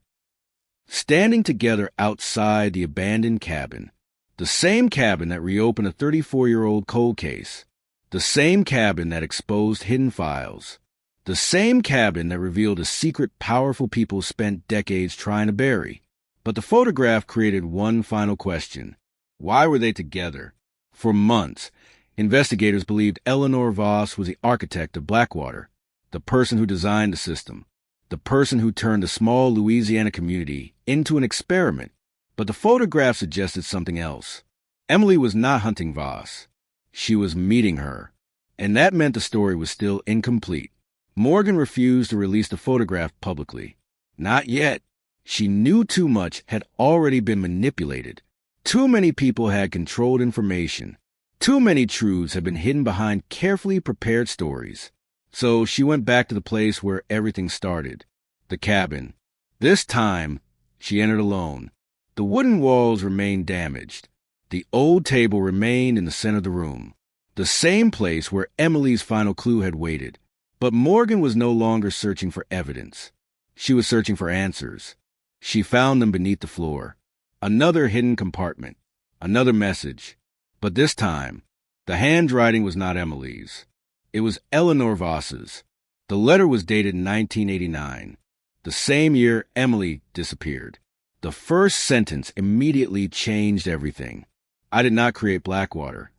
standing together outside the abandoned cabin. The same cabin that reopened a 34-year-old cold case. The same cabin that exposed hidden files. The same cabin that revealed a secret powerful people spent decades trying to bury. But the photograph created one final question. Why were they together? For months, investigators believed Eleanor Voss was the architect of Blackwater, the person who designed the system, the person who turned a small Louisiana community into an experiment. But the photograph suggested something else. Emily was not hunting Voss. She was meeting her. And that meant the story was still incomplete. Morgan refused to release the photograph publicly. Not yet. She knew too much had already been manipulated. Too many people had controlled information. Too many truths had been hidden behind carefully prepared stories. So she went back to the place where everything started, the cabin. This time, she entered alone. The wooden walls remained damaged. The old table remained in the center of the room, the same place where Emily's final clue had waited. But Morgan was no longer searching for evidence. She was searching for answers. She found them beneath the floor. Another hidden compartment. Another message. But this time, the handwriting was not Emily's. It was Eleanor Voss's. The letter was dated 1989, the same year Emily disappeared. The first sentence immediately changed everything. I did not create Blackwater.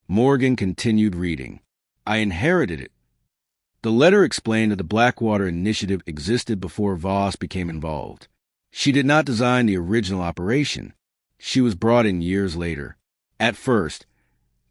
Morgan continued reading. I inherited it. The letter explained that the Blackwater Initiative existed before Voss became involved. She did not design the original operation. She was brought in years later. At first,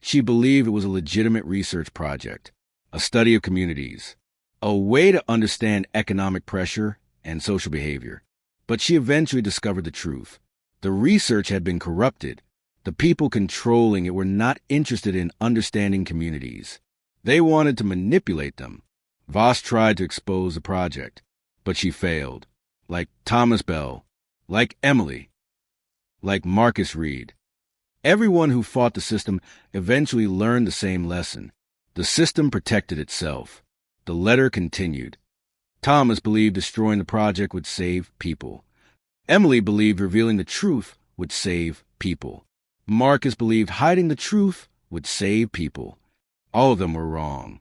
she believed it was a legitimate research project, a study of communities, a way to understand economic pressure and social behavior. But she eventually discovered the truth. The research had been corrupted. The people controlling it were not interested in understanding communities. They wanted to manipulate them. Voss tried to expose the project, but she failed. Like Thomas Bell, like Emily, like Marcus Reed. Everyone who fought the system eventually learned the same lesson. The system protected itself. The letter continued. Thomas believed destroying the project would save people. Emily believed revealing the truth would save people. Marcus believed hiding the truth would save people. All of them were wrong.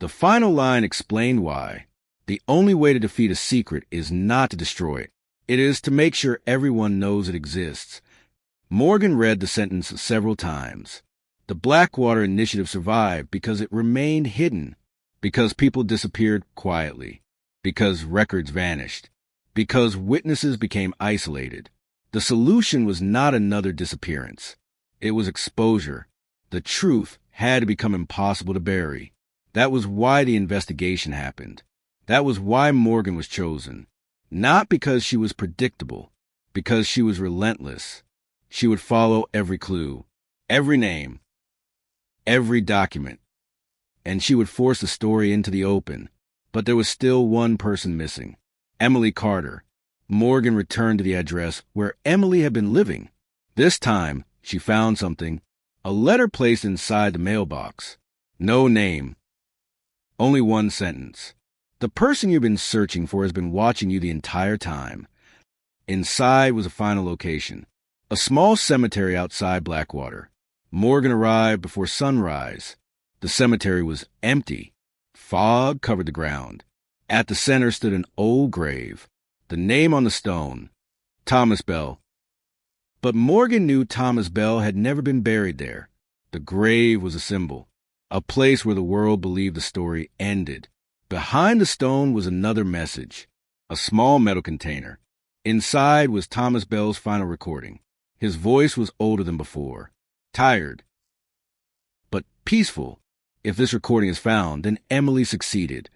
The final line explained why. The only way to defeat a secret is not to destroy it. It is to make sure everyone knows it exists. Morgan read the sentence several times. The Blackwater Initiative survived because it remained hidden, because people disappeared quietly, because records vanished, because witnesses became isolated. The solution was not another disappearance. It was exposure. The truth had to become impossible to bury. That was why the investigation happened. That was why Morgan was chosen. Not because she was predictable, because she was relentless. She would follow every clue, every name, every document, and she would force the story into the open. But there was still one person missing, Emily Carter. Morgan returned to the address where Emily had been living. This time, she found something, a letter placed inside the mailbox. No name, only one sentence. The person you've been searching for has been watching you the entire time. Inside was a final location, a small cemetery outside Blackwater. Morgan arrived before sunrise. The cemetery was empty. Fog covered the ground. At the center stood an old grave. The name on the stone, Thomas Bell. But Morgan knew Thomas Bell had never been buried there. The grave was a symbol, a place where the world believed the story ended. Behind the stone was another message, a small metal container. Inside was Thomas Bell's final recording. His voice was older than before, tired, but peaceful. If this recording is found, then Emily succeeded.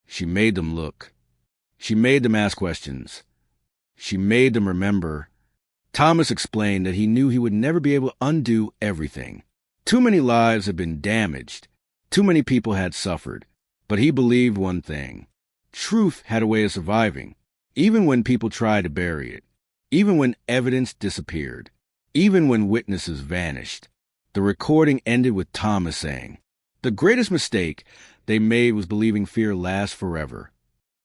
She made them look. She made them ask questions. She made them remember. Thomas explained that he knew he would never be able to undo everything. Too many lives had been damaged. Too many people had suffered. But he believed one thing. Truth had a way of surviving, even when people tried to bury it, even when evidence disappeared, even when witnesses vanished. The recording ended with Thomas saying, "The greatest mistake they made was believing fear lasts forever."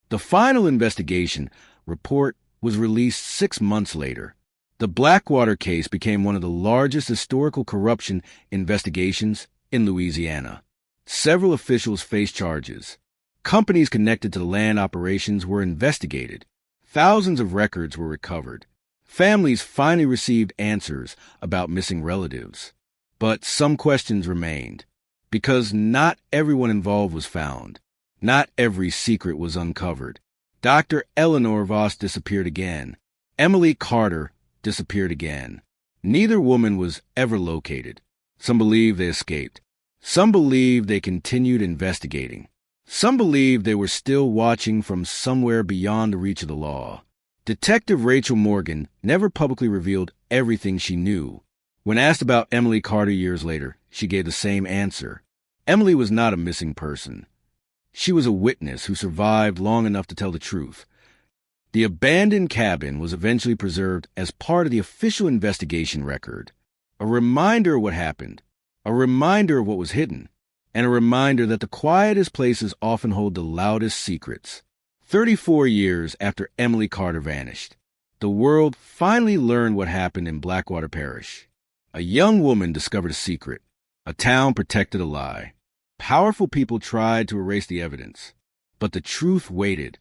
The final investigation report was released 6 months later. The Blackwater case became one of the largest historical corruption investigations in Louisiana. Several officials faced charges. Companies connected to the land operations were investigated. Thousands of records were recovered. Families finally received answers about missing relatives. But some questions remained, because not everyone involved was found. Not every secret was uncovered. Dr. Eleanor Voss disappeared again. Emily Carter disappeared again. Neither woman was ever located. Some believe they escaped. Some believe they continued investigating. Some believe they were still watching from somewhere beyond the reach of the law. Detective Rachel Morgan never publicly revealed everything she knew. When asked about Emily Carter years later, she gave the same answer. Emily was not a missing person. She was a witness who survived long enough to tell the truth. The abandoned cabin was eventually preserved as part of the official investigation record. A reminder of what happened, a reminder of what was hidden, and a reminder that the quietest places often hold the loudest secrets. 34 years after Emily Carter vanished, the world finally learned what happened in Blackwater Parish. A young woman discovered a secret. A town protected a lie. Powerful people tried to erase the evidence, but the truth waited.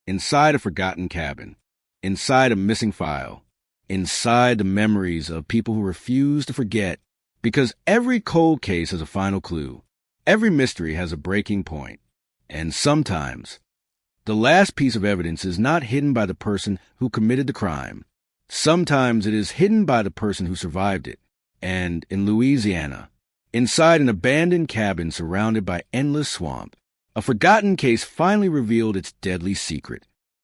Inside a forgotten cabin, inside a missing file, inside the memories of people who refuse to forget, because every cold case has a final clue. Every mystery has a breaking point. And sometimes, the last piece of evidence is not hidden by the person who committed the crime. Sometimes it is hidden by the person who survived it. And in Louisiana, inside an abandoned cabin surrounded by endless swamp, a forgotten case finally revealed its deadly secret.